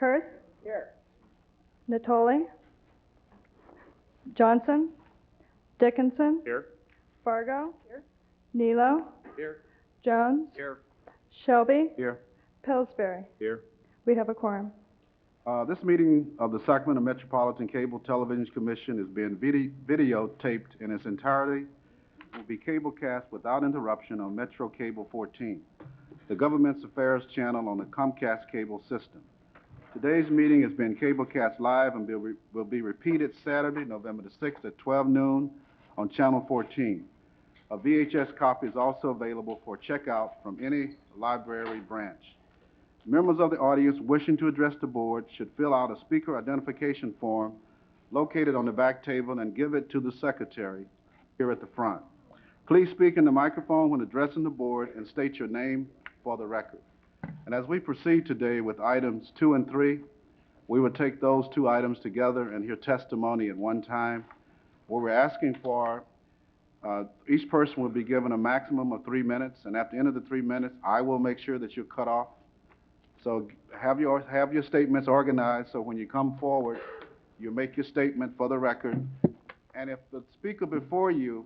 Kurth, Here. Natoli, Johnson, Dickinson, Here. Fargo, Here. Nilo, Here. Jones, Here. Shelby, Here. Pillsbury. Here. We have a quorum. This meeting of the Sacramento Metropolitan Cable Television Commission is being videotaped in its entirety. Will be cablecast without interruption on Metro Cable 14, the government's affairs channel on the Comcast cable system. Today's meeting has been cablecast live and will be repeated Saturday, November the 6th at 12 noon on Channel 14. A VHS copy is also available for checkout from any library branch. Members of the audience wishing to address the board should fill out a speaker identification form located on the back table and give it to the secretary here at the front. Please speak in the microphone when addressing the board and state your name for the record. And as we proceed today with items 2 and 3, we will take those two items together and hear testimony at one time. What we're asking for, each person will be given a maximum of 3 minutes, and at the end of the 3 minutes, I will make sure that you're cut off. So have your statements organized so when you come forward, you make your statement for the record. And if the speaker before you,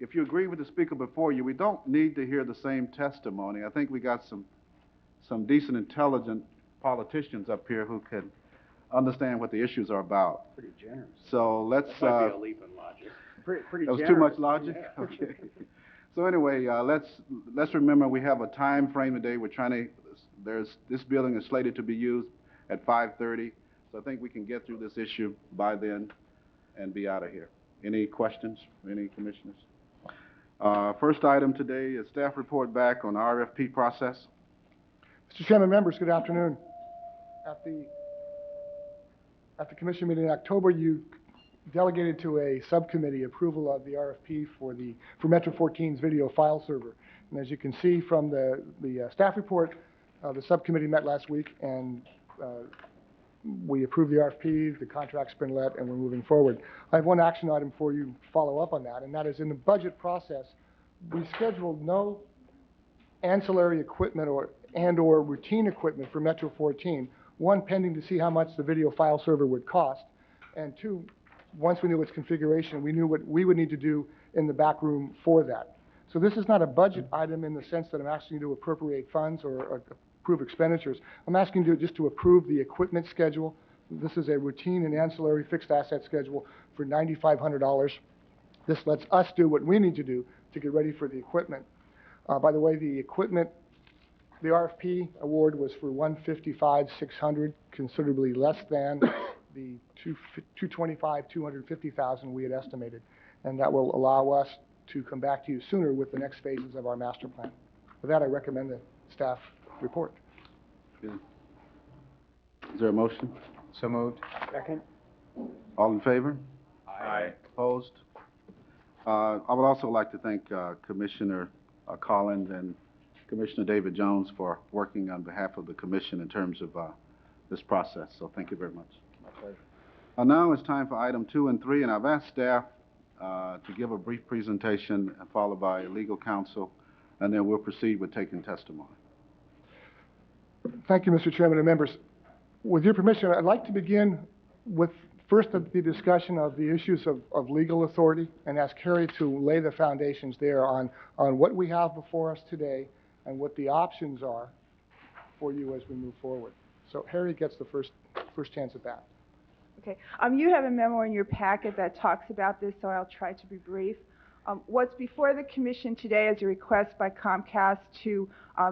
if you agree with the speaker before you, we don't need to hear the same testimony. I think we got some decent, intelligent politicians up here who can understand what the issues are about. Pretty generous. So let's. That might be a leap in logic. Pretty that was generous. too much logic. Yeah. Okay. So anyway, let's remember we have a time frame today. We're trying to. This building is slated to be used at 5:30, so I think we can get through this issue by then and be out of here. Any questions from any commissioners? First item today is staff report back on the RFP process. Mr. Chairman, members, good afternoon. At the commission meeting in October, you delegated to a subcommittee approval of the RFP for Metro 14's video file server. And as you can see from the staff report, the subcommittee met last week and we approved the RFP, the contract's been let, and we're moving forward. I have one action item for you to follow up on that, and that is in the budget process, we scheduled no ancillary equipment or routine equipment for Metro 14. One, pending to see how much the video file server would cost, and two, once we knew its configuration, we knew what we would need to do in the back room for that. So this is not a budget item in the sense that I'm asking you to appropriate funds or approve expenditures. I'm asking you just to approve the equipment schedule. This is a routine and ancillary fixed asset schedule for $9,500. This lets us do what we need to do to get ready for the equipment. By the way, the equipment, the RFP award was for $155,600, considerably less than the $250,000 we had estimated, and that will allow us to come back to you sooner with the next phases of our master plan. With that, I recommend the staff report. Good. Is there a motion? So moved. Second. All in favor? Aye. Opposed? I would also like to thank Commissioner Collins and Commissioner David Jones for working on behalf of the Commission in terms of this process. So thank you very much. My pleasure. Now it's time for item 2 and 3, and I've asked staff to give a brief presentation followed by legal counsel, and then we'll proceed with taking testimony. Thank you, Mr. Chairman and members. With your permission, I'd like to begin with first the discussion of the issues of legal authority and ask Harry to lay the foundations there on what we have before us today and what the options are for you as we move forward. So Harry gets the first chance at that. Okay. You have a memo in your packet that talks about this, so I'll try to be brief. What's before the Commission today is a request by Comcast to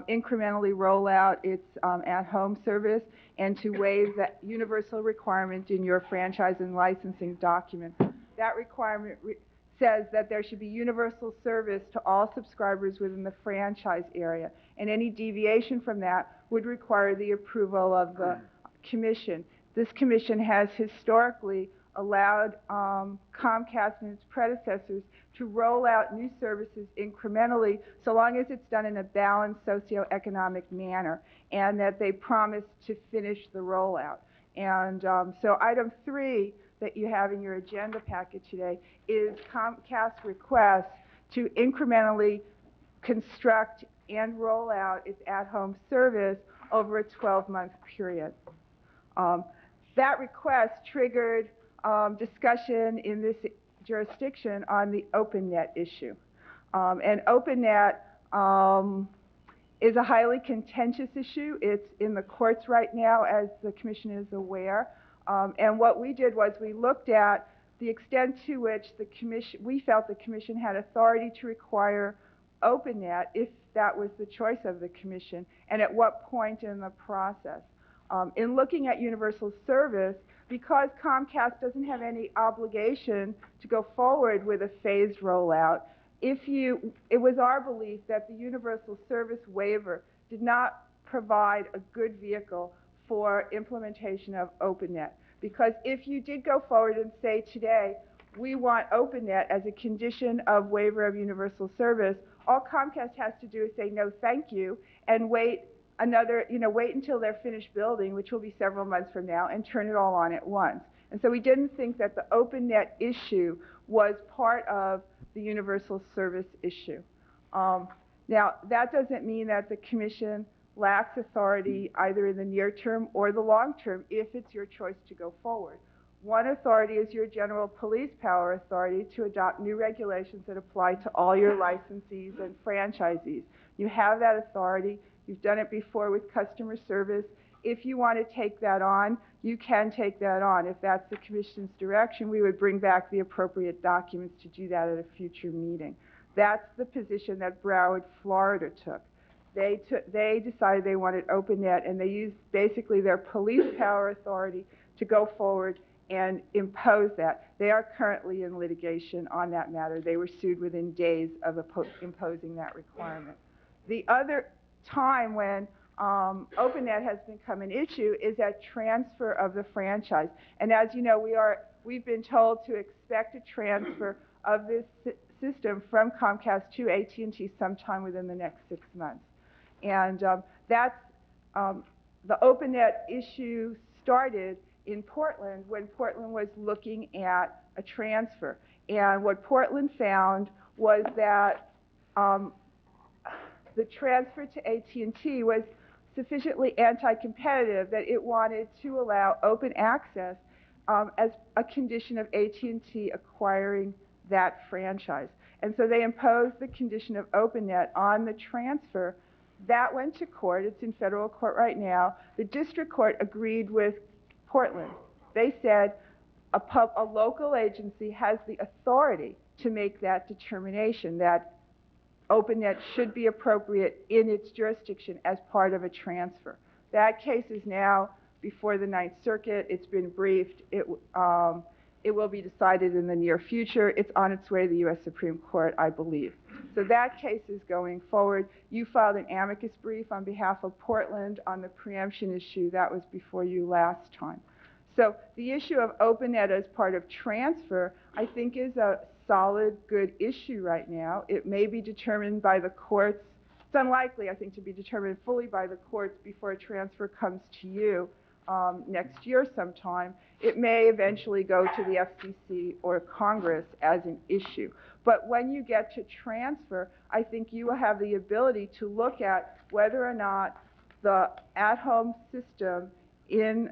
incrementally roll out its at-home service and to waive that universal requirement in your franchise and licensing document. That requirement says that there should be universal service to all subscribers within the franchise area, and any deviation from that would require the approval of the Commission. This Commission has historically allowed Comcast and its predecessors to roll out new services incrementally so long as it's done in a balanced socioeconomic manner and that they promise to finish the rollout. And so item 3 that you have in your agenda packet today is Comcast's request to incrementally construct and roll out its at-home service over a 12-month period. That request triggered discussion in this jurisdiction on the OpenNet issue. And OpenNet is a highly contentious issue. It's in the courts right now, as the Commission is aware. And what we did was we looked at the extent to which we felt the Commission had authority to require OpenNet if that was the choice of the Commission, and at what point in the process. In looking at universal service, because Comcast doesn't have any obligation to go forward with a phased rollout, it was our belief that the universal service waiver did not provide a good vehicle for implementation of OpenNet. Because if you did go forward and say today, we want OpenNet as a condition of waiver of universal service, all Comcast has to do is say no thank you and wait until they're finished building, which will be several months from now, and turn it all on at once. And so we didn't think that the OpenNet issue was part of the universal service issue. Now, that doesn't mean that the Commission lacks authority either in the near term or the long term if it's your choice to go forward. One authority is your general police power authority to adopt new regulations that apply to all your licensees and franchisees. You have that authority. You've done it before with customer service. If you want to take that on, you can take that on. If that's the Commission's direction, we would bring back the appropriate documents to do that at a future meeting. That's the position that Broward, Florida took. They decided they wanted OpenNet, and they used basically their police power authority to go forward and impose that. They are currently in litigation on that matter. They were sued within days of imposing that requirement. The other time when OpenNet has become an issue is at transfer of the franchise. And as you know, we've been told to expect a transfer of this system from Comcast to AT&T sometime within the next 6 months. And the OpenNet issue started in Portland when Portland was looking at a transfer. And what Portland found was that the transfer to AT&T was sufficiently anti-competitive that it wanted to allow open access as a condition of AT&T acquiring that franchise. And so they imposed the condition of OpenNet on the transfer. That went to court. It's in federal court right now. The district court agreed with Portland. They said a local agency has the authority to make that determination, that OpenNet should be appropriate in its jurisdiction as part of a transfer. That case is now before the Ninth Circuit. It's been briefed. It will be decided in the near future. It's on its way to the U.S. Supreme Court, I believe. So that case is going forward. You filed an amicus brief on behalf of Portland on the preemption issue. That was before you last time. So the issue of OpenNet as part of transfer, I think, is a solid, good issue right now. It may be determined by the courts. It's unlikely, I think, to be determined fully by the courts before a transfer comes to you next year sometime. It may eventually go to the FCC or Congress as an issue. But when you get to transfer, I think you will have the ability to look at whether or not the at-home system and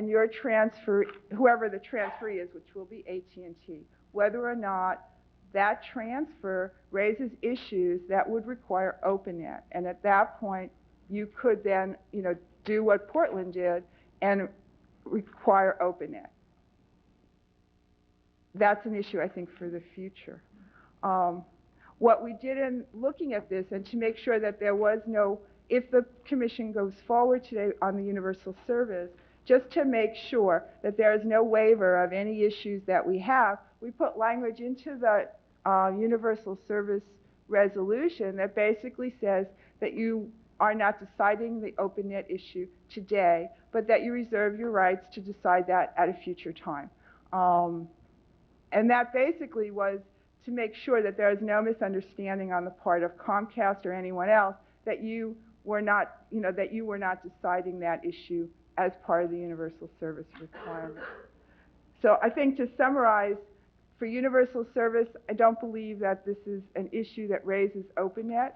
your transfer, whoever the transferee is, which will be AT&T, whether or not that transfer raises issues that would require OpenNet. And at that point, you could then, do what Portland did and require OpenNet. That's an issue, I think, for the future. What we did in looking at this, and to make sure that there was no, if the Commission goes forward today on the universal service, just to make sure that there is no waiver of any issues that we have, we put language into the universal service resolution that basically says that you are not deciding the OpenNet issue today, but that you reserve your rights to decide that at a future time. And that basically was to make sure that there is no misunderstanding on the part of Comcast or anyone else that you were not, deciding that issue as part of the universal service requirement. So I think to summarize, for universal service, I don't believe that this is an issue that raises OpenNet.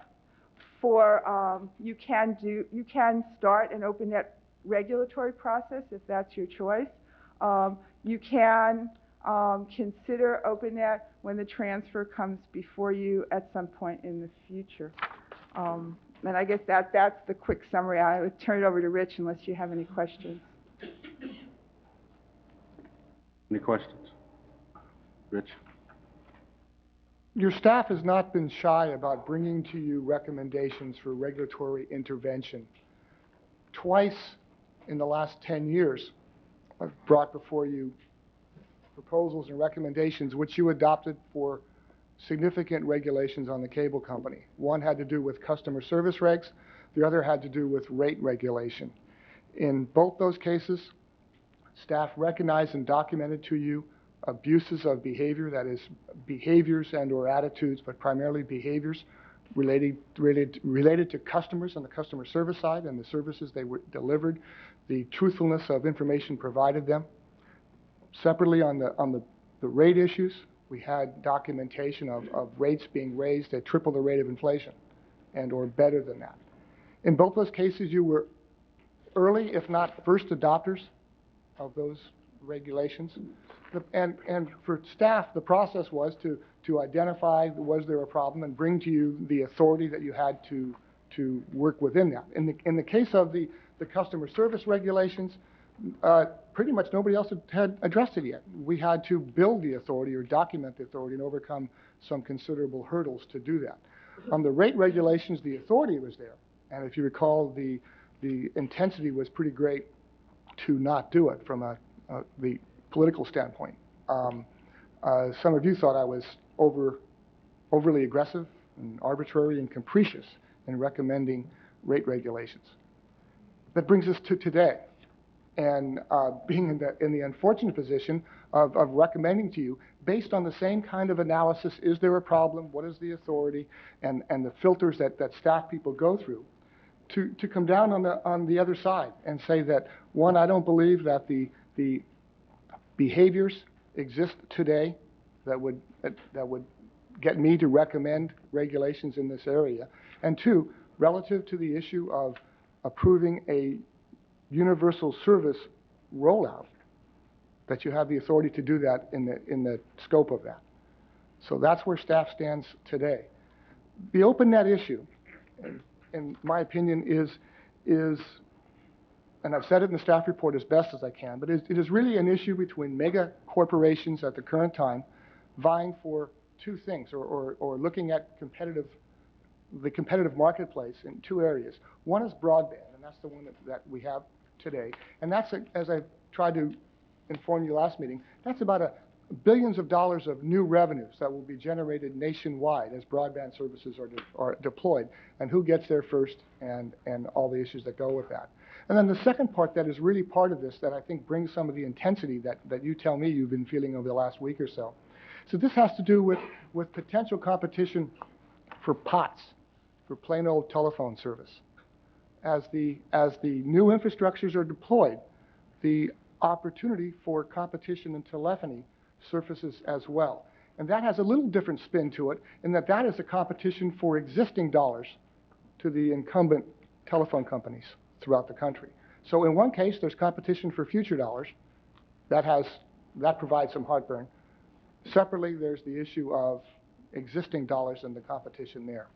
You can start an OpenNet regulatory process, if that's your choice. You can consider OpenNet when the transfer comes before you at some point in the future. And I guess that's the quick summary. I would turn it over to Rich unless you have any questions. Any questions? Rich? Your staff has not been shy about bringing to you recommendations for regulatory intervention. Twice in the last 10 years, I've brought before you proposals and recommendations which you adopted for significant regulations on the cable company. One had to do with customer service regs, the other had to do with rate regulation. In both those cases, staff recognized and documented to you abuses of behavior, that is behaviors and or attitudes, but primarily behaviors related to customers on the customer service side and the services they were delivered, the truthfulness of information provided them. Separately on the rate issues, we had documentation of rates being raised at triple the rate of inflation and or better than that. In both those cases, you were early, if not first adopters of those regulations. And for staff, the process was to identify was there a problem and bring to you the authority that you had to work within that. In the case of the customer service regulations, pretty much nobody else had addressed it yet. We had to build the authority or document the authority and overcome some considerable hurdles to do that. On the rate regulations, the authority was there. And if you recall, the intensity was pretty great to not do it from the political standpoint. Some of you thought I was overly aggressive and arbitrary and capricious in recommending rate regulations. That brings us to today. And being in the unfortunate position of recommending to you, based on the same kind of analysis, is there a problem, what is the authority, and the filters that staff people go through, to come down on the other side and say that, one, I don't believe that the behaviors exist today that would get me to recommend regulations in this area, and two, relative to the issue of approving a universal service rollout, that you have the authority to do that in the scope of that. So that's where staff stands today. The OpenNet issue, in my opinion, is, and I've said it in the staff report as best as I can, but it is really an issue between mega corporations at the current time vying for two things, or looking at the competitive marketplace in two areas. One is broadband, and that's the one that we have today. And that's, as I tried to inform you last meeting, that's about billions of dollars of new revenues that will be generated nationwide as broadband services are deployed, and who gets there first, and all the issues that go with that. And then the second part that is really part of this that I think brings some of the intensity that you tell me you've been feeling over the last week or so. So this has to do with potential competition for POTS, for plain old telephone service. As the new infrastructures are deployed, the opportunity for competition in telephony surfaces as well. And that has a little different spin to it, in that is a competition for existing dollars to the incumbent telephone companies throughout the country. So in one case, there's competition for future dollars. That provides some heartburn. Separately, there's the issue of existing dollars and the competition there.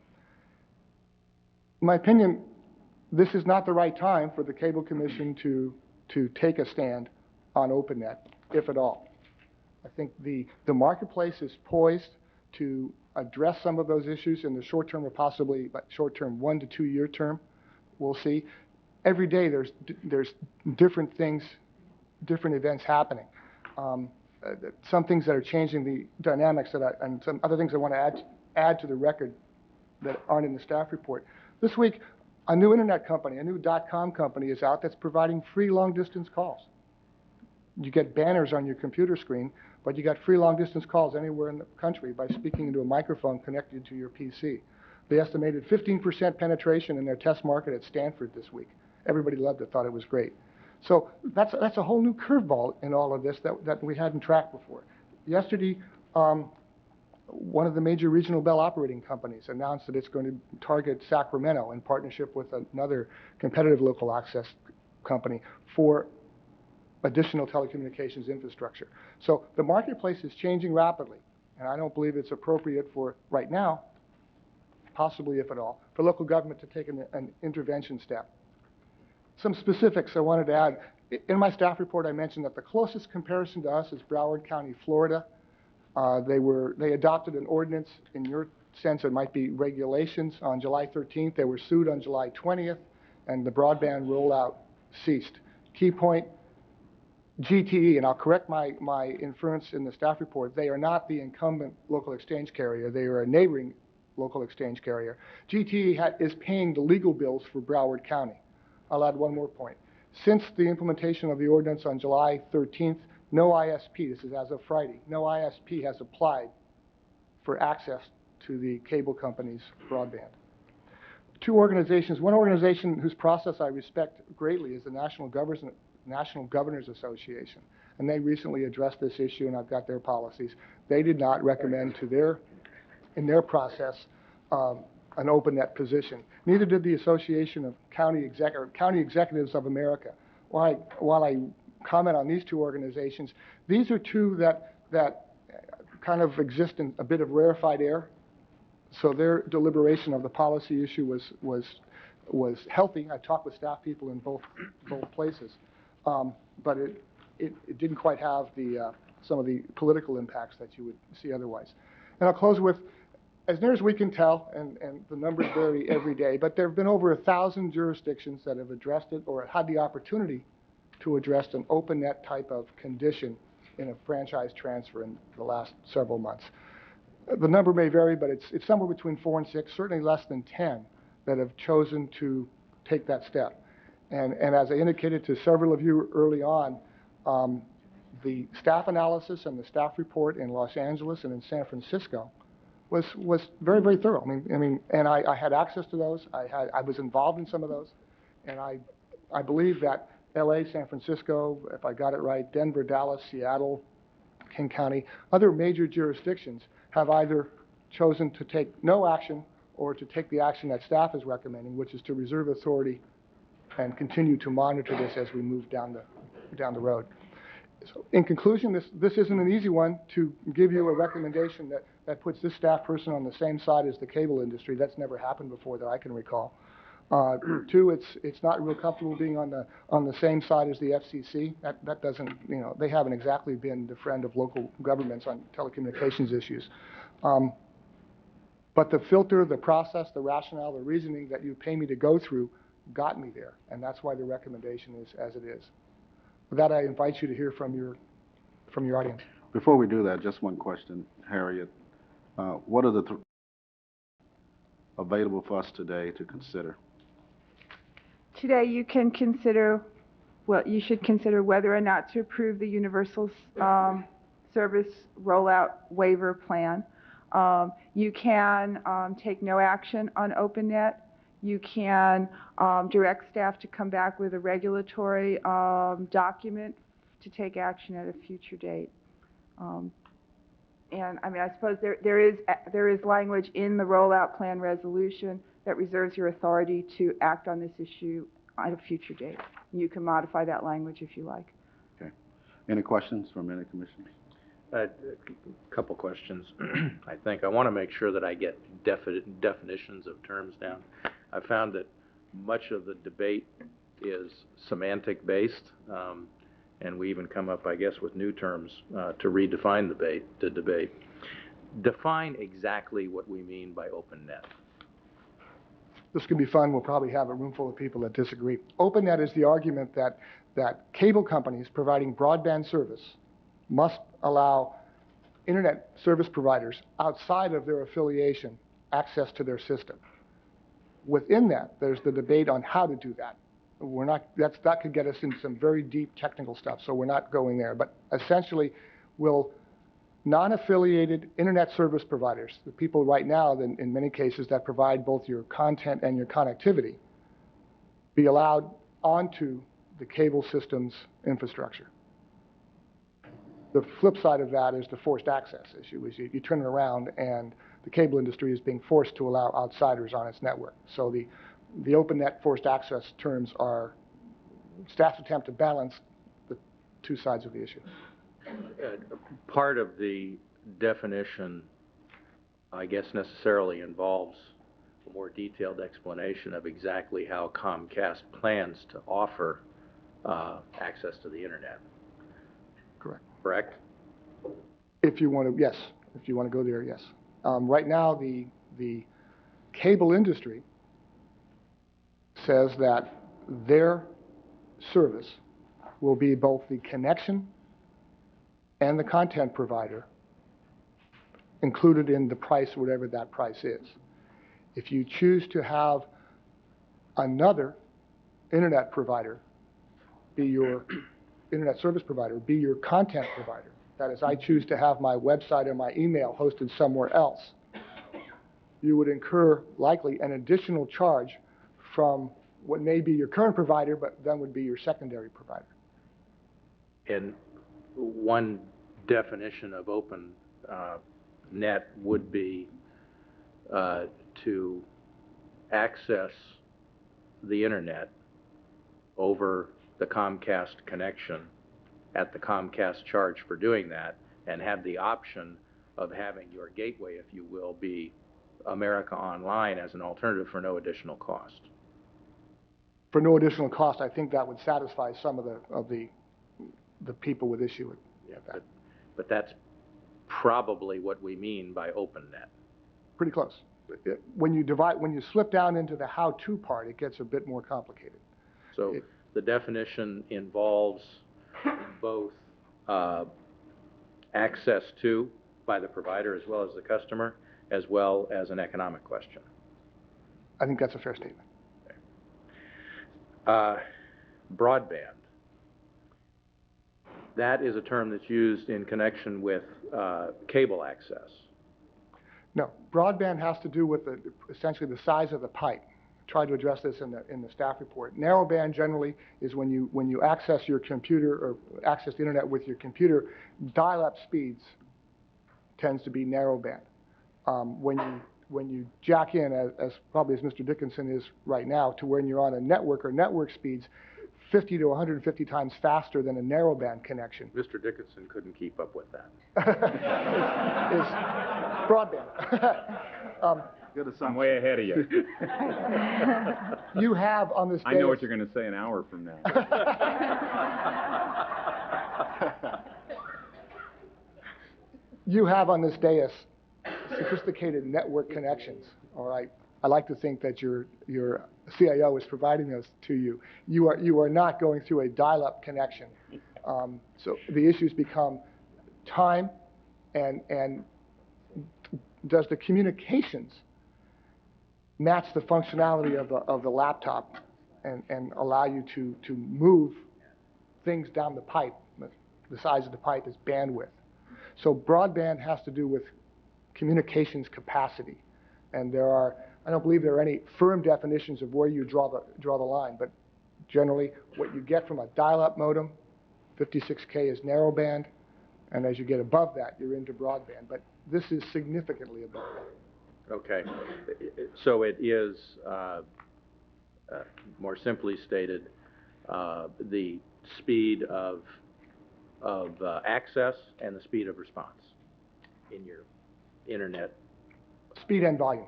In my opinion, this is not the right time for the Cable Commission to take a stand on OpenNet, if at all. I think the marketplace is poised to address some of those issues in the short term, or possibly short-term 1 to 2 year term. We'll see. Every day there's different things, different events happening. Some things that are changing the dynamics and some other things I want to add to the record that aren't in the staff report. This week, a new internet company, a new .com company is out that's providing free long-distance calls. You get banners on your computer screen, but you got free long-distance calls anywhere in the country by speaking into a microphone connected to your PC. They estimated 15% penetration in their test market at Stanford this week. Everybody loved it, thought it was great. So that's a whole new curveball in all of this that we hadn't tracked before. Yesterday, one of the major regional Bell operating companies announced that it's going to target Sacramento in partnership with another competitive local access company for additional telecommunications infrastructure. So the marketplace is changing rapidly, and I don't believe it's appropriate for, right now, possibly if at all, for local government to take an intervention step. Some specifics I wanted to add. In my staff report, I mentioned that the closest comparison to us is Broward County, Florida. They adopted an ordinance. In your sense, it might be regulations on July 13th. They were sued on July 20th, and the broadband rollout ceased. Key point, GTE, and I'll correct my inference in the staff report, they are not the incumbent local exchange carrier. They are a neighboring local exchange carrier. GTE is paying the legal bills for Broward County. I'll add one more point. Since the implementation of the ordinance on July 13th, no ISP, this is as of Friday, no ISP has applied for access to the cable company's broadband. Two organizations, one organization whose process I respect greatly is the National Governors Association, and they recently addressed this issue, and I've got their policies. They did not recommend in their process an open net position. Neither did the Association of County Executives of America. While I comment on these two organizations, these are two that kind of exist in a bit of rarefied air. So their deliberation of the policy issue was healthy. I talked with staff people in both places, but it didn't quite have some of the political impacts that you would see otherwise. And I'll close with, as near as we can tell, and the numbers vary every day, but there have been over 1,000 jurisdictions that have addressed it or had the opportunity to address an open net type of condition in a franchise transfer in the last several months. The number may vary, but it's somewhere between 4 and 6, certainly less than 10 that have chosen to take that step. And as I indicated to several of you early on, the staff analysis and the staff report in Los Angeles and in San Francisco was very, very thorough. And I had access to those. I was involved in some of those, and I believe that LA, San Francisco, if I got it right, Denver, Dallas, Seattle, King County, other major jurisdictions have either chosen to take no action or to take the action that staff is recommending, which is to reserve authority and continue to monitor this as we move down the road. So in conclusion, this isn't an easy one to give you a recommendation that puts this staff person on the same side as the cable industry. That's never happened before that I can recall. Two, it's not real comfortable being on the same side as the FCC. That doesn't, they haven't exactly been the friend of local governments on telecommunications issues. But the filter, the process, the rationale, the reasoning that you pay me to go through got me there, and that's why the recommendation is as it is. With that, I invite you to hear from your audience. Before we do that, just one question, Harriet. What are the available for us today to consider? Today you can consider, well, you should consider whether or not to approve the universal service rollout waiver plan. You can take no action on OpenNet. You can direct staff to come back with a regulatory document to take action at a future date. And I suppose there is language in the rollout plan resolution that reserves your authority to act on this issue at a future date. You can modify that language if you like. Okay. Any questions from any commissioners? A couple questions. I think I want to make sure that I get definitions of terms down. I found that much of the debate is semantic based, and we even come up, I guess, with new terms to redefine the debate. Define exactly what we mean by OpenNet. This could be fun. We'll probably have a room full of people that disagree. OpenNet is the argument that cable companies providing broadband service must allow internet service providers outside of their affiliation access to their system. Within that, there's the debate on how to do that. That could get us into some very deep technical stuff, so we're not going there. But essentially, will non-affiliated internet service providers, the people right now, in many cases, that provide both your content and your connectivity, be allowed onto the cable system's infrastructure? The flip side of that is the forced access issue. Is you turn it around and the cable industry is being forced to allow outsiders on its network. So the OpenNet forced access terms are staff's attempt to balance the two sides of the issue. Part of the definition, I guess, necessarily involves a more detailed explanation of exactly how Comcast plans to offer access to the internet. Correct. Correct? If you want to, yes. If you want to go there, yes. Right now, the cable industry says that their service will be both the connection and the content provider included in the price, whatever that price is. If you choose to have another internet provider be your internet service provider, be your content provider, that is, I choose to have my website or my email hosted somewhere else, you would incur likely an additional charge from what may be your current provider, but then would be your secondary provider. And one definition of open net would be to access the internet over the Comcast connection at the Comcast charge for doing that, and have the option of having your gateway, if you will, be America Online as an alternative for no additional cost. For no additional cost, I think that would satisfy some of the people with issue with that. But that's probably what we mean by OpenNet. Pretty close. When you slip down into the how-to part, it gets a bit more complicated. So the definition involves both access to by the provider as well as the customer, as well as an economic question. I think that's a fair statement. Broadband. That is a term that's used in connection with cable access. No, broadband has to do with essentially the size of the pipe. I tried to address this in the staff report. Narrowband generally is when you access your computer or access the internet with your computer. Dial-up speeds tends to be narrowband. When you jack in, as probably as Mr. Dickinson is right now, to when you're on a network or network speeds 50 to 150 times faster than a narrowband connection. Mr. Dickinson couldn't keep up with that. is broadband. I'm way ahead of you. You have on this I know what you're going to say an hour from now. You have on this dais sophisticated network connections, all right? I like to think that your CIO is providing those to you. You are not going through a dial-up connection. So the issues become time and does the communications match the functionality of the laptop and allow you to move things down the pipe. The size of the pipe is bandwidth. So broadband has to do with communications capacity. And I don't believe there are any firm definitions of where you draw the line, but generally what you get from a dial-up modem, 56K is narrowband, and as you get above that, you're into broadband. But this is significantly above that. Okay. So it is, more simply stated, the speed of access and the speed of response in your internet. Speed and volume.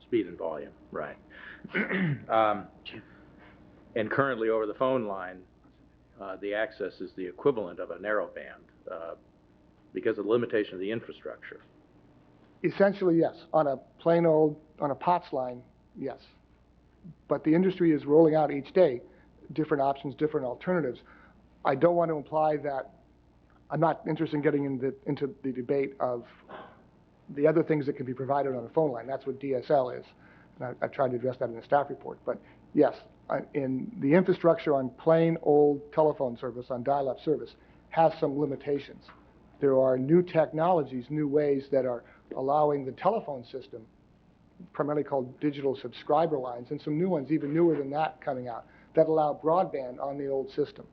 Speed and volume, right. And currently over the phone line, the access is the equivalent of a narrowband because of the limitation of the infrastructure. Essentially, yes. On a POTS line, yes. But the industry is rolling out each day different options, different alternatives. I don't want to imply that I'm not interested in getting into the debate of the other things that can be provided on a phone line. That's what DSL is. And I tried to address that in the staff report. But yes, in the infrastructure on plain old telephone service, on dial-up service, has some limitations. There are new technologies, new ways that are allowing the telephone system, primarily called digital subscriber lines, and some new ones, even newer than that, coming out, that allow broadband on the old system.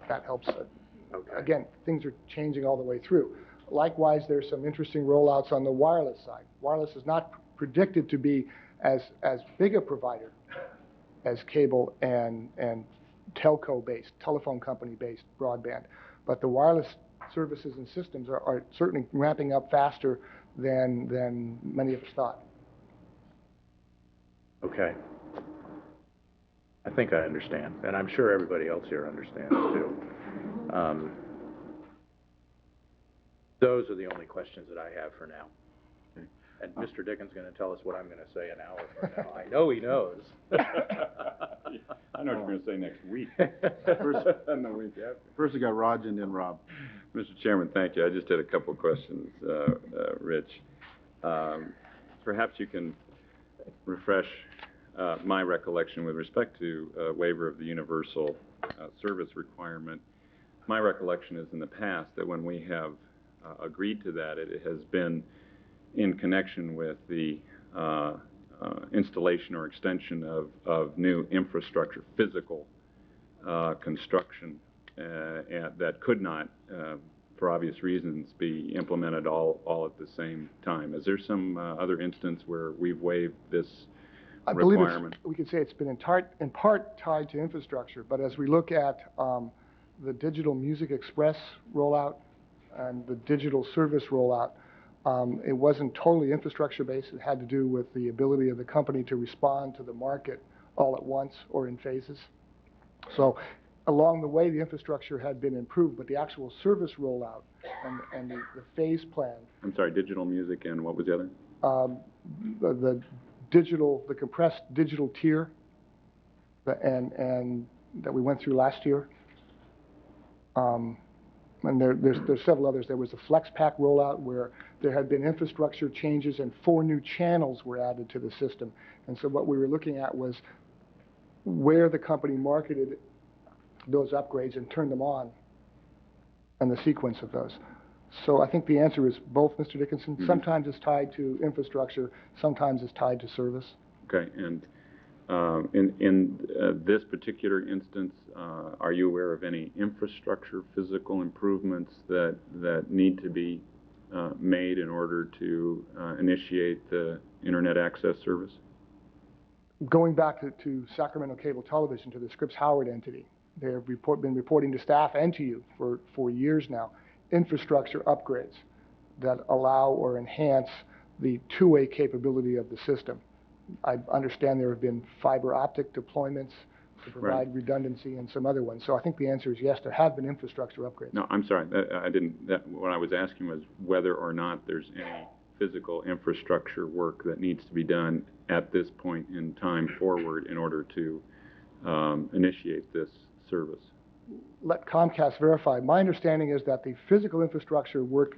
That helps. Okay. Again, things are changing all the way through. Likewise, there's some interesting rollouts on the wireless side. Wireless is not predicted to be as big a provider as cable and telco-based, telephone company-based broadband. But the wireless services and systems are certainly ramping up faster than many of us thought. Okay. I think I understand, and I'm sure everybody else here understands too. Those are the only questions that I have for now. And Mr. Dickens is going to tell us what I'm going to say an hour from now. I know he knows. I know what you're going to say next week. First- And the week after. First we got Roger and then Rob. Mr. Chairman, thank you. I just had a couple of questions, Rich. Perhaps you can refresh my recollection with respect to waiver of the universal service requirement. My recollection is in the past that when we have agreed to that, it has been in connection with the installation or extension of new infrastructure, physical construction, and that could not, for obvious reasons, be implemented all at the same time. Is there some other instance where we've waived this I believe requirement? we could say it's been in part tied to infrastructure, but as we look at the Digital Music Express rollout and the digital service rollout, it wasn't totally infrastructure-based. It had to do with the ability of the company to respond to the market all at once or in phases. So along the way, the infrastructure had been improved, but the actual service rollout and the phase plan, I'm sorry, digital music and what was the other? the compressed digital tier, and that we went through last year. And there's several others. There was the Flex Pack rollout where there had been infrastructure changes and 4 new channels were added to the system. And so what we were looking at was where the company marketed those upgrades and turned them on and the sequence of those. So I think the answer is both, Mr. Dickinson. Mm-hmm. Sometimes it's tied to infrastructure, sometimes it's tied to service. Okay, and in this particular instance, are you aware of any infrastructure, physical improvements that need to be made in order to initiate the internet access service? Going back to Sacramento Cable Television, to the Scripps Howard entity, they have been reporting to staff and to you for years now, infrastructure upgrades that allow or enhance the two-way capability of the system. I understand there have been fiber optic deployments to provide redundancy and some other ones. So I think the answer is yes, there have been infrastructure upgrades. No, I'm sorry, what I was asking was whether or not there's any physical infrastructure work that needs to be done at this point in time forward in order to initiate this service. Let Comcast verify. My understanding is that the physical infrastructure work,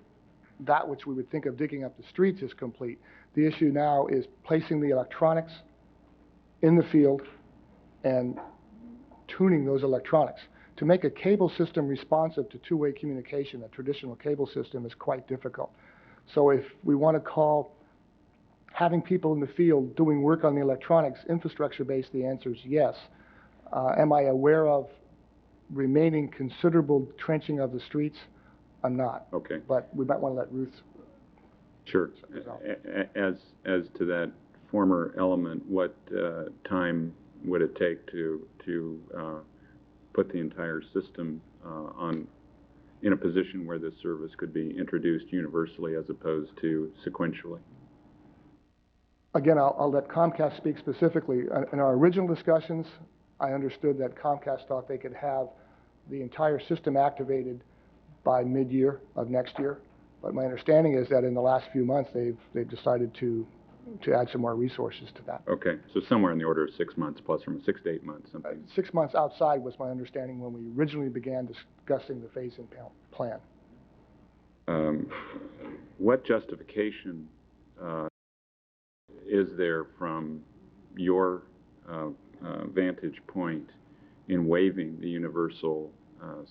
that which we would think of digging up the streets, is complete. The issue now is placing the electronics in the field and tuning those electronics. To make a cable system responsive to two-way communication, a traditional cable system, is quite difficult. So if we want to call having people in the field doing work on the electronics infrastructure-based, the answer is yes. Am I aware of remaining considerable trenching of the streets? I'm not. Okay. But we might want to let Ruth. Sure. As to that former element, what time would it take to put the entire system in a position where this service could be introduced universally as opposed to sequentially? Again, I'll let Comcast speak specifically. In our original discussions, I understood that Comcast thought they could have the entire system activated by mid-year of next year. But my understanding is that in the last few months, they've decided to add some more resources to that. Okay, so somewhere in the order of 6 months, plus from 6 to 8 months, something. 6 months outside was my understanding when we originally began discussing the phase-in plan. What justification is there from your vantage point in waiving the universal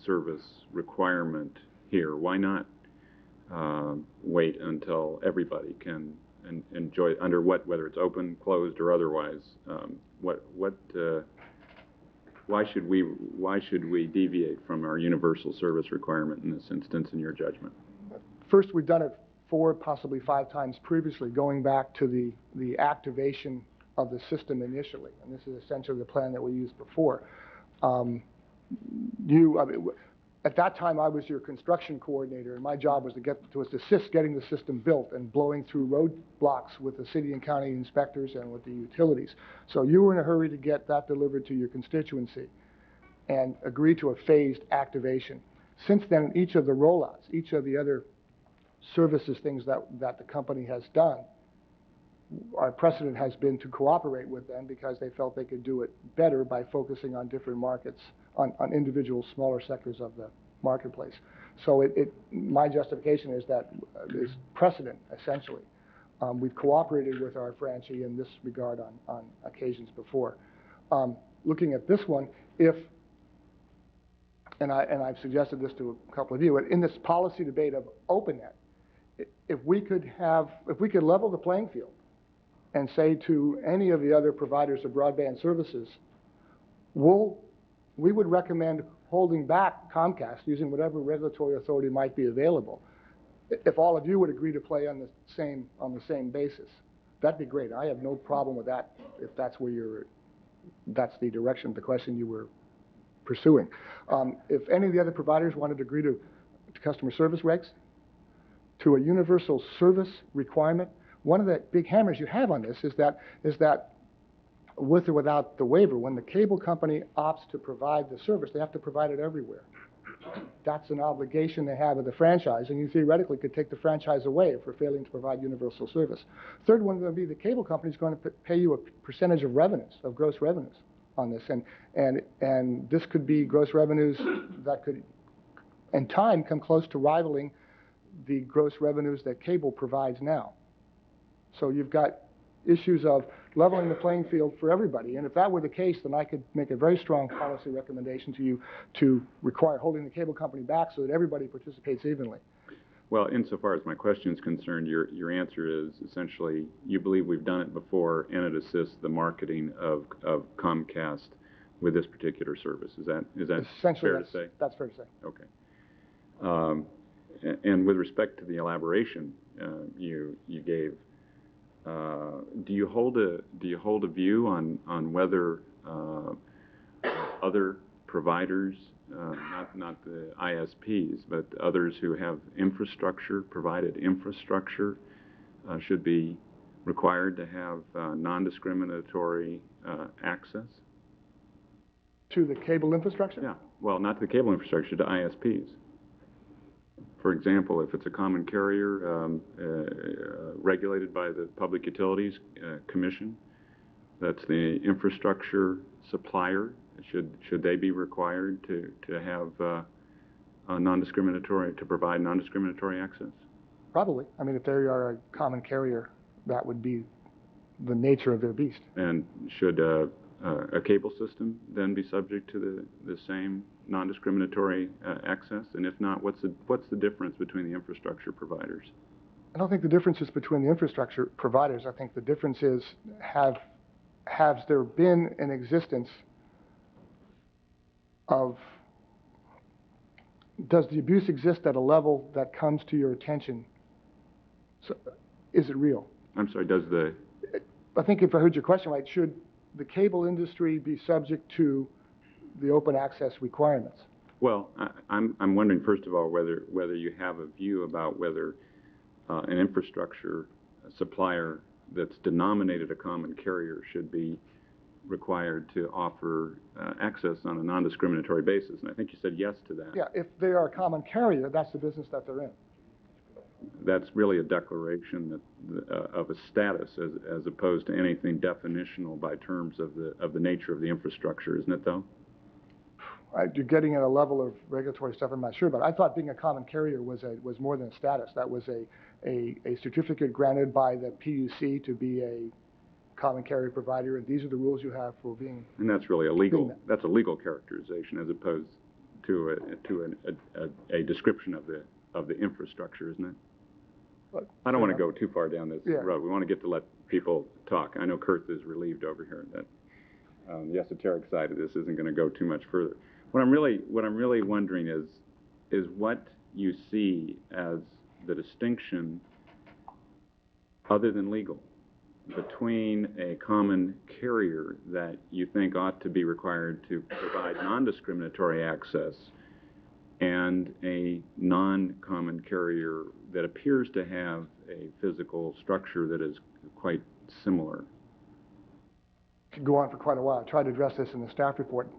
service requirement here? Why not wait until everybody can enjoy under whether it's open, closed, or otherwise? Why should we deviate from our universal service requirement in this instance, in your judgment? First, we've done it 4, possibly 5 times previously, going back to the activation of the system initially, and this is essentially the plan that we used before. I mean, at that time, I was your construction coordinator, and my job was to assist getting the system built and blowing through roadblocks with the city and county inspectors and with the utilities. So you were in a hurry to get that delivered to your constituency and agree to a phased activation. Since then, each of the rollouts, each of the other services, things that the company has done, our precedent has been to cooperate with them because they felt they could do it better by focusing on different markets, on individual smaller sectors of the marketplace. So my justification is that is precedent, essentially. We've cooperated with our franchisee in this regard on occasions before. Looking at this one, and I've suggested this to a couple of you, in this policy debate of OpenNet, if we could level the playing field and say to any of the other providers of broadband services, we would recommend holding back Comcast using whatever regulatory authority might be available. If all of you would agree to play on the same basis, that'd be great. I have no problem with that if that's that's the direction of the question you were pursuing. If any of the other providers wanted to agree to customer service regs, to a universal service requirement, one of the big hammers you have on this is that with or without the waiver, when the cable company opts to provide the service, they have to provide it everywhere. That's an obligation they have with the franchise, and you theoretically could take the franchise away if we're failing to provide universal service. Third one would be the cable company is going to pay you a percentage of revenues, of gross revenues on this, and this could be gross revenues that could, in time, come close to rivaling the gross revenues that cable provides now. So you've got issues of leveling the playing field for everybody. And if that were the case, then I could make a very strong policy recommendation to you to require holding the cable company back so that everybody participates evenly. Well, insofar as my question is concerned, your answer is essentially you believe we've done it before and it assists the marketing of Comcast with this particular service. Is that Essentially, fair to say? That's fair to say. Okay. And with respect to the elaboration you gave, do you hold a view on whether other providers, not the ISPs, but others who have provided infrastructure, should be required to have non-discriminatory access? To the cable infrastructure? Yeah. Well, not to the cable infrastructure, to ISPs. For example, if it's a common carrier regulated by the Public Utilities Commission, that's the infrastructure supplier, should they be required to have to provide non-discriminatory access? Probably. I mean, if they are a common carrier, that would be the nature of their beast. And should a cable system then be subject to the same non-discriminatory access? And if not, what's the difference between the infrastructure providers? I don't think the difference is between the infrastructure providers. I think the difference is has there been an existence of, does the abuse exist at a level that comes to your attention? So, is it real? I'm sorry, I think if I heard your question right, should the cable industry be subject to the open access requirements? Well, I'm wondering, first of all, whether you have a view about whether an infrastructure supplier that's denominated a common carrier should be required to offer access on a non-discriminatory basis. And I think you said yes to that. Yeah, if they are a common carrier, that's the business that they're in. That's really a declaration of a status as opposed to anything definitional by terms of the nature of the infrastructure, isn't it, though? You're getting at a level of regulatory stuff I'm not sure about. I thought being a common carrier was more than a status. That was a certificate granted by the PUC to be a common carrier provider, and these are the rules you have for being. And that's really a legal characterization as opposed to a description of the infrastructure, isn't it? I don't want to go too far down this road. We want to get to let people talk. I know Kurt is relieved over here that the esoteric side of this isn't going to go too much further. What I'm really wondering is what you see as the distinction, other than legal, between a common carrier that you think ought to be required to provide non-discriminatory access and a non-common carrier that appears to have a physical structure that is quite similar? Could go on for quite a while. I tried to address this in the staff report.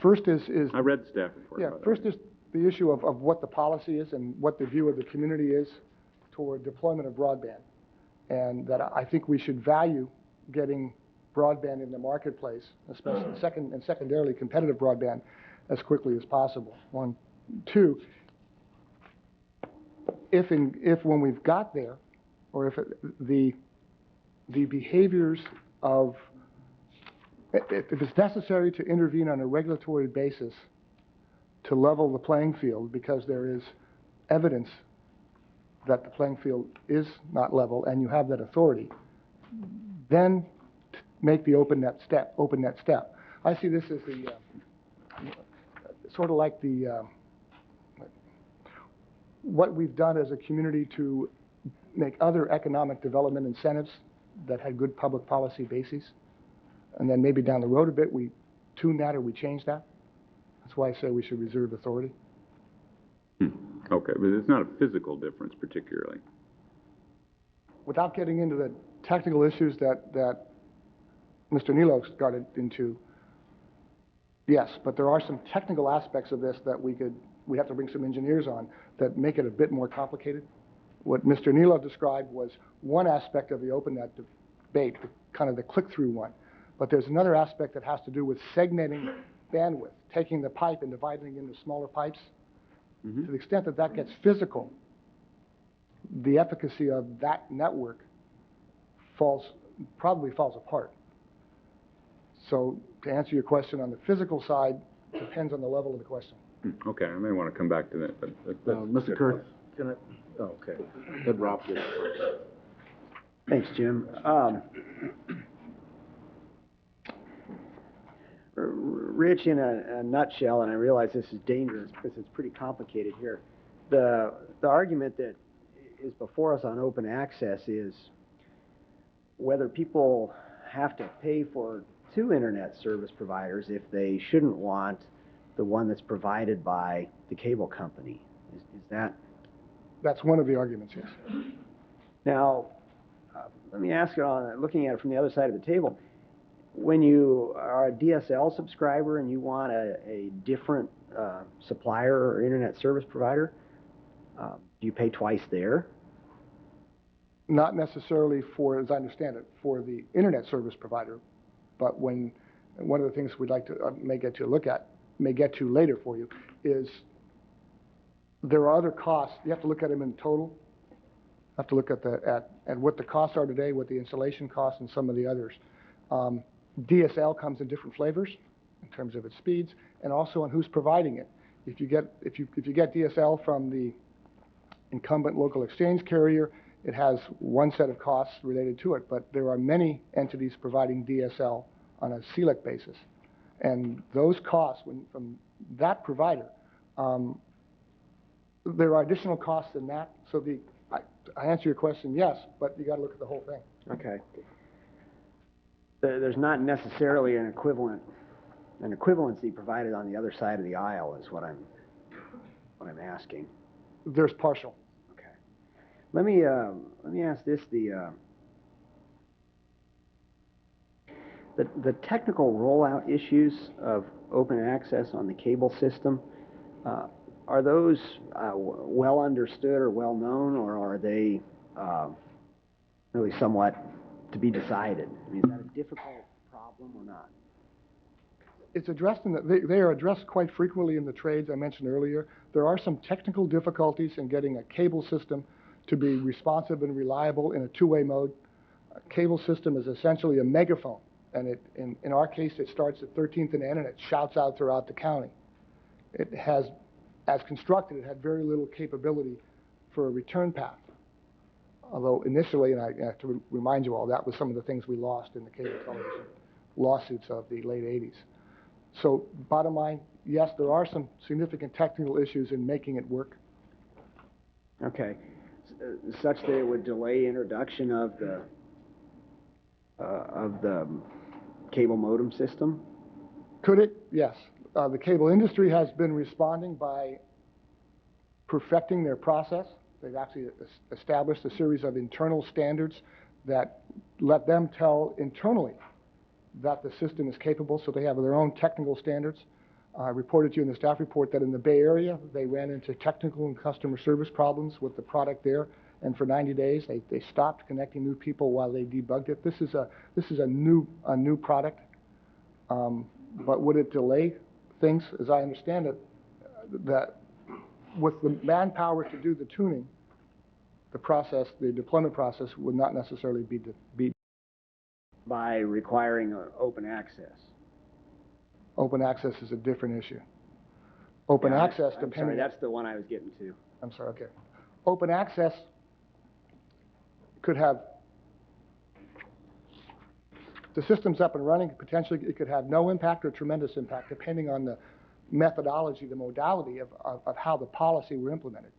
First is I read the staff report. yeah. First is the issue of what the policy is and what the view of the community is toward deployment of broadband, and that I think we should value getting broadband in the marketplace, especially secondarily competitive broadband, as quickly as possible. One, two. If when we've got there, or if the behaviors of if it's necessary to intervene on a regulatory basis to level the playing field because there is evidence that the playing field is not level and you have that authority, then make the open net step. I see this as the sort of like the what we've done as a community to make other economic development incentives that had good public policy bases. And then maybe down the road a bit, we tune that or we change that. That's why I say we should reserve authority. Okay, but it's not a physical difference particularly. Without getting into the technical issues that Mr. Nelos got into, yes, but there are some technical aspects of this that we have to bring some engineers on that make it a bit more complicated. What Mr. Nelos described was one aspect of the OpenNet debate, kind of the click-through one. But there's another aspect that has to do with segmenting bandwidth, taking the pipe and dividing it into smaller pipes. To the extent that that gets physical, the efficacy of that network probably falls apart. So to answer your question on the physical side, depends on the level of the question. Okay, I may want to come back to that. But Mr. Kerr. Can I? Oh, okay. Let Rob get it first. Thanks, Jim. Rich, in a nutshell, and I realize this is dangerous because it's pretty complicated here, the argument that is before us on open access is whether people have to pay for two internet service providers if they shouldn't want the one that's provided by the cable company. Is that? That's one of the arguments, yes. Now, let me ask you, looking at it from the other side of the table, when you are a DSL subscriber and you want a different supplier or internet service provider, do you pay twice there? Not necessarily for, as I understand it, for the internet service provider, but one of the things we'd like to may get to later for you is there are other costs. You have to look at them in total. You have to look at what the costs are today, what the installation costs, and some of the others. DSL comes in different flavors in terms of its speeds, and also on who's providing it. If you get DSL from the incumbent local exchange carrier, it has one set of costs related to it, but there are many entities providing DSL on a CLEC basis, and those costs from that provider, there are additional costs in that. So I answer your question, yes, but you got to look at the whole thing. Okay. There's not necessarily an equivalency provided on the other side of the aisle, is what I'm asking. There's partial. Okay. Let me ask this: the technical rollout issues of open access on the cable system, are those well understood or well known, or are they really somewhat to be decided? I mean, is that a difficult problem or not? It's addressed they are addressed quite frequently in the trades I mentioned earlier. There are some technical difficulties in getting a cable system to be responsive and reliable in a two-way mode. A cable system is essentially a megaphone, and in our case, it starts at 13th and N, and it shouts out throughout the county. It has, as constructed, it had very little capability for a return path. Although initially, and I have to remind you all, that was some of the things we lost in the cable television lawsuits of the late 80s. So bottom line, yes, there are some significant technical issues in making it work. Okay. Such that it would delay introduction of of the cable modem system? Could it? Yes. The cable industry has been responding by perfecting their process. They've actually established a series of internal standards that let them tell internally that the system is capable, so they have their own technical standards. I reported to you in the staff report that in the Bay Area, they ran into technical and customer service problems with the product there, and for 90 days, they stopped connecting new people while they debugged it. This is a new product, but would it delay things? As I understand it, that with the manpower to do the tuning, the deployment process would not necessarily be By requiring open access? Open access is a different issue. Open access, I'm sorry, that's the one I was getting to. I'm sorry, okay. Open access could have, the system's up and running, potentially it could have no impact or tremendous impact depending on the methodology, the modality of how the policy were implemented.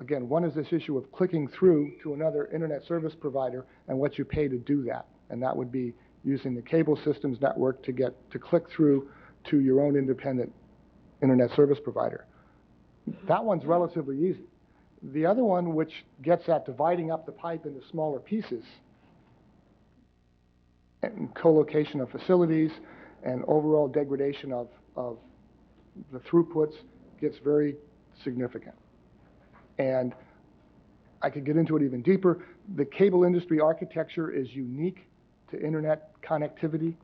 Again, one is this issue of clicking through to another internet service provider and what you pay to do that. And that would be using the cable systems network to click through to your own independent internet service provider. That one's relatively easy. The other one, which gets at dividing up the pipe into smaller pieces, and co-location of facilities and overall degradation of the throughputs, gets very significant. And I could get into it even deeper. The cable industry architecture is unique to internet connectivity.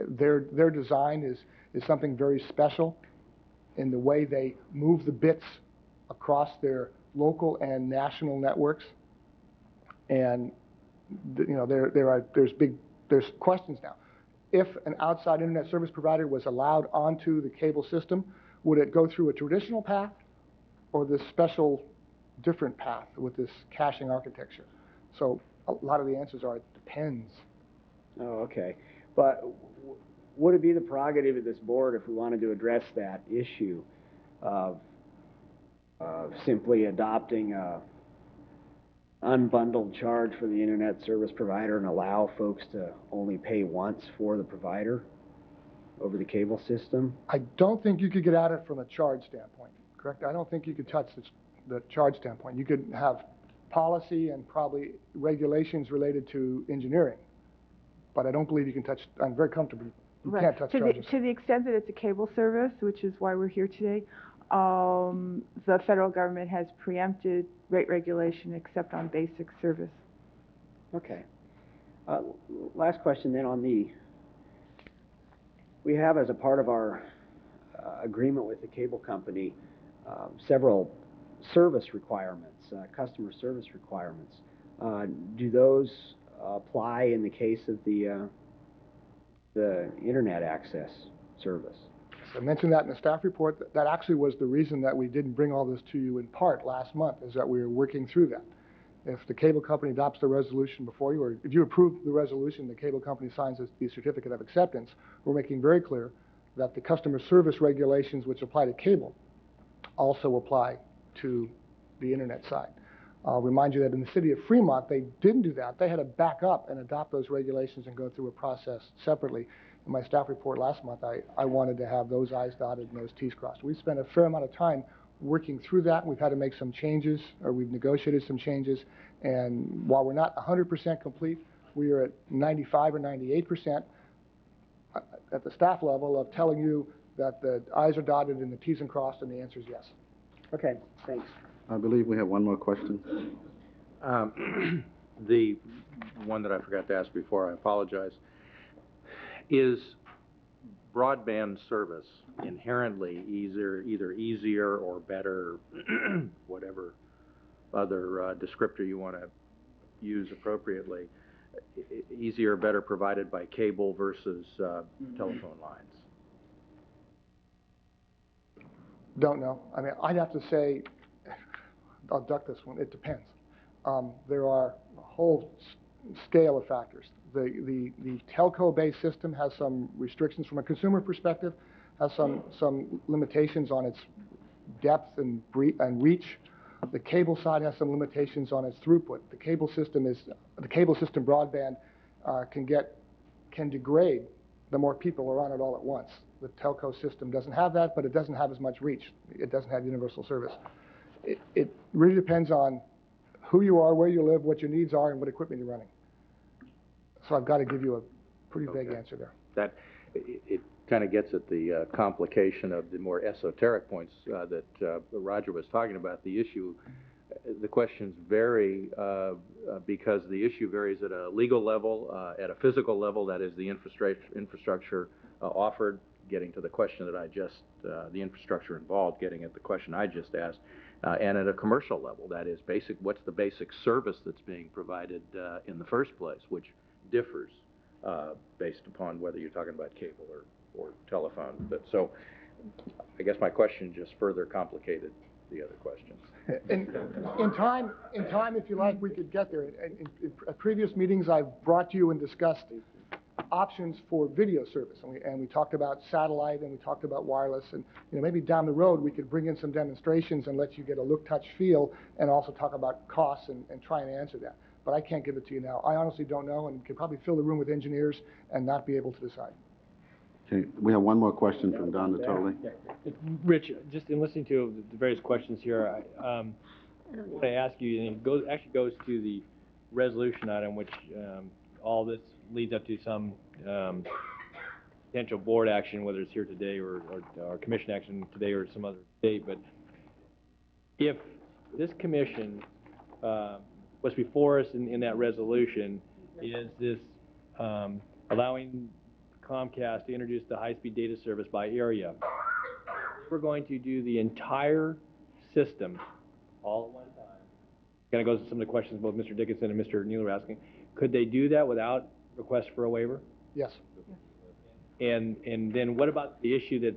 Their design is something very special in the way they move the bits across their local and national networks. And you know, there's questions now. If an outside internet service provider was allowed onto the cable system, would it go through a traditional path or this special different path with this caching architecture? So a lot of the answers are, it depends. Oh, okay. But would it be the prerogative of this board, if we wanted to address that issue, of simply adopting a unbundled charge for the internet service provider and allow folks to only pay once for the provider over the cable system? I don't think you could get at it from a charge standpoint, correct? I don't think you could touch the charge standpoint. You could have policy and probably regulations related to engineering, but I don't believe you can touch, I'm very comfortable, you can't touch charges. To the extent that it's a cable service, which is why we're here today, the federal government has preempted rate regulation except on basic service. Okay. Last question then on we have as a part of our agreement with the cable company several service requirements, customer service requirements. Do those apply in the case of the internet access service? I mentioned that in the staff report. That actually was the reason that we didn't bring all this to you in part last month, is that we were working through that. If the cable company adopts the resolution before you, or if you approve the resolution, the cable company signs the certificate of acceptance, we're making very clear that the customer service regulations which apply to cable also apply to the internet side. I'll remind you that in the city of Fremont, they didn't do that. They had to back up and adopt those regulations and go through a process separately. In my staff report last month, I wanted to have those I's dotted and those T's crossed. We spent a fair amount of time working through that. We've had to make some changes, or we've negotiated some changes, and while we're not 100% complete, we are at 95 or 98% at the staff level of telling you that the I's are dotted and the T's are crossed, and the answer is yes. Okay, thanks. I believe we have one more question. The one that I forgot to ask before, I apologize. Is broadband service inherently either easier or better, whatever other descriptor you want to use appropriately, easier or better provided by cable versus telephone lines? Don't know. I mean, I'd have to say, I'll duck this one, it depends. There are a whole scale of factors. The telco-based system has some restrictions from a consumer perspective, has some limitations on its depth and reach. The cable side has some limitations on its throughput. The cable system broadband can degrade the more people are on it all at once. The telco system doesn't have that, but it doesn't have as much reach. It doesn't have universal service. It really depends on who you are, where you live, what your needs are, and what equipment you're running. So I've got to give you a pretty vague answer there. That, it kind of gets at the complication of the more esoteric points that Roger was talking about. The issue, the questions vary because the issue varies at a legal level, at a physical level, that is the infrastructure offered, getting to the question that I just, the infrastructure involved, getting at the question I just asked, and at a commercial level, that is basic, what's the basic service that's being provided in the first place, which differs based upon whether you're talking about cable or telephone. But so I guess my question just further complicated the other questions. In time, if you like, we could get there. In previous meetings, I've brought to you and discussed options for video service, and we talked about satellite, and we talked about wireless, and maybe down the road we could bring in some demonstrations and let you get a look, touch, feel, and also talk about costs and try and answer that. But I can't give it to you now. I honestly don't know, and could probably fill the room with engineers and not be able to decide. Okay, we have one more question from Don Natoli. Rich, just in listening to the various questions here, I want to ask you, and it actually goes to the resolution item, which all this leads up to some potential board action, whether it's here today or commission action today or some other date. But if this commission, what's before us in that resolution is this allowing Comcast to introduce the high-speed data service by area. We're going to do the entire system all at one time. Kind of goes to some of the questions both Mr. Dickinson and Mr. Neal were asking. Could they do that without request for a waiver? Yes. And then what about the issue that's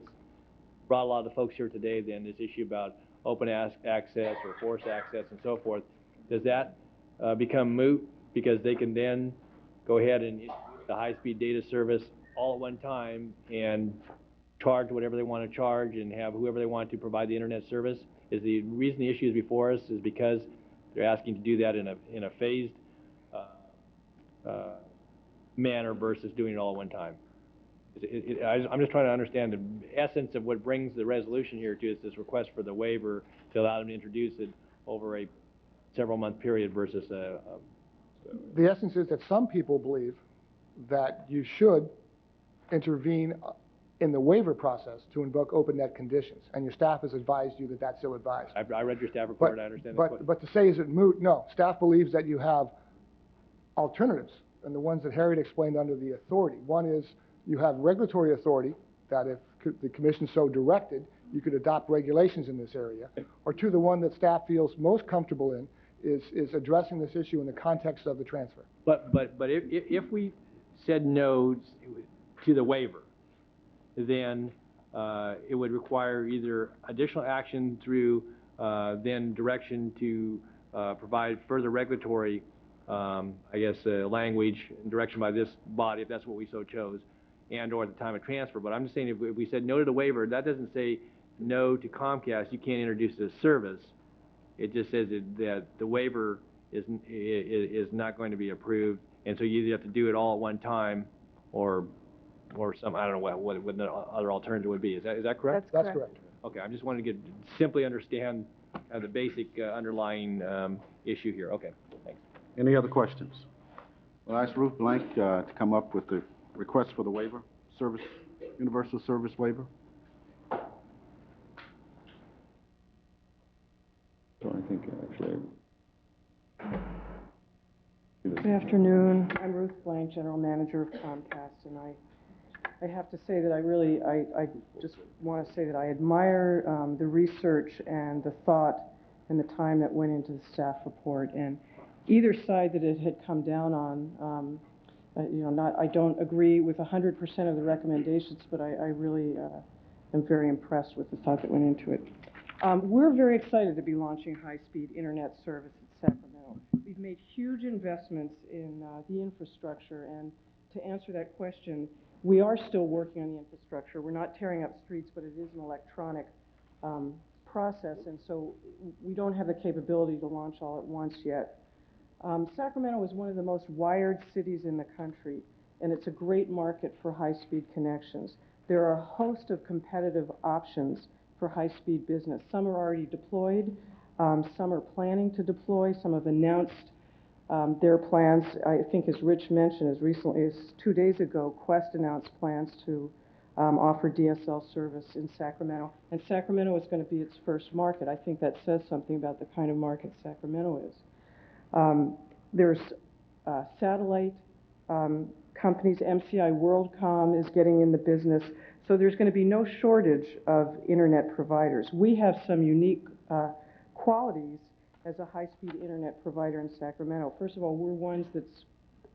brought a lot of the folks here today, then, this issue about open access or forced access and so forth? Does that become moot because they can then go ahead and introduce the high-speed data service all at one time and charge whatever they want to charge and have whoever they want to provide the internet service? Is the reason the issue is before us is because they're asking to do that in a phased manner versus doing it all at one time? I'm just trying to understand the essence of what brings the resolution here to is this request for the waiver to allow them to introduce it over a several-month period versus The essence is that some people believe that you should intervene in the waiver process to invoke open net conditions, and your staff has advised you that that's ill advised. I read your staff report. I understand that. But to say is it moot? No. Staff believes that you have alternatives, and the ones that Harriet explained under the authority. One is you have regulatory authority, that if the commission so directed, you could adopt regulations in this area. Or two, the one that staff feels most comfortable in is addressing this issue in the context of the transfer. But if we said no to the waiver, then it would require either additional action through then direction to provide further regulatory, language and direction by this body, if that's what we so chose, and or at the time of transfer. But I'm just saying if we said no to the waiver, that doesn't say no to Comcast, you can't introduce this service. It just says that the waiver is not going to be approved, and so you either have to do it all at one time or some, I don't know what the other alternative would be. Is that correct? That's correct. Okay, I just wanted to simply understand the basic underlying issue here. Okay, thanks. Any other questions? Well, I ask Ruth Blank to come up with the request for the waiver, universal service waiver. So I think actually. Good afternoon. I'm Ruth Blank, General Manager of Comcast, and I have to say that I just want to say that I admire the research and the thought and the time that went into the staff report, and either side that it had come down on, I don't agree with 100% of the recommendations, but I really am very impressed with the thought that went into it. We're very excited to be launching high-speed internet service at Sacramento. We've made huge investments in the infrastructure, and to answer that question, we are still working on the infrastructure. We're not tearing up streets, but it is an electronic process, and so we don't have the capability to launch all at once yet. Sacramento is one of the most wired cities in the country, and it's a great market for high-speed connections. There are a host of competitive options for high-speed business. Some are already deployed, some are planning to deploy, some have announced their plans. I think, as Rich mentioned, as recently as 2 days ago, Quest announced plans to offer DSL service in Sacramento, and Sacramento is going to be its first market. I think that says something about the kind of market Sacramento is. There's satellite companies. MCI WorldCom is getting in the business, so there's going to be no shortage of internet providers. We have some unique qualities as a high-speed internet provider in Sacramento. First of all, we're ones that's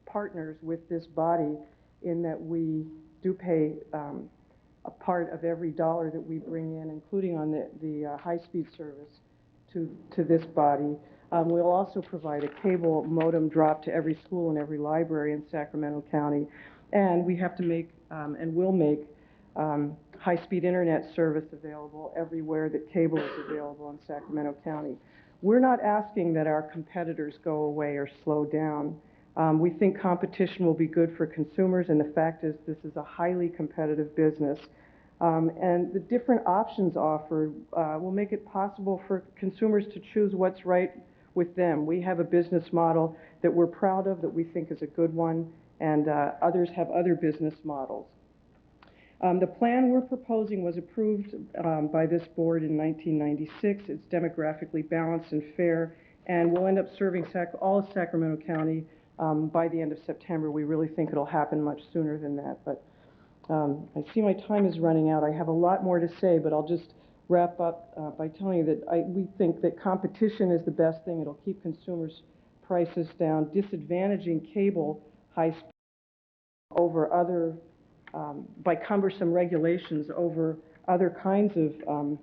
partners with this body in that we do pay a part of every dollar that we bring in, including on the high-speed service, to this body. We'll also provide a cable modem drop to every school and every library in Sacramento County. And we have to make, and will make, high-speed internet service available everywhere that cable is available in Sacramento County. We're not asking that our competitors go away or slow down. We think competition will be good for consumers, and the fact is this is a highly competitive business. And the different options offered will make it possible for consumers to choose what's right with them. We have a business model that we're proud of, that we think is a good one, and others have other business models. The plan we're proposing was approved by this board in 1996. It's demographically balanced and fair, and will end up serving all of Sacramento County by the end of September. We really think it'll happen much sooner than that, but I see my time is running out. I have a lot more to say, but I'll just wrap up by telling you that we think that competition is the best thing. It'll keep consumers' prices down, disadvantaging cable high-speed over other, by cumbersome regulations over other kinds of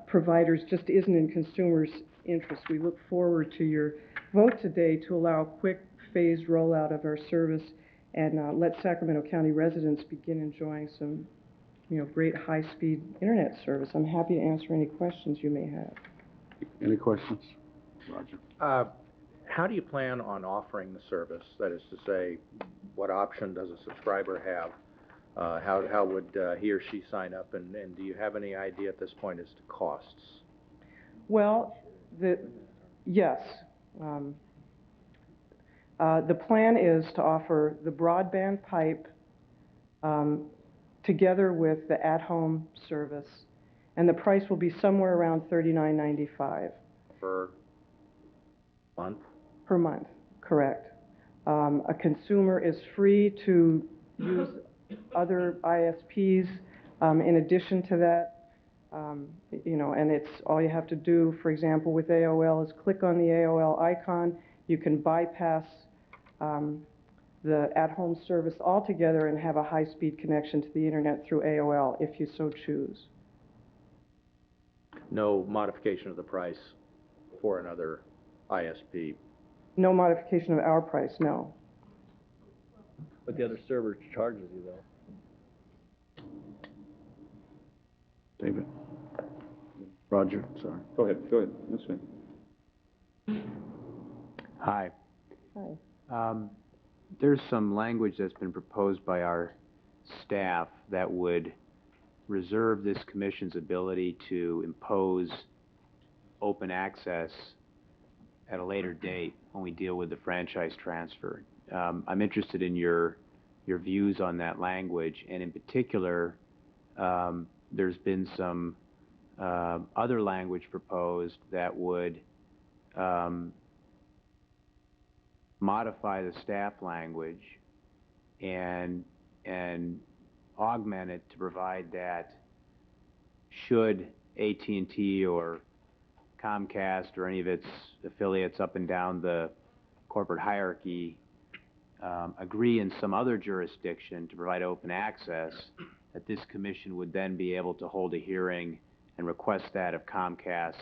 providers just isn't in consumers' interest. We look forward to your vote today to allow a quick phased rollout of our service and let Sacramento County residents begin enjoying some great high-speed internet service. I'm happy to answer any questions you may have. Any questions? Roger. How do you plan on offering the service? That is to say, what option does a subscriber have? How would he or she sign up? And do you have any idea at this point as to costs? Well, yes. The plan is to offer the broadband pipe together with the at-home service, and the price will be somewhere around $39.95 Per month? Per month, correct. A consumer is free to use other ISPs in addition to that. And it's all you have to do, for example, with AOL is click on the AOL icon. You can bypass the at-home service altogether and have a high-speed connection to the internet through AOL if you so choose. No modification of the price for another ISP? No modification of our price, no. But the other server charges you, though. David. Roger, sorry. Go ahead, that's fine. Hi. Hi. There's some language that's been proposed by our staff that would reserve this commission's ability to impose open access at a later date when we deal with the franchise transfer. I'm interested in your views on that language, and in particular, there's been some other language proposed that would modify the staff language and augment it to provide that should AT&T or Comcast or any of its affiliates up and down the corporate hierarchy agree in some other jurisdiction to provide open access, that this commission would then be able to hold a hearing and request that of Comcast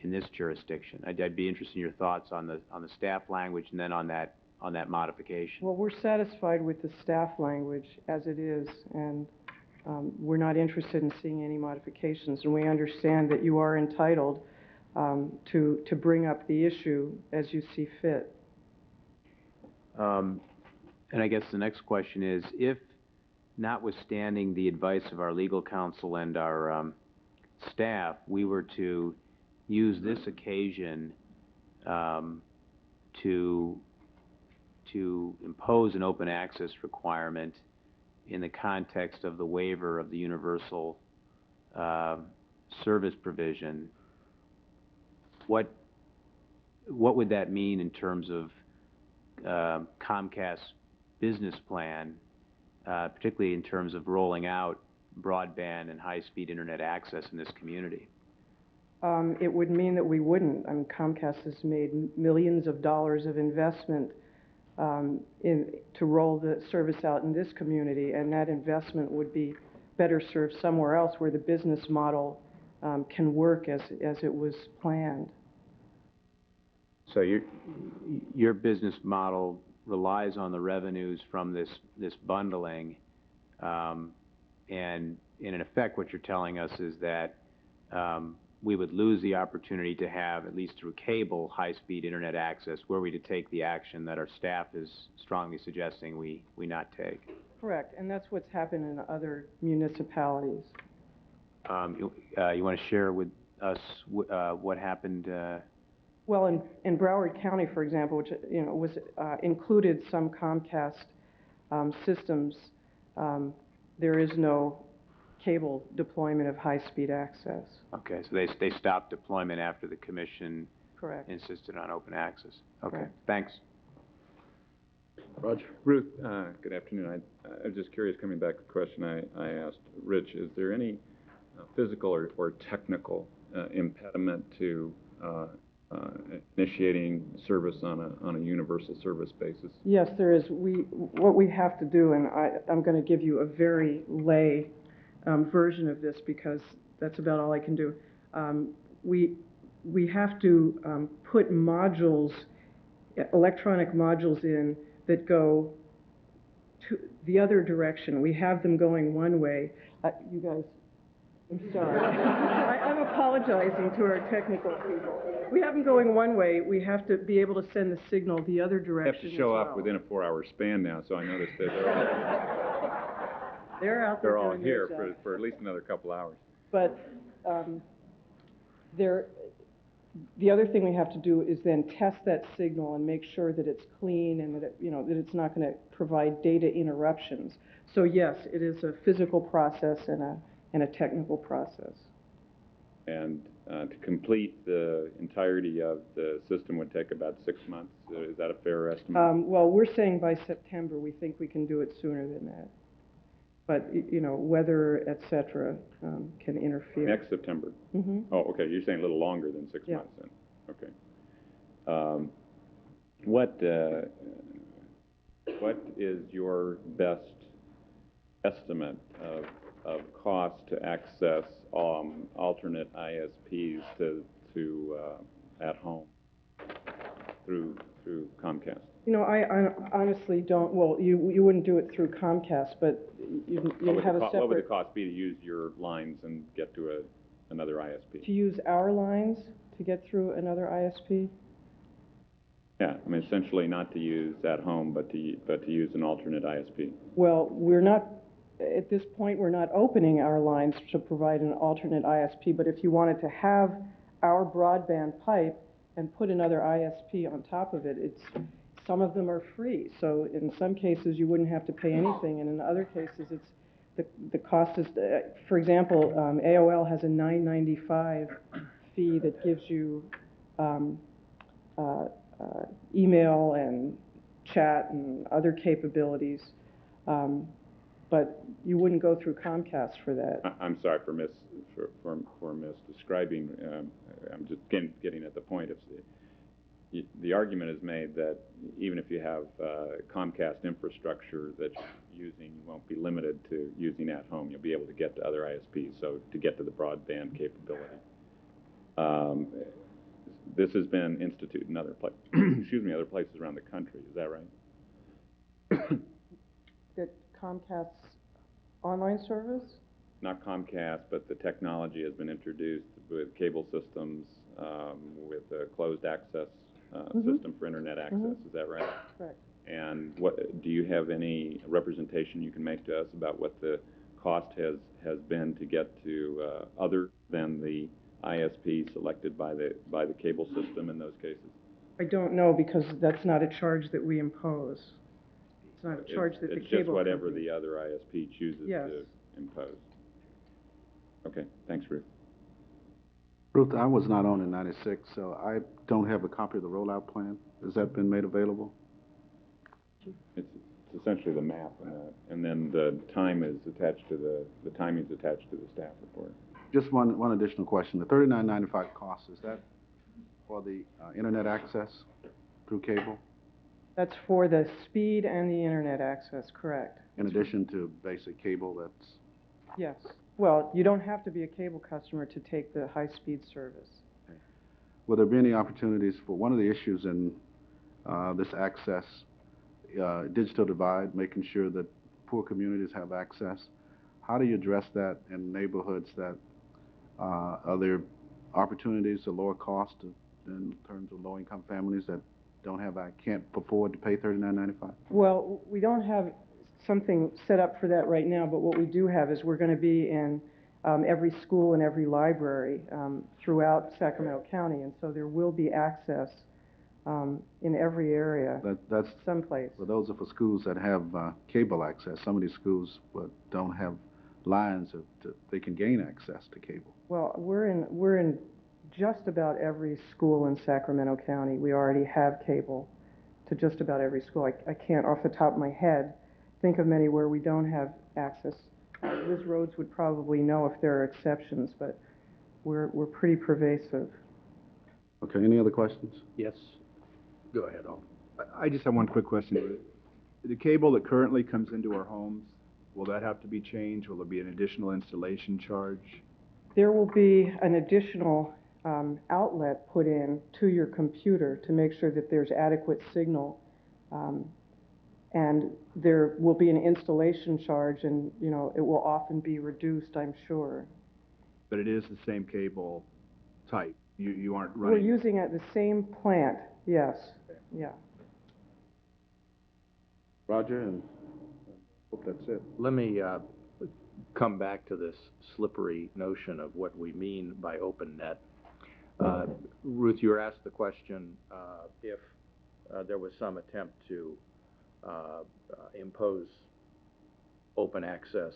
in this jurisdiction. I'd be interested in your thoughts on the staff language and then on that modification. Well, we're satisfied with the staff language as it is, and we're not interested in seeing any modifications. And we understand that you are entitled to bring up the issue as you see fit. And I guess the next question is, if, notwithstanding the advice of our legal counsel and our staff, we were to use this occasion to impose an open access requirement in the context of the waiver of the universal service provision, what would that mean in terms of Comcast's business plan, particularly in terms of rolling out broadband and high-speed internet access in this community? It would mean that we wouldn't. I mean, Comcast has made millions of dollars of investment to roll the service out in this community, and that investment would be better served somewhere else where the business model can work as it was planned. So your business model relies on the revenues from this bundling, and in effect what you're telling us is that we would lose the opportunity to have, at least through cable, high-speed internet access, were we to take the action that our staff is strongly suggesting we not take. Correct, and that's what's happened in other municipalities. You want to share with us what happened? Well, in Broward County, for example, which was included some Comcast systems, there is no cable deployment of high-speed access. Okay, so they stopped deployment after the commission Correct. insisted on open access. Okay, Correct. thanks. Roger. Ruth, good afternoon. I was just curious, coming back to the question I asked Rich, is there any physical or technical impediment to initiating service on a universal service basis? Yes, there is. What we have to do, and I'm going to give you a very lay version of this because that's about all I can do. We have to put modules, electronic modules in that go to the other direction. We have them going one way. You guys, I'm sorry. I'm apologizing to our technical people. We have them going one way. We have to be able to send the signal the other direction. You have to show up within a 4-hour span now, so I noticed that they're out there. They're all here for at least another couple hours. But the other thing we have to do is then test that signal and make sure that it's clean and that that it's not going to provide data interruptions. So yes, it is a physical process and a technical process. And to complete the entirety of the system would take about 6 months. Is that a fair estimate? Well, we're saying by September. We think we can do it sooner than that. But weather, et cetera, can interfere. Next September. Mm-hmm. Oh, okay. You're saying a little longer than 6 Yeah. months then. Okay. What is your best estimate of cost to access alternate ISPs to at home through Comcast? I honestly don't. Well, you wouldn't do it through Comcast, but you'd have a separate. What would the cost be to use your lines and get to another ISP? To use our lines to get through another ISP? Yeah, I mean essentially not to use at home, but to use an alternate ISP. Well, we're not. At this point, we're not opening our lines to provide an alternate ISP, but if you wanted to have our broadband pipe and put another ISP on top of it, some of them are free. So in some cases, you wouldn't have to pay anything, and in other cases, the cost is, for example, AOL has a $9.95 fee that gives you email and chat and other capabilities. But you wouldn't go through Comcast for that. I'm sorry for misdescribing. I'm just getting at the point. The argument is made that even if you have Comcast infrastructure that you're using, you won't be limited to using at home. You'll be able to get to other ISPs, so to get to the broadband capability. This has been instituted in other other places around the country. Is that right? That Comcast's online service? not Comcast, but the technology has been introduced with cable systems, with a closed access system for internet access. Is that right? Correct. And do you have any representation you can make to us about what the cost has been to get to other than the ISP selected by the cable system in those cases? I don't know, because that's not a charge that we impose. It's not a charge that the cable It's just whatever company- the other ISP chooses Yes. to impose. Okay, thanks, Ruth. Ruth, I was not on in '96, so I don't have a copy of the rollout plan. Has that been made available? It's essentially the map, and then the time is attached to the timing is attached to the staff report. Just one additional question. The $39.95 cost, is that for the internet access through cable, That's for the speed and the internet access, correct? in addition to basic cable that's... Yes. Well, you don't have to be a cable customer to take the high-speed service. Will there be any opportunities for one of the issues in this access, digital divide, making sure that poor communities have access? How do you address that in neighborhoods that are there opportunities to lower cost in terms of low-income families that can't afford to pay $39.95? Well, we don't have something set up for that right now, but what we do have is we're going to be in every school and every library throughout Sacramento County, and so there will be access in every area, That's someplace. for those are for schools that have cable access. Some of these schools don't have lines they can gain access to cable. Well, we're in just about every school in Sacramento County. We already have cable to just about every school. I can't, off the top of my head, think of many where we don't have access. Liz Rhodes would probably know if there are exceptions, but we're pretty pervasive. Okay, any other questions? Yes. Go ahead, Al. I just have one quick question. The cable that currently comes into our homes, will that have to be changed? Will there be an additional installation charge? There will be an additional outlet put in to your computer to make sure that there's adequate signal, and there will be an installation charge, and it will often be reduced, I'm sure. But it is the same cable type. You aren't running... We're using it at the same plant, yes. Yeah. Roger, and I hope that's it. Let me come back to this slippery notion of what we mean by open net. Ruth, you were asked the question if there was some attempt to impose open access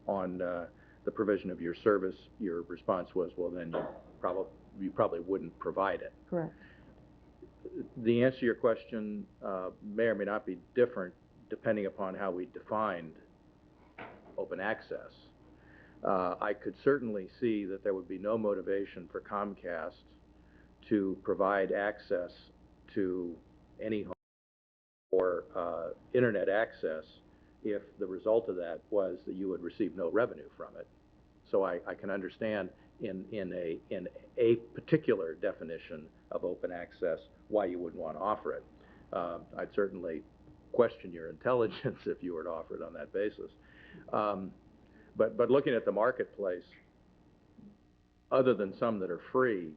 on the provision of your service. Your response was, well, then you probably wouldn't provide it. Correct. The answer to your question may or may not be different depending upon how we defined open access. I could certainly see that there would be no motivation for Comcast to provide access to any home or internet access if the result of that was that you would receive no revenue from it. So I can understand in a particular definition of open access why you wouldn't want to offer it. I'd certainly question your intelligence if you were to offer it on that basis. But looking at the marketplace, other than some that are free,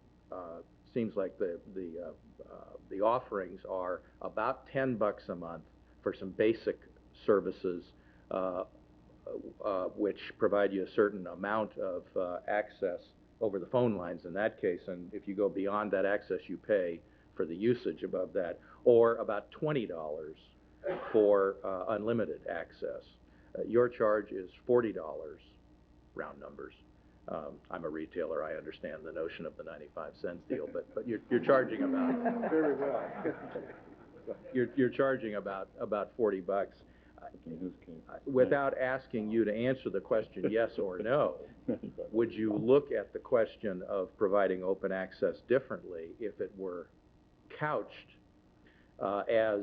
seems like the offerings are about $10 a month for some basic services, which provide you a certain amount of access over the phone lines in that case, and if you go beyond that access, you pay for the usage above that, or about $20 for unlimited access. Your charge is $40, round numbers. I'm a retailer. I understand the notion of the 95-cent deal, but you're charging about Very well. you're charging about $40. Without asking you to answer the question yes or no, would you look at the question of providing open access differently if it were couched as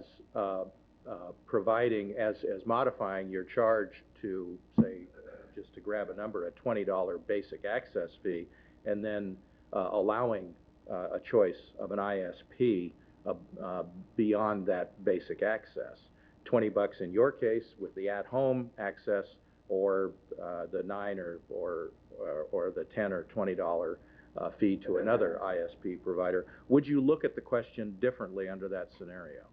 providing, as modifying your charge to, say, just to grab a number, a $20 basic access fee, and then allowing a choice of an ISP beyond that basic access? $20 in your case with the at-home access, or the or the $10 or $20 fee to another ISP provider. Would you look at the question differently under that scenario?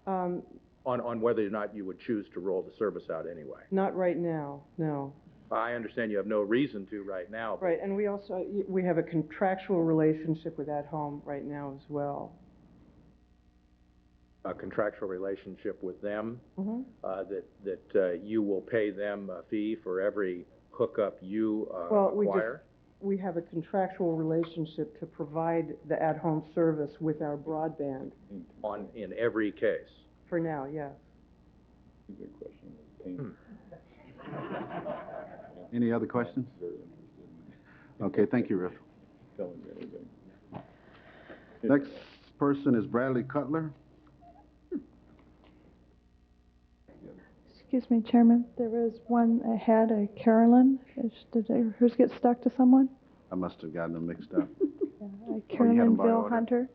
On whether or not you would choose to roll the service out anyway? Not right now, no. I understand you have no reason to right now. Right, and we also, we have a contractual relationship with At Home right now as well. A contractual relationship with them, Mm-hmm. that you will pay them a fee for every hookup you Well, acquire? we have a contractual relationship to provide the At Home service with our broadband. In every case? For now, yes. Good question. Any other questions? Okay, thank you, Riff. Next person is Bradley Cutler. Excuse me, Chairman, there was one ahead, a Carolyn. Did hers get stuck to someone? I must have gotten them mixed up. Carolyn them by Bill order. Hunter.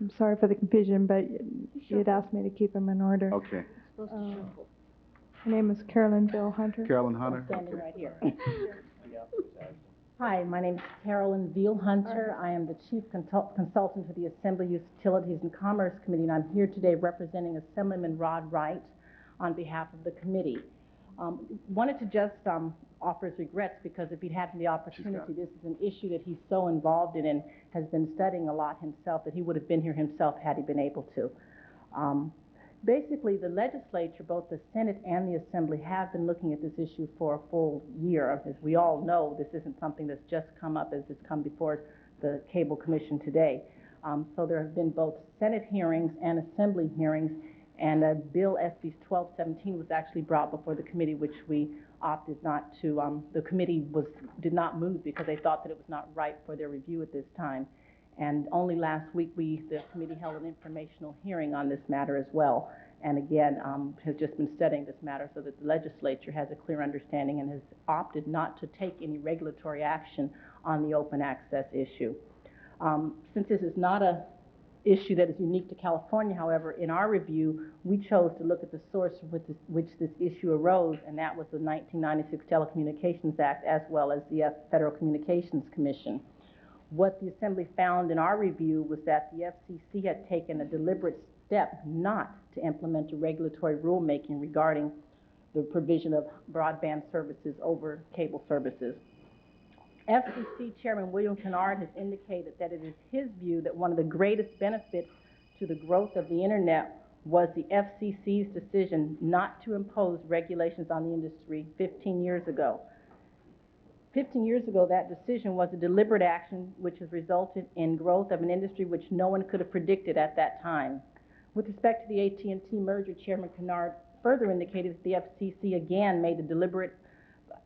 I'm sorry for the confusion, but you'd asked me to keep them in order. Okay. Her name is Carolyn Bill Hunter. Carolyn Hunter? Standing right here. Hi, my name is Carolyn Veal Hunter. I am the Chief Consultant for the Assembly Utilities and Commerce Committee, and I'm here today representing Assemblyman Rod Wright on behalf of the committee. Wanted to just offer his regrets, because if he'd had the opportunity, this is an issue that he's so involved in and has been studying a lot himself, that he would have been here himself had he been able to. Basically, the legislature, both the Senate and the Assembly, have been looking at this issue for a full year. As we all know, this isn't something that's just come up as it's come before the Cable Commission today. So there have been both Senate hearings and Assembly hearings, and Bill SB 1217 was actually brought before the committee, which we opted not to, the committee did not move because they thought that it was not right for their review at this time. And only last week, the committee held an informational hearing on this matter as well. And again, has just been studying this matter so that the legislature has a clear understanding and has opted not to take any regulatory action on the open access issue. Since this is not an issue that is unique to California, however, in our review, we chose to look at the source with which this issue arose, and that was the 1996 Telecommunications Act, as well as the Federal Communications Commission. What the Assembly found in our review was that the FCC had taken a deliberate step not to implement a regulatory rulemaking regarding the provision of broadband services over cable services. FCC Chairman William Kennard has indicated that it is his view that one of the greatest benefits to the growth of the Internet was the FCC's decision not to impose regulations on the industry 15 years ago. 15 years ago, that decision was a deliberate action which has resulted in growth of an industry which no one could have predicted at that time. With respect to the AT&T merger, Chairman Kennard further indicated that the FCC again made a deliberate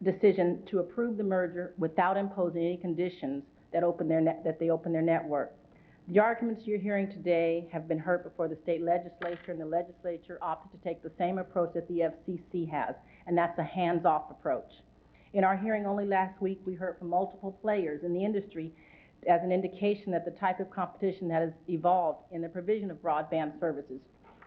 decision to approve the merger without imposing any conditions that they open their network. The arguments you're hearing today have been heard before the state legislature, and the legislature opted to take the same approach that the FCC has, and that's a hands-off approach. In our hearing only last week, we heard from multiple players in the industry as an indication that the type of competition that has evolved in the provision of broadband services.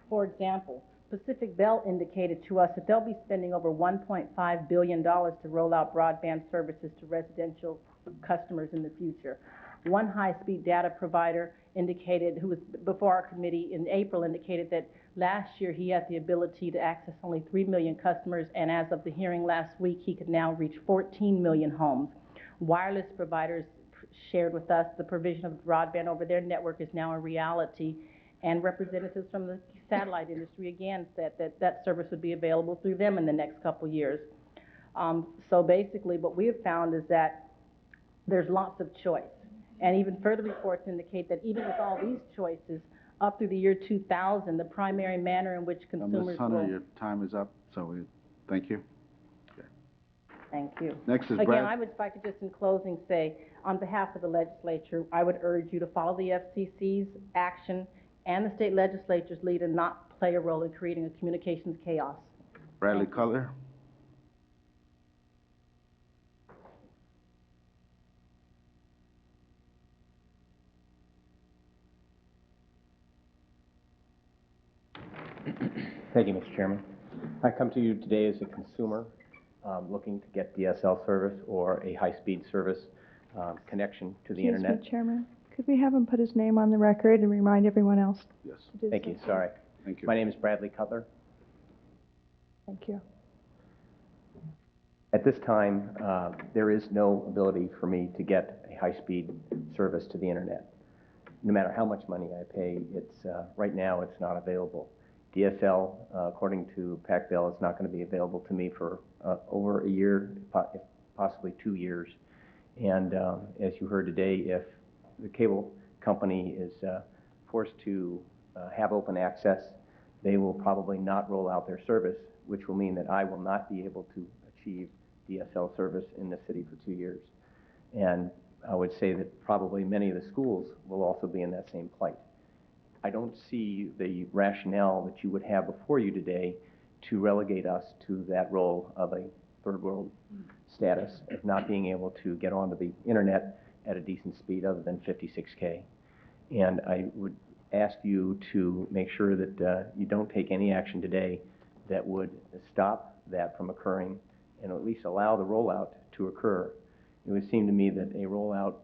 For example, Pacific Bell indicated to us that they'll be spending over $1.5 billion to roll out broadband services to residential customers in the future. One high-speed data provider indicated, who was before our committee in April, indicated that last year he had the ability to access only 3 million customers, and as of the hearing last week, he could now reach 14 million homes. Wireless providers shared with us the provision of broadband over their network is now a reality, and representatives from the satellite industry again said that that service would be available through them in the next couple years. So basically what we have found is that there's lots of choice. And even further reports indicate that even with all these choices, up through the year 2000, the primary manner in which consumers Ms. Hunter, your time is up, so thank you. Thank you. Next is Again, Brad. I would like to just in closing say, on behalf of the legislature, I would urge you to follow the FCC's action and the state legislature's lead and not play a role in creating a communications chaos. Bradley Cutler. Thank you, Mr. Chairman. I come to you today as a consumer looking to get DSL service or a high-speed service connection to the internet. Excuse me, Chairman. Could we have him put his name on the record and remind everyone else? Yes. To do Thank so? you, sorry. Thank you. My name is Bradley Cutler. Thank you. At this time, there is no ability for me to get a high-speed service to the internet. No matter how much money I pay, right now it's not available. DSL, according to PacBell, is not going to be available to me for over a year, possibly 2 years. And as you heard today, if the cable company is forced to have open access, they will probably not roll out their service, which will mean that I will not be able to achieve DSL service in the city for 2 years. And I would say that probably many of the schools will also be in that same plight. I don't see the rationale that you would have before you today to relegate us to that role of a third world status of not being able to get onto the internet at a decent speed other than 56K. And I would ask you to make sure that you don't take any action today that would stop that from occurring and at least allow the rollout to occur. It would seem to me that a rollout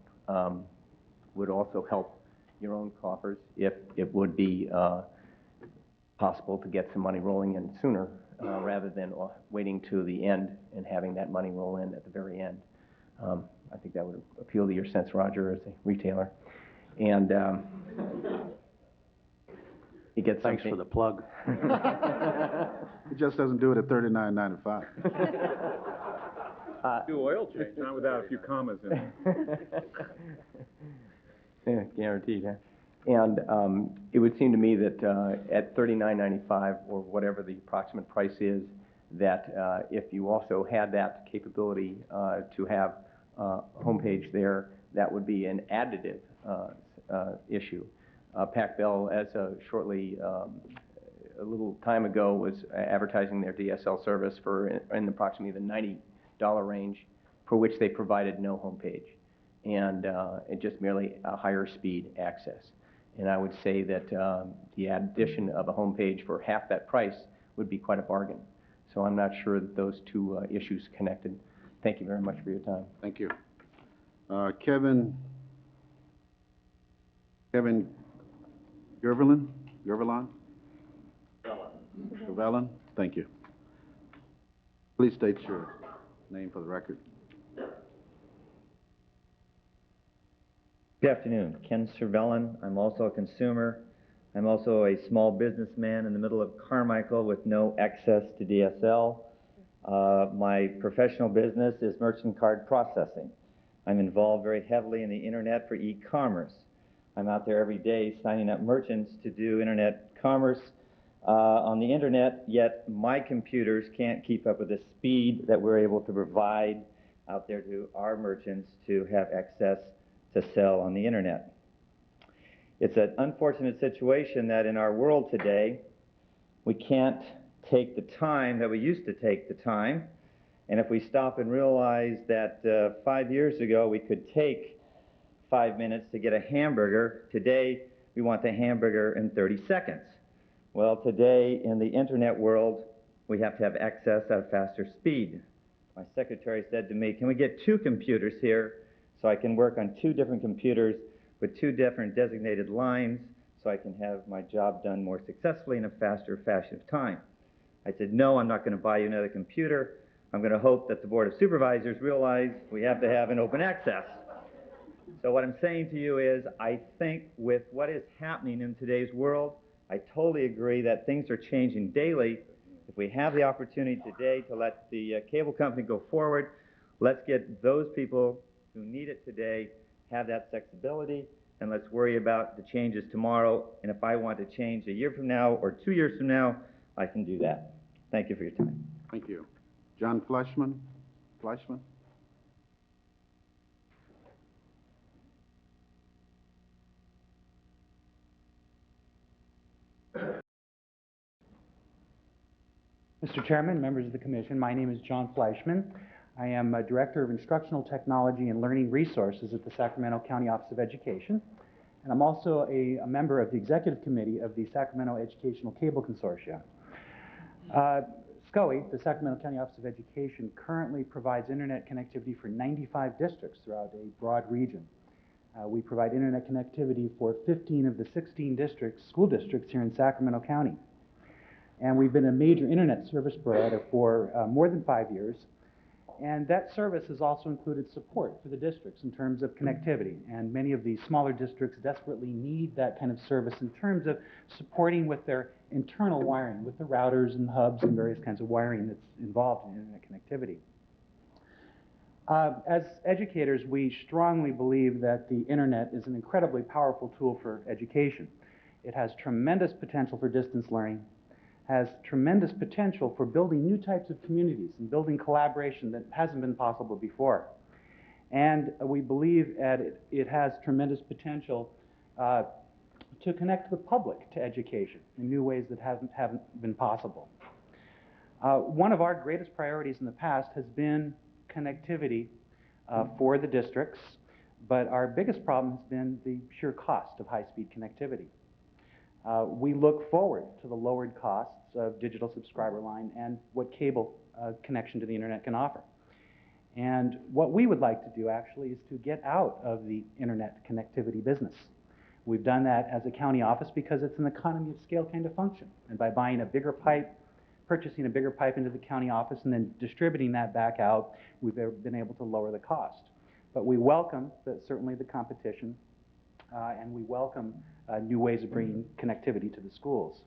would also help your own coffers if it would be possible to get some money rolling in sooner rather than waiting to the end and having that money roll in at the very end. I think that would appeal to your sense, Roger, as a retailer. And you get Thanks for the plug. It just doesn't do it at $39.95. Do oil change, not without a few commas in it. Yeah, guaranteed, huh? And it would seem to me that at $39.95 or whatever the approximate price is, that if you also had that capability to have a homepage there, that would be an additive issue. PacBell, as shortly a little time ago, was advertising their DSL service for in approximately the $90 range, for which they provided no homepage and just merely a higher speed access. And I would say that the addition of a homepage for half that price would be quite a bargain. So I'm not sure that those two issues connected. Thank you very much for your time. Thank you. Kevin Gervelin? Gervelin? Thank you. Please state your name for the record. Good afternoon. Ken Cervellin. I'm also a consumer. I'm also a small businessman in the middle of Carmichael with no access to DSL. My professional business is merchant card processing. I'm involved very heavily in the internet for e-commerce. I'm out there every day signing up merchants to do internet commerce on the internet, yet my computers can't keep up with the speed that we're able to provide out there to our merchants to have access to sell on the internet. It's an unfortunate situation that in our world today, we can't take the time that we used to take the time. And if we stop and realize that 5 years ago we could take 5 minutes to get a hamburger, today we want the hamburger in 30 seconds. Well, today in the internet world, we have to have access at a faster speed. My secretary said to me, can we get 2 computers here so I can work on 2 different computers with 2 different designated lines so I can have my job done more successfully in a faster fashion of time? I said, no, I'm not going to buy you another computer. I'm going to hope that the Board of Supervisors realize we have to have an open access. So what I'm saying to you is, I think with what is happening in today's world, I totally agree that things are changing daily. If we have the opportunity today to let the cable company go forward, let's get those people who need it today have that flexibility, and let's worry about the changes tomorrow. And if I want to change a year from now or 2 years from now, I can do that. Thank you for your time. Thank you. John Fleischman? Mr. Chairman, members of the Commission, my name is John Fleischman. I am a Director of Instructional Technology and Learning Resources at the Sacramento County Office of Education, and I'm also a member of the Executive Committee of the Sacramento Educational Cable Consortia. SCOE, the Sacramento County Office of Education, currently provides internet connectivity for 95 districts throughout a broad region. We provide internet connectivity for 15 of the 16 school districts here in Sacramento County. And we've been a major internet service provider for more than 5 years. And that service has also included support for the districts in terms of connectivity. And many of the smaller districts desperately need that kind of service in terms of supporting with their internal wiring, with the routers and hubs and various kinds of wiring that's involved in internet connectivity. As educators, we strongly believe that the internet is an incredibly powerful tool for education. It has tremendous potential for distance learning, has tremendous potential for building new types of communities and building collaboration that hasn't been possible before. And we believe that it has tremendous potential to connect the public to education in new ways that haven't been possible. One of our greatest priorities in the past has been connectivity for the districts, but our biggest problem has been the sheer cost of high-speed connectivity. We look forward to the lowered costs of digital subscriber line and what cable connection to the internet can offer. And what we would like to do actually is to get out of the internet connectivity business. We've done that as a county office because it's an economy of scale kind of function. And by buying a bigger pipe, purchasing a bigger pipe into the county office and then distributing that back out, we've been able to lower the cost. But we welcome certainly the competition, and we welcome new ways of bringing connectivity to the schools.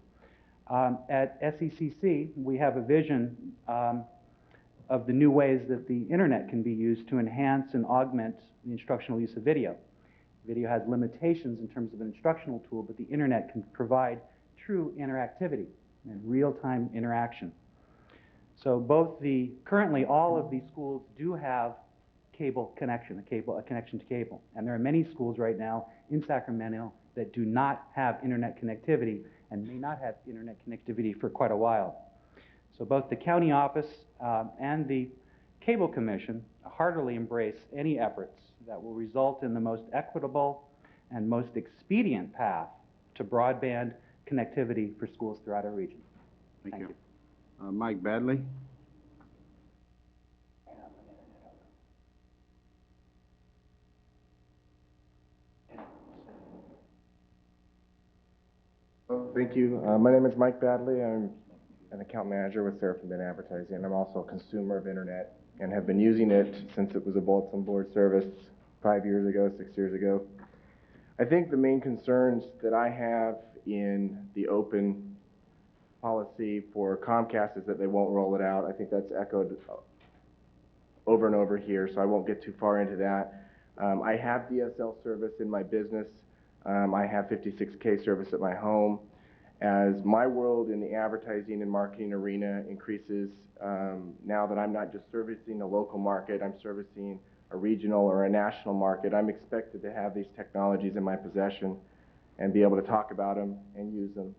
At SECC, we have a vision of the new ways that the internet can be used to enhance and augment the instructional use of video. Video has limitations in terms of an instructional tool, but the internet can provide true interactivity and real-time interaction. So currently all of these schools do have cable connection, a connection to cable. And there are many schools right now in Sacramento that do not have internet connectivity and may not have internet connectivity for quite a while. So both the county office and the Cable Commission heartily embrace any efforts that will result in the most equitable and most expedient path to broadband connectivity for schools throughout our region. Thank you. Mike Badley. Thank you. My name is Mike Badley. I'm an account manager with Seraphim Advertising. I'm also a consumer of internet and have been using it since it was a bulletin board service 5 years ago, 6 years ago. I think the main concerns that I have in the open policy for Comcast is that they won't roll it out. I think that's echoed over and over here, so I won't get too far into that. I have DSL service in my business. I have 56K service at my home. As my world in the advertising and marketing arena increases, now that I'm not just servicing a local market, I'm servicing a regional or a national market, I'm expected to have these technologies in my possession and be able to talk about them and use them.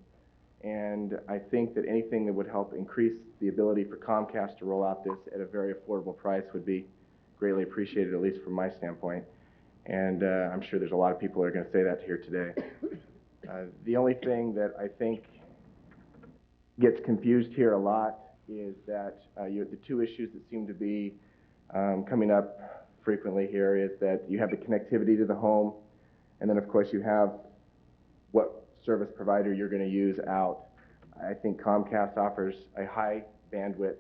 And I think that anything that would help increase the ability for Comcast to roll out this at a very affordable price would be greatly appreciated, at least from my standpoint. And I'm sure there's a lot of people that are going to say that here today. The only thing that I think gets confused here a lot is that the two issues that seem to be coming up frequently here is that you have the connectivity to the home, and then of course you have what service provider you're going to use out. I think Comcast offers a high bandwidth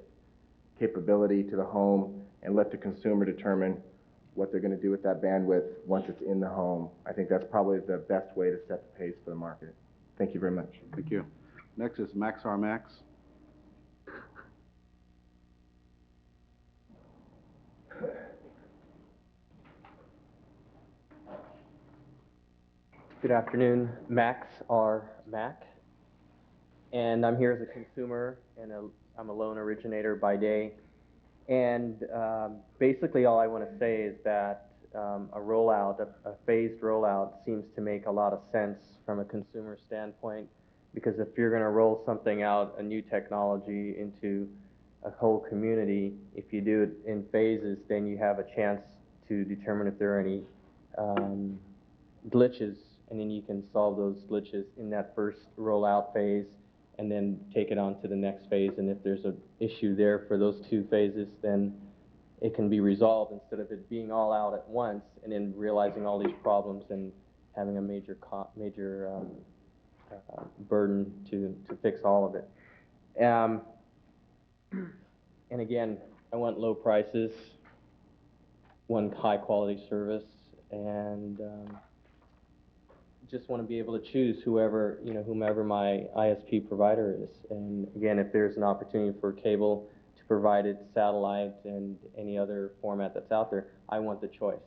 capability to the home and let the consumer determine what they're going to do with that bandwidth once it's in the home. I think that's probably the best way to set the pace for the market. Thank you very much. Thank you. Next is Max Armax. Good afternoon, Max R. Mack, and I'm here as a consumer, and I'm a loan originator by day. And basically all I want to say is that a rollout, a phased rollout seems to make a lot of sense from a consumer standpoint, because if you're going to roll something out, a new technology into a whole community, if you do it in phases, then you have a chance to determine if there are any glitches, and then you can solve those glitches in that first rollout phase, and then take it on to the next phase. And if there's an issue there for those 2 phases, then it can be resolved instead of it being all out at once and then realizing all these problems and having a major burden to fix all of it. And again, I want low prices, want high quality service, and just want to be able to choose whomever my ISP provider is. And again, if there's an opportunity for cable to provide it, satellite, and any other format that's out there, I want the choice.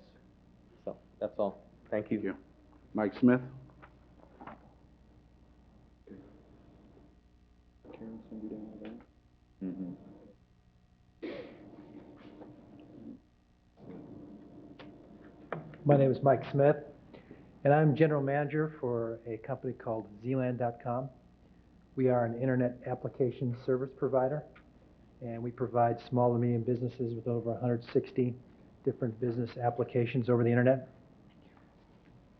So that's all. Thank you. Thank you. Mike Smith? My name is Mike Smith, and I'm general manager for a company called Zealand.com. We are an internet application service provider, and we provide small and medium businesses with over 160 different business applications over the internet.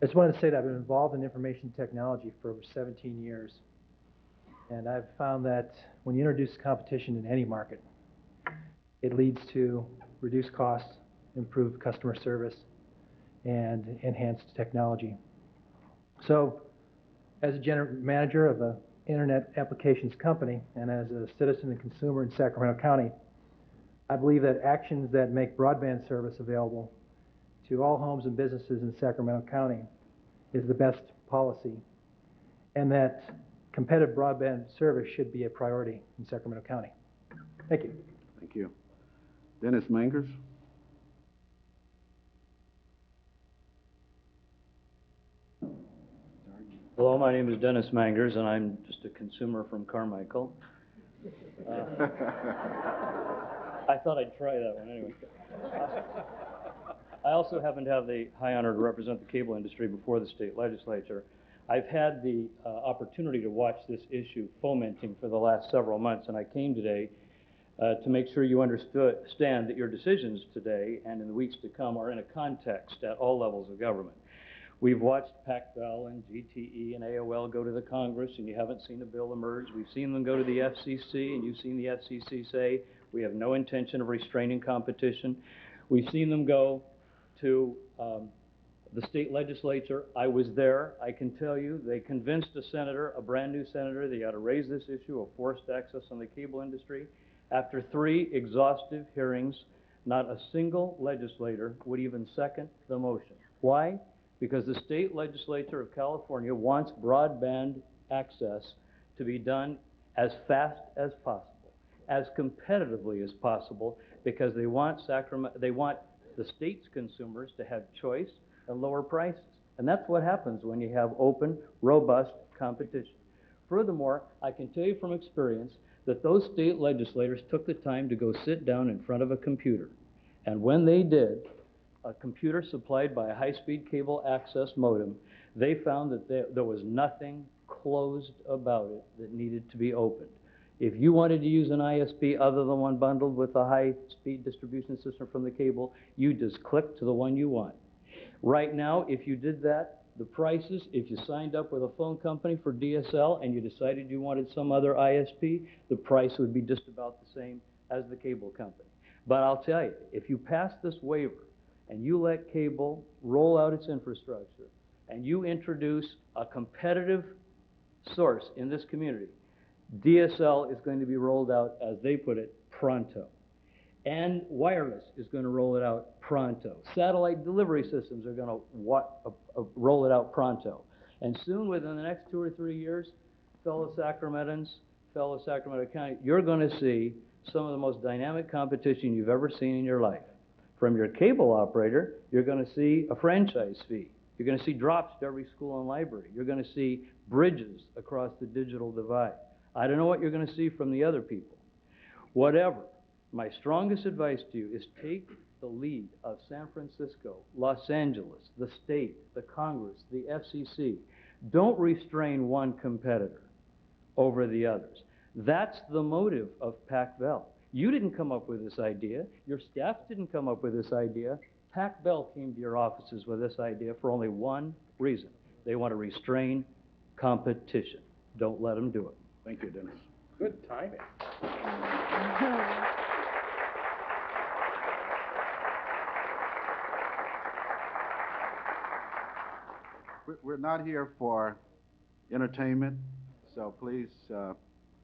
I just wanted to say that I've been involved in information technology for over 17 years, and I've found that when you introduce competition in any market, it leads to reduced costs, improved customer service, and enhanced technology. So, as a general manager of an internet applications company and as a citizen and consumer in Sacramento County, I believe that actions that make broadband service available to all homes and businesses in Sacramento County is the best policy, and that competitive broadband service should be a priority in Sacramento County. Thank you. Thank you. Dennis Mangers? Hello, my name is Dennis Mangers, and I'm just a consumer from Carmichael. I thought I'd try that one anyway. I also happen to have the high honor to represent the cable industry before the state legislature. I've had the opportunity to watch this issue fomenting for the last several months, and I came today to make sure you understand that your decisions today and in the weeks to come are in a context at all levels of government. We've watched PacBell and GTE and AOL go to the Congress, and you haven't seen a bill emerge. We've seen them go to the FCC, and you've seen the FCC say we have no intention of restraining competition. We've seen them go to the state legislature. I was there. I can tell you they convinced a senator, a brand new senator, they ought to raise this issue of forced access on the cable industry. After 3 exhaustive hearings, not a single legislator would even second the motion. Why? Because the state legislature of California wants broadband access to be done as fast as possible, as competitively as possible, because they want the state's consumers to have choice and lower prices. And that's what happens when you have open, robust competition. Furthermore, I can tell you from experience that those state legislators took the time to go sit down in front of a computer. And when they did, a computer supplied by a high-speed cable access modem, they found that there was nothing closed about it that needed to be opened. If you wanted to use an ISP other than one bundled with a high-speed distribution system from the cable, you just click to the one you want. Right now, if you did that, the prices, if you signed up with a phone company for DSL and you decided you wanted some other ISP, the price would be just about the same as the cable company. But I'll tell you, if you pass this waiver and you let cable roll out its infrastructure and you introduce a competitive source in this community, DSL is going to be rolled out, as they put it, pronto. And wireless is going to roll it out pronto. Satellite delivery systems are going to roll it out pronto. And soon, within the next 2 or 3 years, fellow Sacramentans, fellow Sacramento County, you're going to see some of the most dynamic competition you've ever seen in your life. From your cable operator, you're going to see a franchise fee. You're going to see drops to every school and library. You're going to see bridges across the digital divide. I don't know what you're going to see from the other people. Whatever, my strongest advice to you is take the lead of San Francisco, Los Angeles, the state, the Congress, the FCC. Don't restrain one competitor over the others. That's the motive of PacBell. You didn't come up with this idea. Your staff didn't come up with this idea. PacBell came to your offices with this idea for only one reason. They want to restrain competition. Don't let them do it. Thank you, Dennis. Good timing. We're not here for entertainment, so please, I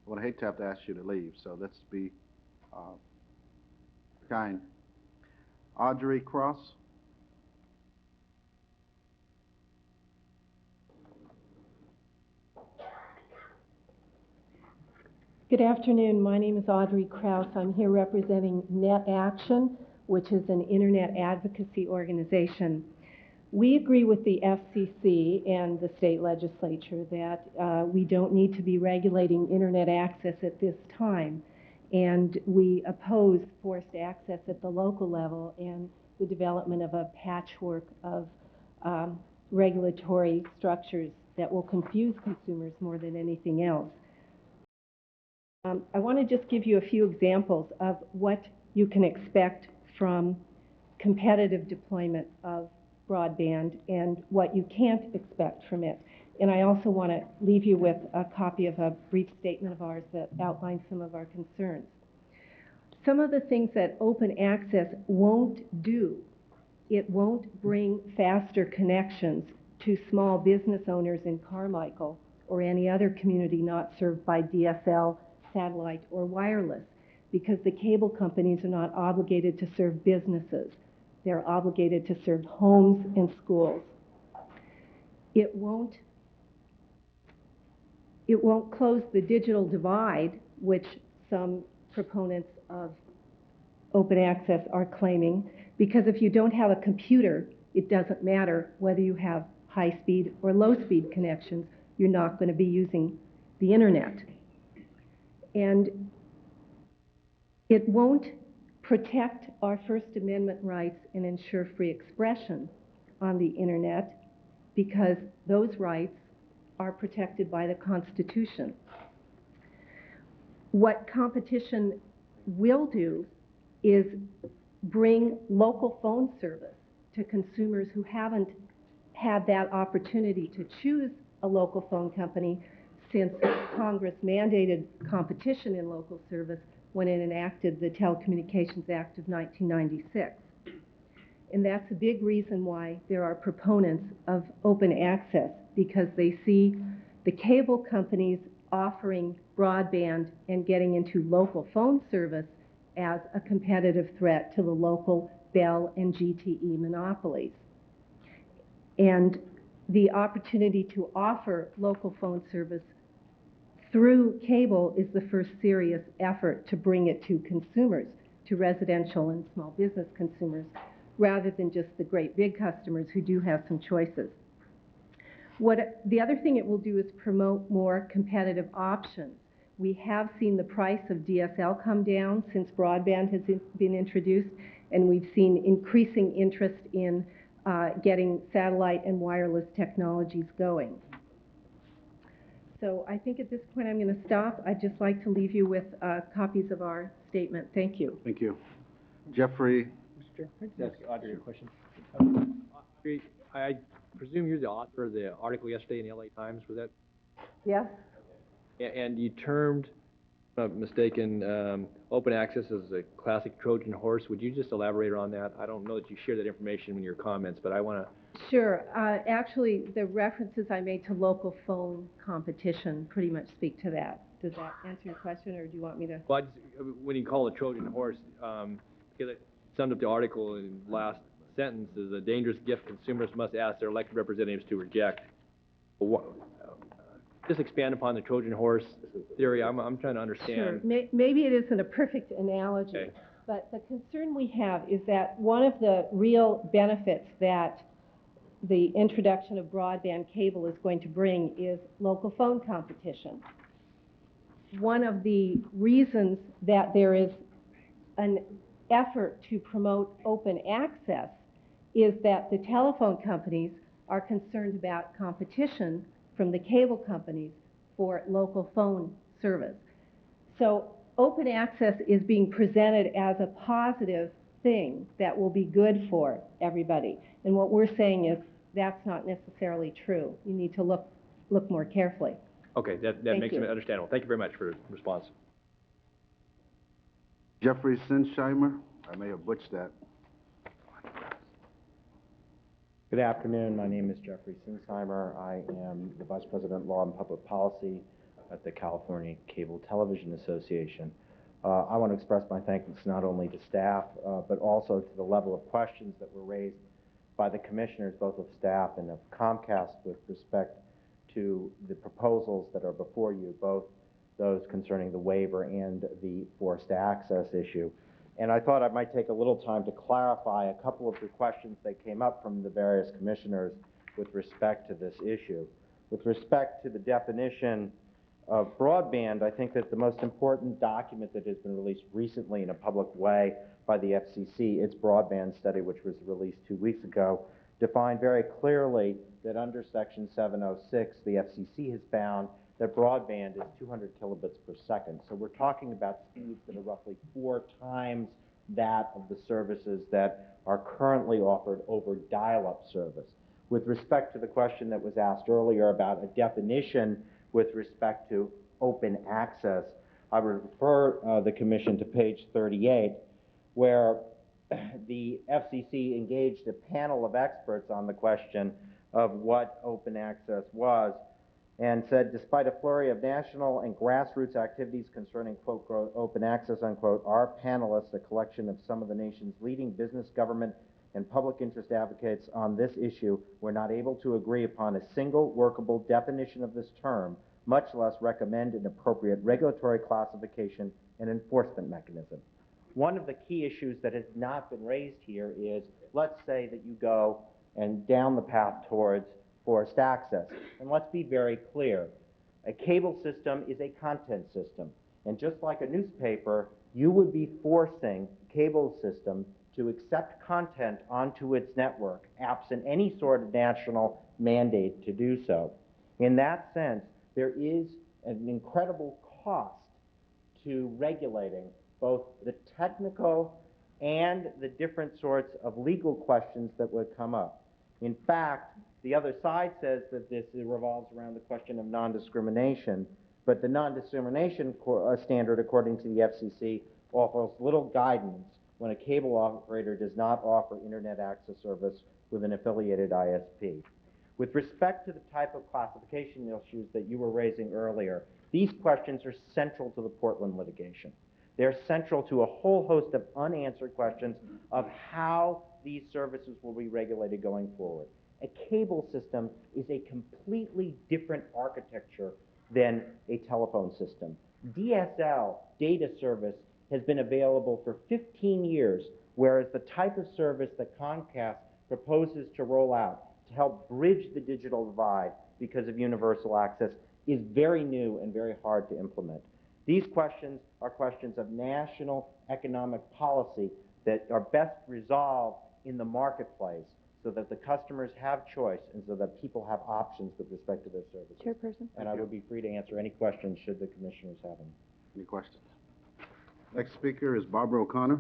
would hate to have to ask you to leave, so let's be kind. Audrey Cross? Good afternoon. My name is Audrey Krause. I'm here representing Net Action, which is an internet advocacy organization. We agree with the FCC and the state legislature that we don't need to be regulating internet access at this time, and we oppose forced access at the local level and the development of a patchwork of regulatory structures that will confuse consumers more than anything else. I want to just give you a few examples of what you can expect from competitive deployment of broadband and what you can't expect from it. And I also want to leave you with a copy of a brief statement of ours that outlines some of our concerns. Some of the things that open access won't do, it won't bring faster connections to small business owners in Carmichael or any other community not served by DSL, satellite, or wireless, because the cable companies are not obligated to serve businesses. They're obligated to serve homes and schools. It won't close the digital divide, which some proponents of open access are claiming, because if you don't have a computer, it doesn't matter whether you have high-speed or low-speed connections, you're not going to be using the internet. And it won't protect our First Amendment rights and ensure free expression on the internet, because those rights are protected by the Constitution. What competition will do is bring local phone service to consumers who haven't had that opportunity to choose a local phone company since Congress mandated competition in local service when it enacted the Telecommunications Act of 1996. And that's a big reason why there are proponents of open access, because they see the cable companies offering broadband and getting into local phone service as a competitive threat to the local Bell and GTE monopolies. And the opportunity to offer local phone service through cable is the first serious effort to bring it to consumers, to residential and small business consumers, rather than just the great big customers who do have some choices. The other thing it will do is promote more competitive options. We have seen the price of DSL come down since broadband has been introduced, and we've seen increasing interest in getting satellite and wireless technologies going. So I think at this point I'm going to stop. I'd just like to leave you with copies of our statement. Thank you. Thank you. Jeffrey? Mr. Chair, can I just ask Audrey a question? Audrey, I presume you're the author of the article yesterday in the LA Times, was that? Yes. And you termed, if I'm not mistaken, open access as a classic Trojan horse. Would you just elaborate on that? I don't know that you shared that information in your comments, but I want to. Sure. Actually, the references I made to local phone competition pretty much speak to that. Does that answer your question, or do you want me to? Well, when you call it Trojan horse, because it summed up the article in the last sentence is a dangerous gift consumers must ask their elected representatives to reject. Just expand upon the Trojan horse theory. I'm trying to understand. Sure. Maybe it isn't a perfect analogy, okay. But the concern we have is that one of the real benefits that the introduction of broadband cable is going to bring is local phone competition. One of the reasons that there is an effort to promote open access is that the telephone companies are concerned about competition from the cable companies for local phone service. So open access is being presented as a positive thing that will be good for everybody. And what we're saying is that's not necessarily true. You need to look more carefully. Okay, that Thank makes you. it understandable. Thank you very much for the response. Jeffrey Sinsheimer, I may have butchered that. Good afternoon. My name is Jeffrey Sinsheimer. I am the Vice President, Law and Public Policy at the California Cable Television Association. I want to express my thanks not only to staff, but also to the level of questions that were raised by the commissioners, both of staff and of Comcast, with respect to the proposals that are before you, both those concerning the waiver and the forced access issue. And I thought I might take a little time to clarify a couple of the questions that came up from the various commissioners with respect to this issue. With respect to the definition of broadband, I think that the most important document that has been released recently in a public way by the FCC, its broadband study, which was released 2 weeks ago, defined very clearly that under Section 706, the FCC has found that broadband is 200 kilobits per second. So we're talking about speeds that are roughly 4 times that of the services that are currently offered over dial-up service. With respect to the question that was asked earlier about a definition with respect to open access, I would refer the Commission to page 38, where the FCC engaged a panel of experts on the question of what open access was, and said, despite a flurry of national and grassroots activities concerning, quote, open access, unquote, our panelists, a collection of some of the nation's leading business, government, and public interest advocates on this issue, were not able to agree upon a single workable definition of this term, much less recommend an appropriate regulatory classification and enforcement mechanism. One of the key issues that has not been raised here is, let's say that you go and down the path towards forced access. And let's be very clear, a cable system is a content system. And just like a newspaper, you would be forcing cable system to accept content onto its network, absent any sort of national mandate to do so. In that sense, there is an incredible cost to regulating both the technical and the different sorts of legal questions that would come up. In fact, the other side says that this revolves around the question of non-discrimination, but the non-discrimination standard, according to the FCC, offers little guidance when a cable operator does not offer internet access service with an affiliated ISP. With respect to the type of classification issues that you were raising earlier, these questions are central to the Portland litigation. They're central to a whole host of unanswered questions of how these services will be regulated going forward. A cable system is a completely different architecture than a telephone system. DSL, data service, has been available for 15 years, whereas the type of service that Comcast proposes to roll out to help bridge the digital divide because of universal access is very new and very hard to implement. These questions are questions of national economic policy that are best resolved in the marketplace so that the customers have choice and so that people have options with respect to their services. Chairperson. And I would be free to answer any questions should the commissioners have any. Any questions? Next speaker is Barbara O'Connor.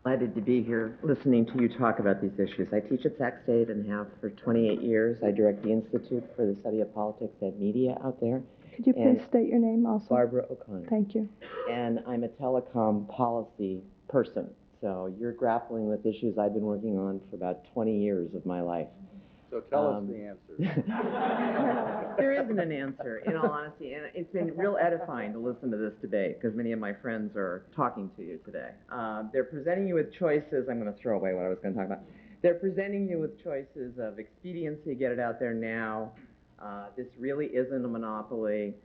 Delighted to be here listening to you talk about these issues. I teach at Sac State and have for 28 years. I direct the Institute for the Study of Politics and Media out there. Could you please state your name also? Barbara O'Connor. Thank you. And I'm a telecom policy person. So you're grappling with issues I've been working on for about 20 years of my life. So tell us the answer. There isn't an answer, in all honesty, and it's been real edifying to listen to this debate because many of my friends are talking to you today. They're presenting you with choices. I'm going to throw away what I was going to talk about. They're presenting you with choices of expediency, get it out there now. This really isn't a monopoly.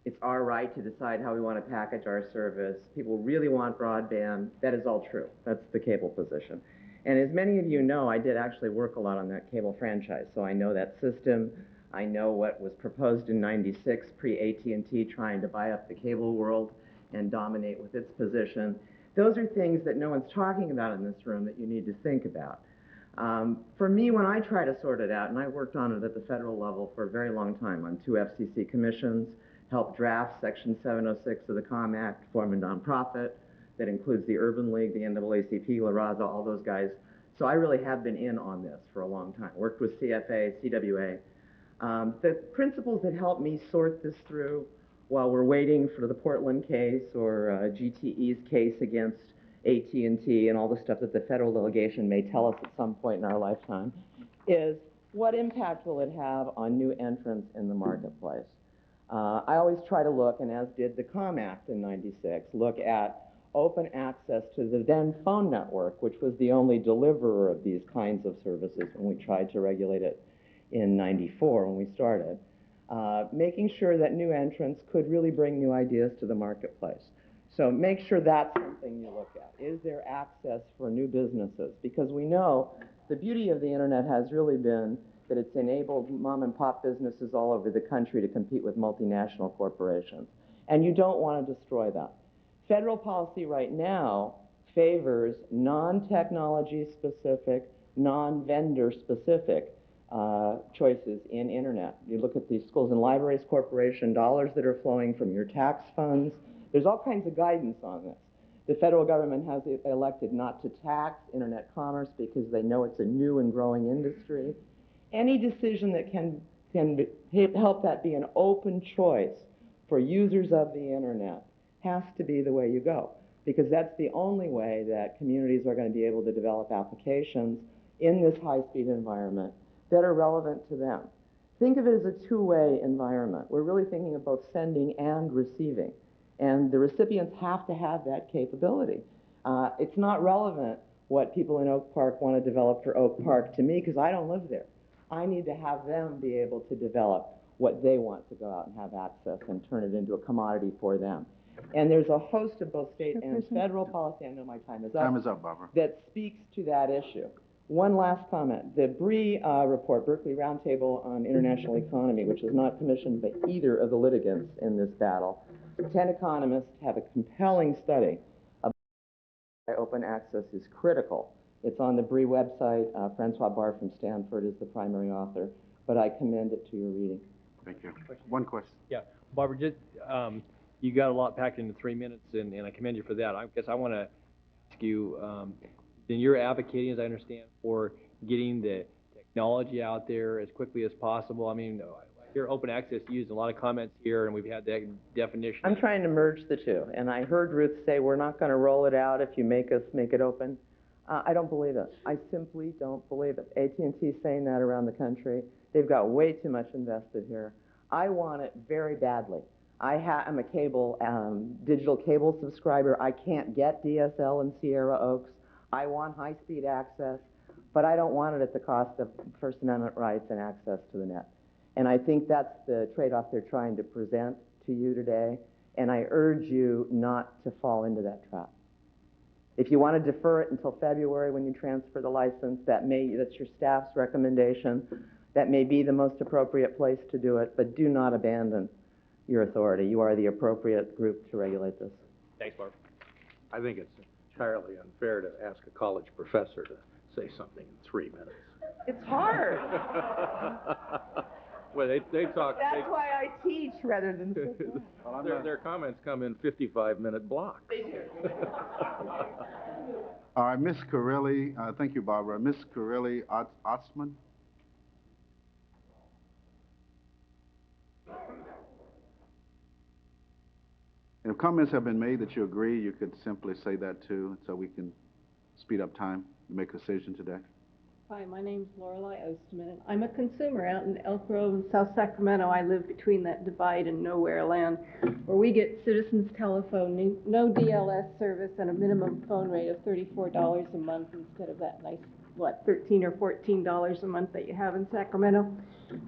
It's our right to decide how we want to package our service. People really want broadband. That is all true. That's the cable position. And as many of you know, I did actually work a lot on that cable franchise, so I know that system. I know what was proposed in '96, pre-AT&T trying to buy up the cable world and dominate with its position. Those are things that no one's talking about in this room that you need to think about. For me, when I try to sort it out, and I worked on it at the federal level for a very long time on 2 FCC commissions, helped draft Section 706 of the COM Act, form a nonprofit that includes the Urban League, the NAACP, La Raza, all those guys. So I really have been in on this for a long time. Worked with CFA, CWA. The principles that help me sort this through while we're waiting for the Portland case or GTE's case against AT&T and all the stuff that the federal delegation may tell us at some point in our lifetime is what impact will it have on new entrants in the marketplace? I always try to look, and as did the COM Act in '96, look at open access to the then phone network, which was the only deliverer of these kinds of services when we tried to regulate it in '94 when we started, making sure that new entrants could really bring new ideas to the marketplace. So make sure that's something you look at. Is there access for new businesses? Because we know the beauty of the internet has really been that it's enabled mom and pop businesses all over the country to compete with multinational corporations. And you don't want to destroy that. Federal policy right now favors non-technology specific, non-vendor specific choices in internet. You look at the Schools and Libraries Corporation, dollars that are flowing from your tax funds. There's all kinds of guidance on this. The federal government has elected not to tax internet commerce because they know it's a new and growing industry. Any decision that can help that be an open choice for users of the internet has to be the way you go, because that's the only way that communities are going to be able to develop applications in this high-speed environment that are relevant to them. Think of it as a two-way environment. We're really thinking of both sending and receiving, and the recipients have to have that capability. It's not relevant what people in Oak Park want to develop for Oak Park to me, because I don't live there. I need to have them be able to develop what they want to go out and have access and turn it into a commodity for them. And there's a host of both state and federal policy, I know my time is up. Time is up, Barbara. That speaks to that issue. One last comment. The BRE report, Berkeley Roundtable on International Economy, which is not commissioned by either of the litigants in this battle, 10 economists have a compelling study about why open access is critical. It's on the BRE website. Francois Barr from Stanford is the primary author, but I commend it to your reading. Thank you. One question. Yeah, Barbara, just, you got a lot packed into 3 minutes, and I commend you for that. I guess I want to ask you, then you're advocating, as I understand, for getting the technology out there as quickly as possible. I mean, I hear open access used in a lot of comments here, and we've had that definition. I'm trying to merge the two, and I heard Ruth say we're not going to roll it out if you make us make it open. I don't believe it. I simply don't believe it. AT&T is saying that around the country. They've got way too much invested here. I want it very badly. I'm a cable, digital cable subscriber. I can't get DSL in Sierra Oaks. I want high-speed access, but I don't want it at the cost of First Amendment rights and access to the net. And I think that's the trade-off they're trying to present to you today, and I urge you not to fall into that trap. If you want to defer it until February when you transfer the license, that's your staff's recommendation. That may be the most appropriate place to do it, but do not abandon your authority. You are the appropriate group to regulate this. Thanks, Barb. I think it's entirely unfair to ask a college professor to say something in 3 minutes. It's hard. Well, they talk. That's why I teach rather than sit down. Their comments come in 55-minute blocks. They do. All right, Ms. Corelli, thank you, Barbara. Ms. Corelli Otzman. And if comments have been made that you agree, you could simply say that too, so we can speed up time to make a decision today. Hi, my name's Lorelei Osterman, and I'm a consumer out in Elk Grove, South Sacramento. I live between that divide and nowhere land, where we get citizens telephone, no DLS service, and a minimum phone rate of $34 a month instead of that nice, $13 or $14 a month that you have in Sacramento.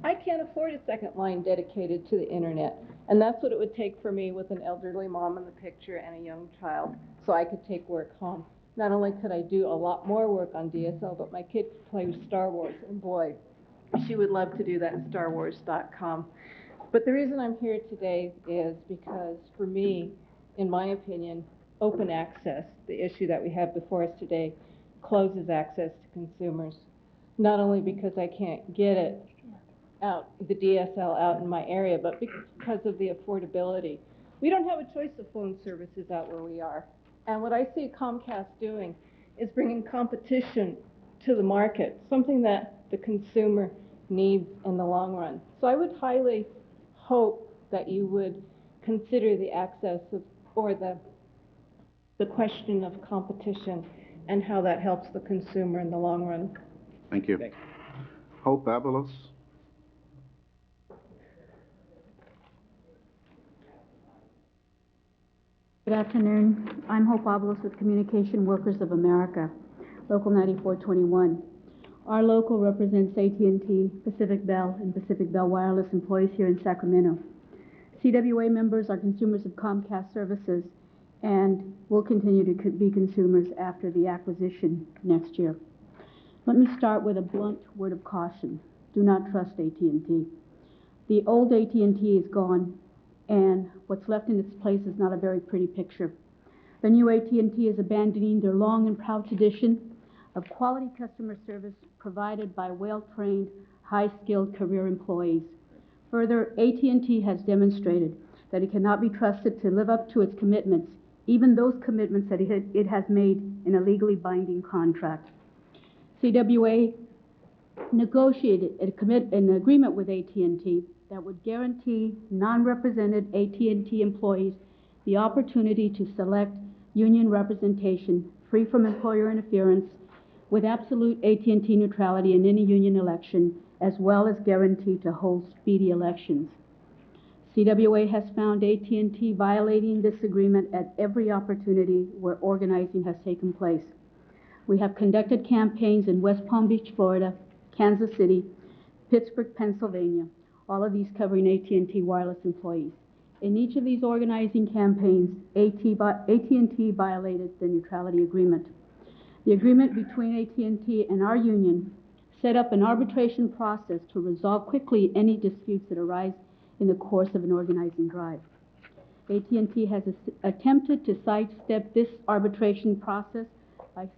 I can't afford a second line dedicated to the internet, and that's what it would take for me with an elderly mom in the picture and a young child, so I could take work home. Not only could I do a lot more work on DSL, but my kid could play with Star Wars, and boy, she would love to do that in StarWars.com. But the reason I'm here today is because, for me, in my opinion, open access, the issue that we have before us today, closes access to consumers. Not only because I can't get it out, the DSL out in my area, but because of the affordability. We don't have a choice of phone services out where we are. And what I see Comcast doing is bringing competition to the market, something that the consumer needs in the long run. So I would highly hope that you would consider the access of, or the question of competition and how that helps the consumer in the long run. Thank you. Hope Abelos. Good afternoon. I'm Hope Abelos with Communication Workers of America, Local 9421. Our local represents AT&T, Pacific Bell, and Pacific Bell Wireless employees here in Sacramento. CWA members are consumers of Comcast services and will continue to be consumers after the acquisition next year. Let me start with a blunt word of caution. Do not trust AT&T. The old AT&T is gone, and what's left in its place is not a very pretty picture. The new AT&T is abandoning their long and proud tradition of quality customer service provided by well-trained, high-skilled career employees. Further, AT&T has demonstrated that it cannot be trusted to live up to its commitments, even those commitments that it has made in a legally binding contract. CWA negotiated an agreement with AT&T that would guarantee non-represented AT&T employees the opportunity to select union representation free from employer interference with absolute AT&T neutrality in any union election, as well as guarantee to hold speedy elections. CWA has found AT&T violating this agreement at every opportunity where organizing has taken place. We have conducted campaigns in West Palm Beach, Florida, Kansas City, Pittsburgh, Pennsylvania, all of these covering AT&T wireless employees. In each of these organizing campaigns, AT&T violated the neutrality agreement. The agreement between AT&T and our union set up an arbitration process to resolve quickly any disputes that arise in the course of an organizing drive. AT&T has attempted to sidestep this arbitration process by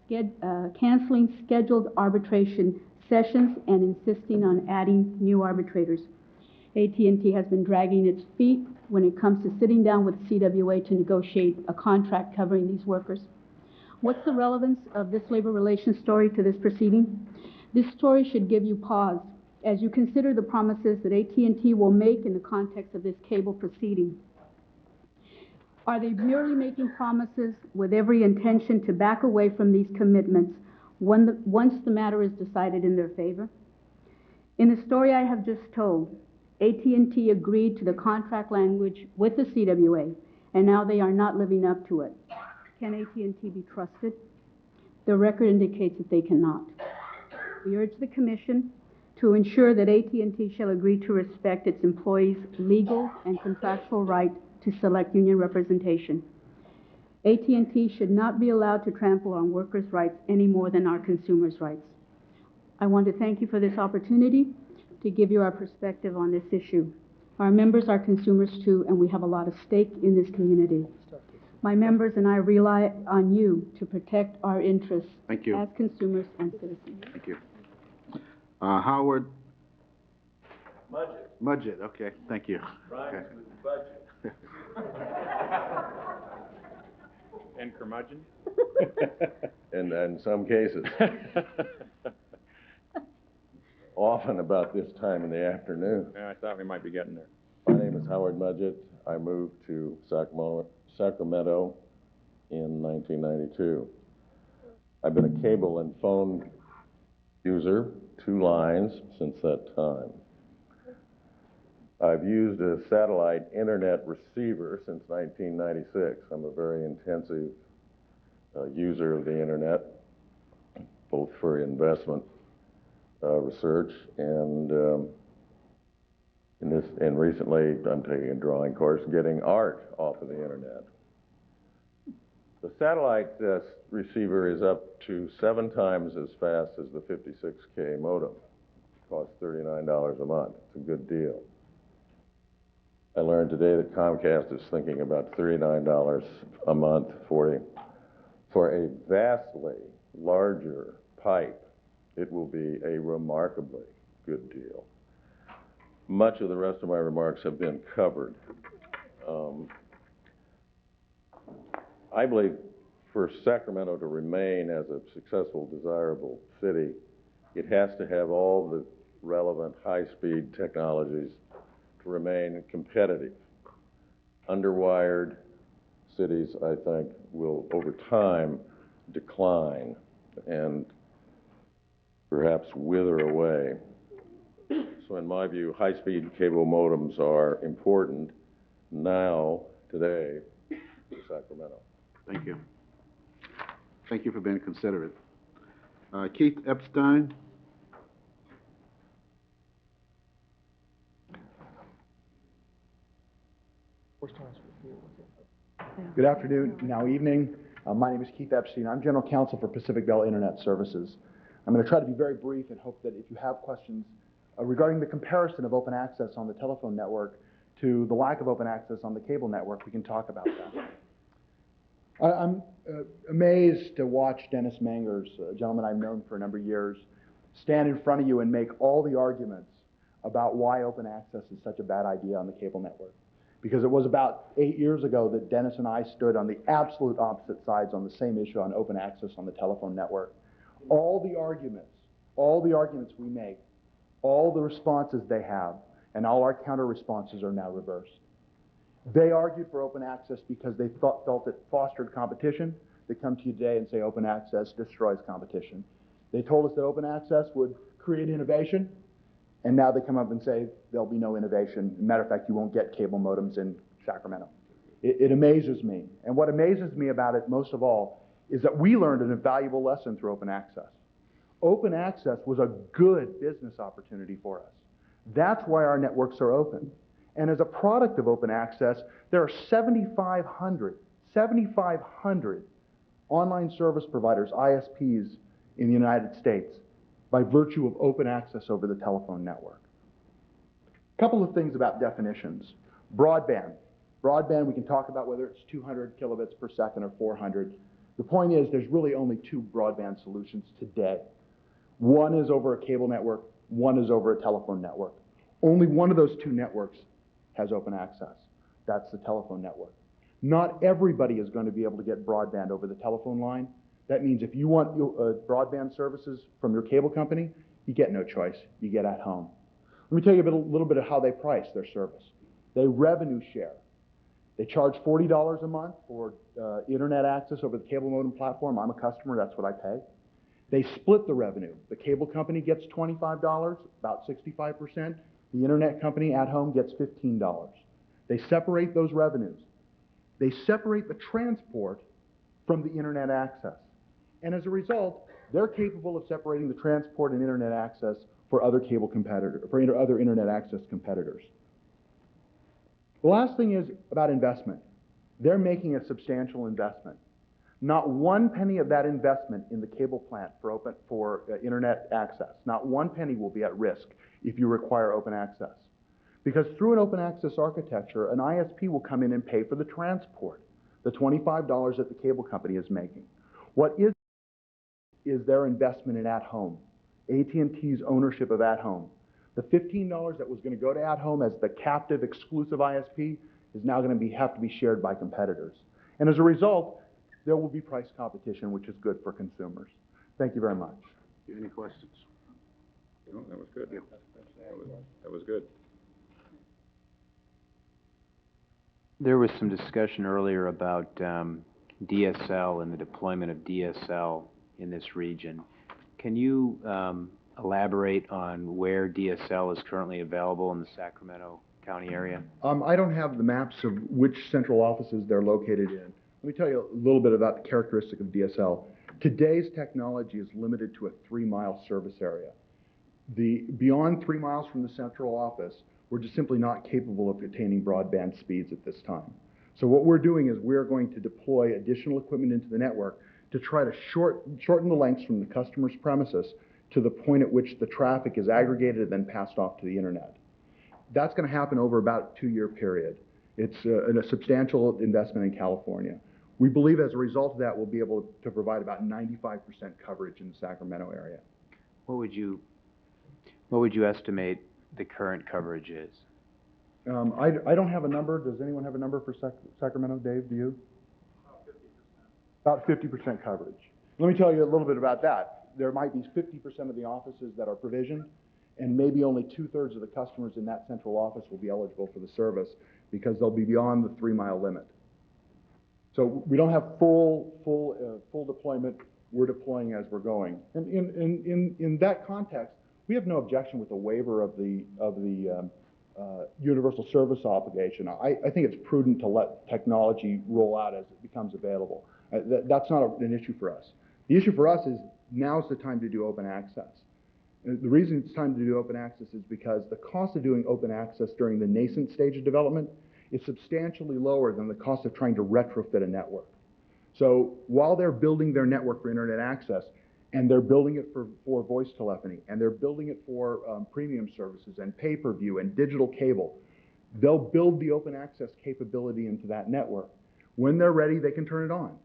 canceling scheduled arbitration sessions and insisting on adding new arbitrators. AT&T has been dragging its feet when it comes to sitting down with CWA to negotiate a contract covering these workers. What's the relevance of this labor relations story to this proceeding? This story should give you pause as you consider the promises that AT&T will make in the context of this cable proceeding. Are they merely making promises with every intention to back away from these commitments once the matter is decided in their favor? In the story I have just told, AT&T agreed to the contract language with the CWA, and now they are not living up to it. Can AT&T be trusted? The record indicates that they cannot. We urge the Commission to ensure that AT&T shall agree to respect its employees' legal and contractual right to select union representation. AT&T should not be allowed to trample on workers' rights any more than our consumers' rights. I want to thank you for this opportunity to give you our perspective on this issue. Our members are consumers too, and we have a lot of stake in this community. My members and I rely on you to protect our interests as consumers and citizens. Thank you. Howard Budget. Mudgett, okay, thank you. Rhymes with budget. And curmudgeon? In some cases. Often about this time in the afternoon. Yeah, I thought we might be getting there. My name is Howard Mudgett. I moved to Sacramento in 1992. I've been a cable and phone user, 2 lines, since that time. I've used a satellite internet receiver since 1996. I'm a very intensive user of the internet, both for investment research and recently I'm taking a drawing course getting art off of the internet. The satellite receiver is up to 7 times as fast as the 56K modem. It costs $39 a month. It's a good deal. I learned today that Comcast is thinking about $39 a month for a vastly larger pipe. It will be a remarkably good deal. much of the rest of my remarks have been covered. I believe for Sacramento to remain as a successful, desirable city, it has to have all the relevant high-speed technologies to remain competitive. Underwired cities, I think, will over time decline and perhaps wither away. So in my view, high-speed cable modems are important now, today, for Sacramento. Thank you. Thank you for being considerate. Keith Epstein. Good afternoon, now evening. My name is Keith Epstein. I'm General Counsel for Pacific Bell Internet Services. I'm going to try to be very brief and hope that if you have questions regarding the comparison of open access on the telephone network to the lack of open access on the cable network, we can talk about that. I'm amazed to watch Dennis Mangers, a gentleman I've known for a number of years, stand in front of you and make all the arguments about why open access is such a bad idea on the cable network. Because it was about 8 years ago that Dennis and I stood on the absolute opposite sides on the same issue on open access on the telephone network. All the arguments we make, all the responses they have, and all our counter responses are now reversed. They argued for open access because they felt it fostered competition. They come to you today and say open access destroys competition. They told us that open access would create innovation, and now they come up and say there'll be no innovation. Matter of fact, you won't get cable modems in Sacramento. It amazes me. And what amazes me about it most of all is that we learned an invaluable lesson through open access. Open access was a good business opportunity for us. That's why our networks are open. And as a product of open access, there are 7,500 online service providers, ISPs, in the United States by virtue of open access over the telephone network. A couple of things about definitions. Broadband. Broadband, we can talk about whether it's 200 kilobits per second or 400. The point is there's really only two broadband solutions today. One is over a cable network, one is over a telephone network. Only one of those two networks has open access. That's the telephone network. Not everybody is going to be able to get broadband over the telephone line. That means if you want broadband services from your cable company, you get no choice. You get at home. Let me tell you a little bit of how they price their service. They revenue share. They charge $40 a month for internet access over the cable modem platform. I'm a customer, that's what I pay. They split the revenue. The cable company gets $25, about 65%. The internet company at home gets $15. They separate those revenues. They separate the transport from the internet access. And as a result, they're capable of separating the transport and internet access for other cable competitors, for other internet access competitors. The last thing is about investment. They're making a substantial investment. Not one penny of that investment in the cable plant for internet access, not one penny will be at risk if you require open access. Because through an open access architecture, an ISP will come in and pay for the transport, the $25 that the cable company is making. What is their investment in At Home, AT&T's ownership of At Home. The $15 that was going to go to At Home as the captive exclusive ISP is now going to have to be shared by competitors. And as a result, there will be price competition, which is good for consumers. Thank you very much. Any questions? No, that was good. That was good. There was some discussion earlier about DSL and the deployment of DSL in this region. Can you elaborate on where DSL is currently available in the Sacramento County area? I don't have the maps of which central offices they're located in. Let me tell you a little bit about the characteristic of DSL. Today's technology is limited to a 3-mile service area. Beyond 3 miles from the central office, we're just simply not capable of attaining broadband speeds at this time. So what we're doing is we're going to deploy additional equipment into the network to try to shorten the lengths from the customer's premises to the point at which the traffic is aggregated and then passed off to the internet. That's going to happen over about a 2-year period. It's a substantial investment in California. We believe as a result of that, we'll be able to provide about 95% coverage in the Sacramento area. What would you estimate the current coverage is? I don't have a number. Does anyone have a number for Sacramento? Dave, do you? About 50% coverage. Let me tell you a little bit about that. There might be 50% of the offices that are provisioned, and maybe only 2/3 of the customers in that central office will be eligible for the service because they'll be beyond the 3-mile limit. So we don't have full deployment. We're deploying as we're going. And in that context, we have no objection with the waiver of the universal service obligation. I think it's prudent to let technology roll out as it becomes available. That's not an issue for us. The issue for us is now's the time to do open access. The reason it's time to do open access is because the cost of doing open access during the nascent stage of development is substantially lower than the cost of trying to retrofit a network. So while they're building their network for internet access, and they're building it for voice telephony, and they're building it for premium services and pay-per-view and digital cable, they'll build the open access capability into that network. When they're ready, they can turn it on.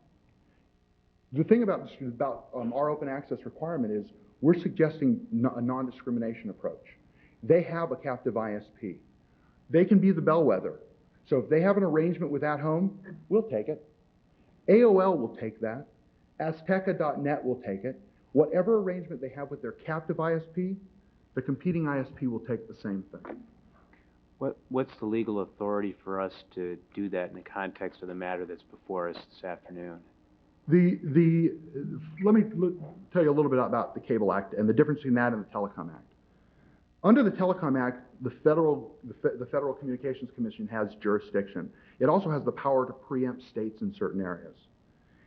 The thing about our open access requirement is we're suggesting a non-discrimination approach. They have a captive ISP. They can be the bellwether. So if they have an arrangement with At Home, we'll take it. AOL will take that. Azteca.net will take it. Whatever arrangement they have with their captive ISP, the competing ISP will take the same thing. What's the legal authority for us to do that in the context of the matter that's before us this afternoon? Let me tell you a little bit about the Cable Act and the difference between that and the Telecom Act. Under the Telecom Act, the Federal Communications Commission has jurisdiction. It also has the power to preempt states in certain areas.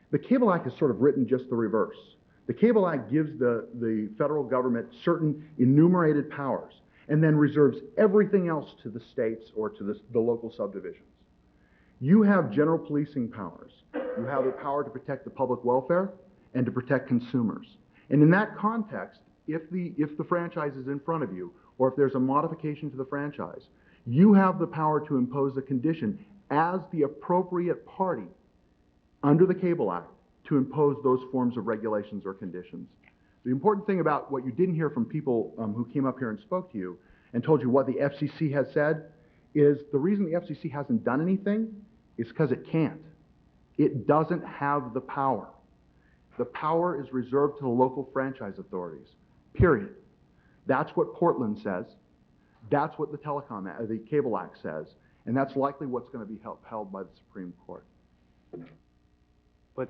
The Cable Act is sort of written just the reverse. The Cable Act gives the federal government certain enumerated powers and then reserves everything else to the states or to the local subdivisions. You have general policing powers. You have the power to protect the public welfare and to protect consumers. And in that context, if the franchise is in front of you, or if there's a modification to the franchise, you have the power to impose a condition as the appropriate party under the Cable Act to impose those forms of regulations or conditions. The important thing about what you didn't hear from people who came up here and spoke to you and told you what the FCC has said is the reason the FCC hasn't done anything is because it can't. It doesn't have the power. The power is reserved to the local franchise authorities, period. That's what Portland says. That's what the Cable Act says. And that's likely what's going to be held by the Supreme Court. But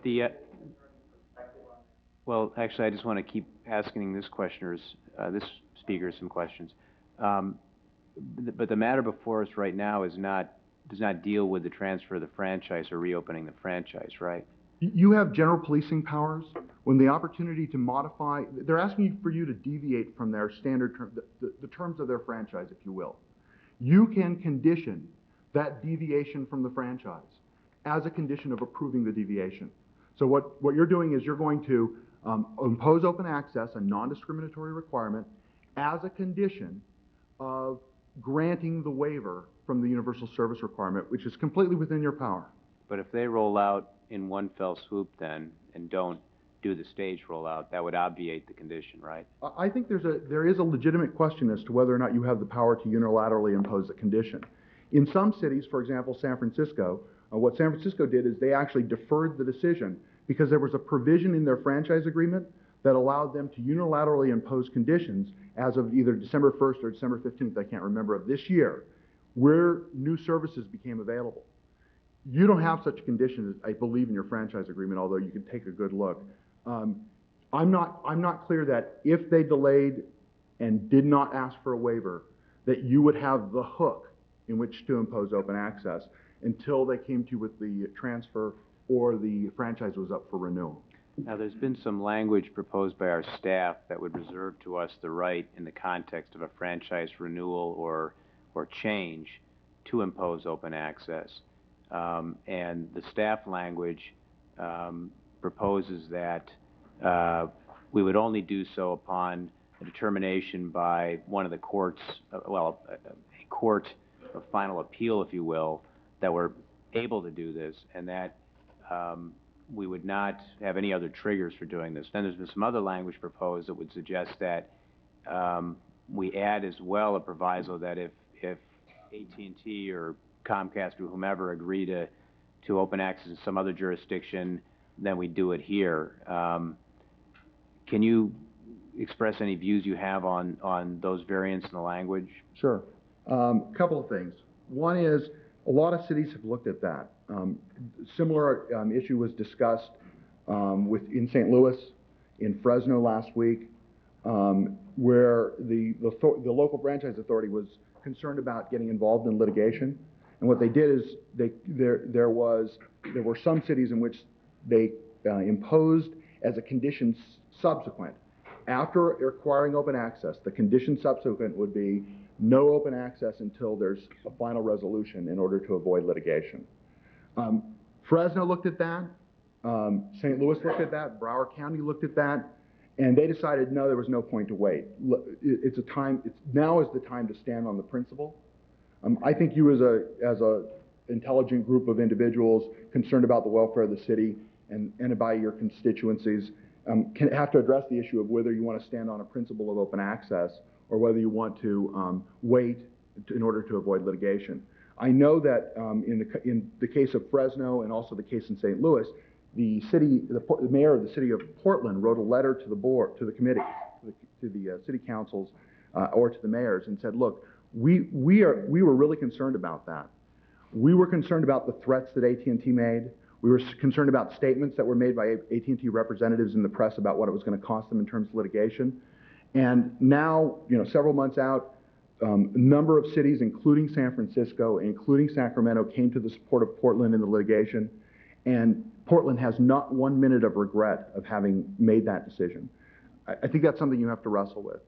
well, actually, I just want to keep asking this speaker some questions. But the matter before us right now does not deal with the transfer of the franchise or reopening the franchise, right? You have general policing powers when the opportunity to modify, they're asking for you to deviate from their standard terms, the terms of their franchise, if you will. You can condition that deviation from the franchise as a condition of approving the deviation. So what you're doing is you're going to impose open access, a non-discriminatory requirement, as a condition of granting the waiver from the universal service requirement, which is completely within your power. But if they roll out in one fell swoop then and don't do the stage rollout, that would obviate the condition, right? I think there is a legitimate question as to whether or not you have the power to unilaterally impose a condition. In some cities, for example, San Francisco, what San Francisco did is they actually deferred the decision because there was a provision in their franchise agreement that allowed them to unilaterally impose conditions as of either December 1st or December 15th, I can't remember, of this year, where new services became available. You don't have such conditions, I believe, in your franchise agreement, although you can take a good look. I'm not clear that if they delayed and did not ask for a waiver, that you would have the hook in which to impose open access until they came to you with the transfer or the franchise was up for renewal. Now, there's been some language proposed by our staff that would reserve to us the right in the context of a franchise renewal or change to impose open access. And the staff language proposes that we would only do so upon a determination by one of the courts, a court of final appeal, if you will, that we're able to do this, and that we would not have any other triggers for doing this. Then there's been some other language proposed that would suggest that we add as well a proviso that if AT&T or Comcast or whomever agree to open access in some other jurisdiction, then we do it here. Can you express any views you have on those variants in the language? Sure. Couple of things. One is a lot of cities have looked at that. Similar issue was discussed in St. Louis, in Fresno last week, where the local franchise authority was concerned about getting involved in litigation. And what they did is there were some cities in which they imposed as a condition subsequent. After acquiring open access, the condition subsequent would be no open access until there's a final resolution in order to avoid litigation. Fresno looked at that. St. Louis looked at that. Broward County looked at that. And they decided, no, there was no point to wait. Now is the time to stand on the principle. I think you as a intelligent group of individuals concerned about the welfare of the city and about your constituencies have to address the issue of whether you want to stand on a principle of open access or whether you want to wait in order to avoid litigation. I know that in the case of Fresno and also the case in St. Louis, the mayor of the city of Portland wrote a letter to the board, to the committee, to the city councils, or to the mayors, and said, look, we were really concerned about that. We were concerned about the threats that AT&T made. We were concerned about statements that were made by AT&T representatives in the press about what it was going to cost them in terms of litigation. And now, several months out, a number of cities, including San Francisco, including Sacramento, came to the support of Portland in the litigation. And Portland has not 1 minute of regret of having made that decision. I think that's something you have to wrestle with.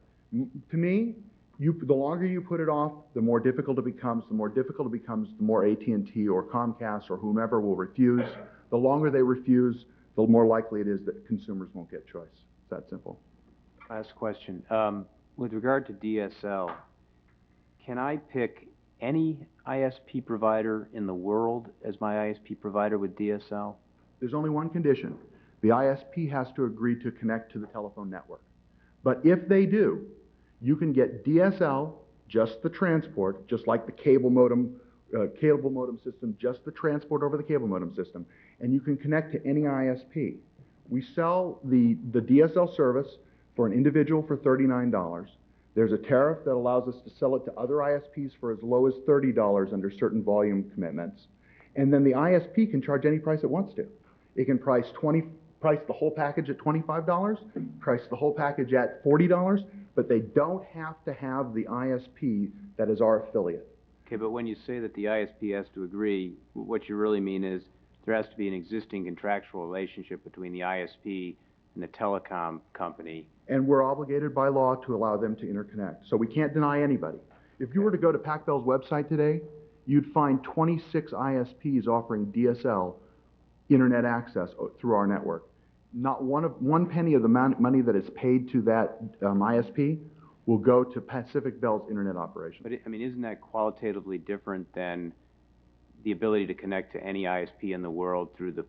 To me, the longer you put it off, the more difficult it becomes. The more difficult it becomes, the more AT&T or Comcast or whomever will refuse. The longer they refuse, the more likely it is that consumers won't get choice. It's that simple. Last question. With regard to DSL, can I pick any ISP provider in the world as my ISP provider with DSL? There's only one condition. The ISP has to agree to connect to the telephone network. But if they do, you can get DSL, just the transport, just like the cable modem system, just the transport over the cable modem system, and you can connect to any ISP. We sell the DSL service for an individual for $39. There's a tariff that allows us to sell it to other ISPs for as low as $30 under certain volume commitments. And then the ISP can charge any price it wants to. It can price the whole package at $25, price the whole package at $40, but they don't have to have the ISP that is our affiliate. Okay, but when you say that the ISP has to agree, what you really mean is there has to be an existing contractual relationship between the ISP and the telecom company. And we're obligated by law to allow them to interconnect. So we can't deny anybody. If you were to go to PacBell's website today, you'd find 26 ISPs offering DSL internet access through our network. Not one penny of the money that is paid to that ISP will go to Pacific Bell's internet operation. But isn't that qualitatively different than the ability to connect to any ISP in the world through the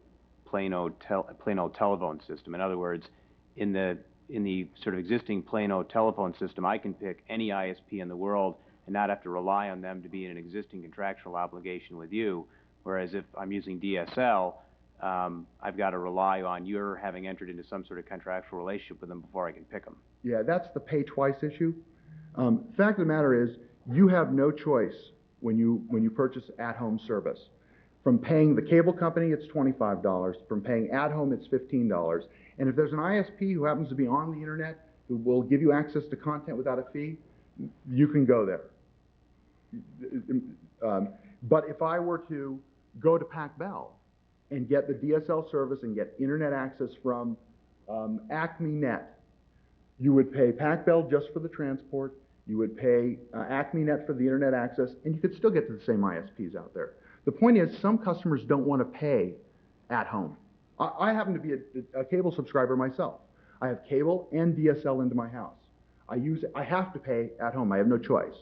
plain old telephone system? In other words, in the sort of existing plain old telephone system, I can pick any ISP in the world and not have to rely on them to be in an existing contractual obligation with you. Whereas if I'm using DSL, I've got to rely on your having entered into some sort of contractual relationship with them before I can pick them. Yeah, that's the pay twice issue. Fact of the matter is, you have no choice when you purchase at-home service. From paying the cable company, it's $25. From paying at-home, it's $15. And if there's an ISP who happens to be on the internet who will give you access to content without a fee, you can go there. But if I were to go to PacBell and get the DSL service and get internet access from Acme Net, you would pay PacBell just for the transport, you would pay Acme Net for the internet access, and you could still get to the same ISPs out there. The point is, some customers don't want to pay at home. I happen to be a cable subscriber myself. I have cable and DSL into my house. I have to pay at home. I have no choice.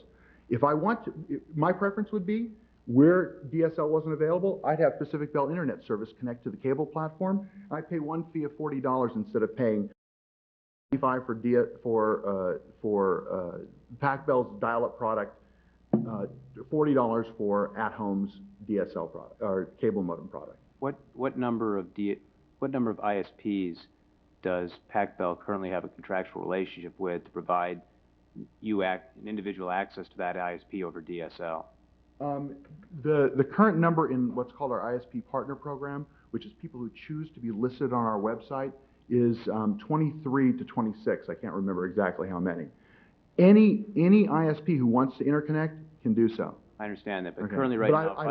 If I want to, my preference would be, where DSL wasn't available, I'd have Pacific Bell Internet Service connect to the cable platform. I'd pay one fee of $40 instead of paying $25 for PacBell's dial-up product, $40 for at-home's DSL product or cable modem product. What number of ISPs does PacBell currently have a contractual relationship with to provide an individual access to that ISP over DSL? The current number in what's called our ISP partner program, which is people who choose to be listed on our website, is 23 to 26. I can't remember exactly how many. Any ISP who wants to interconnect can do so. I understand that, but Okay. currently right But now, I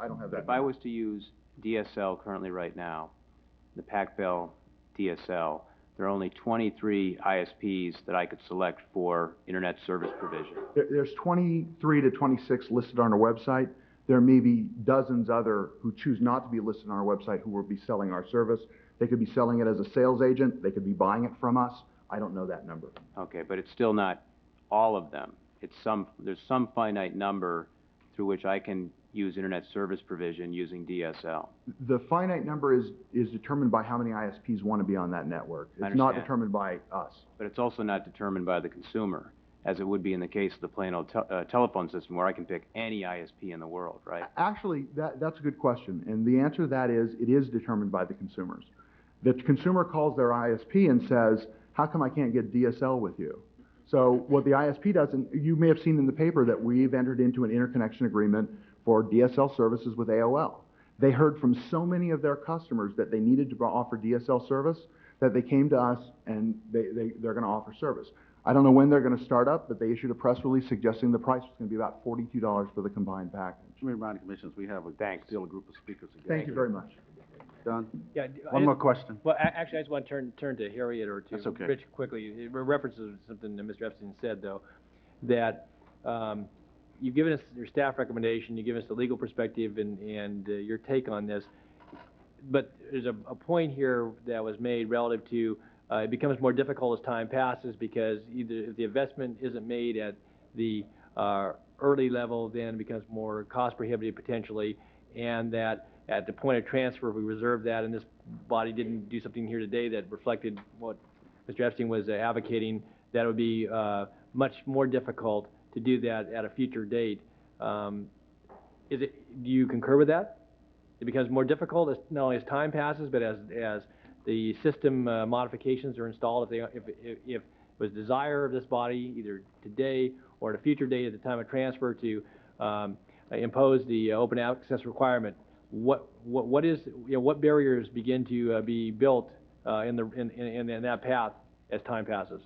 don't have that. if I was to use DSL currently right now, the PacBell DSL, there are only 23 ISPs that I could select for internet service provision. There's 23 to 26 listed on our website. There may be dozens other who choose not to be listed on our website who will be selling our service. They could be selling it as a sales agent. They could be buying it from us. I don't know that number. Okay, but it's still not all of them. There's some finite number through which I can use internet service provision using DSL. The finite number is determined by how many ISPs want to be on that network. It's not determined by us. But it's also not determined by the consumer, as it would be in the case of the plain old telephone system where I can pick any ISP in the world, right? Actually, that's a good question. And the answer to that is it is determined by the consumers. The consumer calls their ISP and says, how come I can't get DSL with you? So what the ISP does, and you may have seen in the paper that we've entered into an interconnection agreement for DSL services with AOL. They heard from so many of their customers that they needed to offer DSL service that they came to us and they're going to offer service. I don't know when they're going to start up, but they issued a press release suggesting the price was going to be about $42 for the combined package. Let me remind the commissioners, we have still a group of speakers again. Thank you very much. Done? Yeah, One more question. Well, actually, I just want to turn to Harriet or to That's okay. Rich quickly. It references something that Mr. Epstein said, though, that you've given us your staff recommendation, you've given us the legal perspective and your take on this. But there's a point here that was made relative to it becomes more difficult as time passes because either if the investment isn't made at the early level, then it becomes more cost prohibitive potentially, and that at the point of transfer, we reserve that, and this body didn't do something here today that reflected what Mr. Epstein was advocating, that it would be much more difficult to do that at a future date. Do you concur with that? It becomes more difficult as, not only as time passes, but as the system modifications are installed. If it was desire of this body, either today or at a future date at the time of transfer, to impose the open access requirement, what barriers begin to be built in that path as time passes?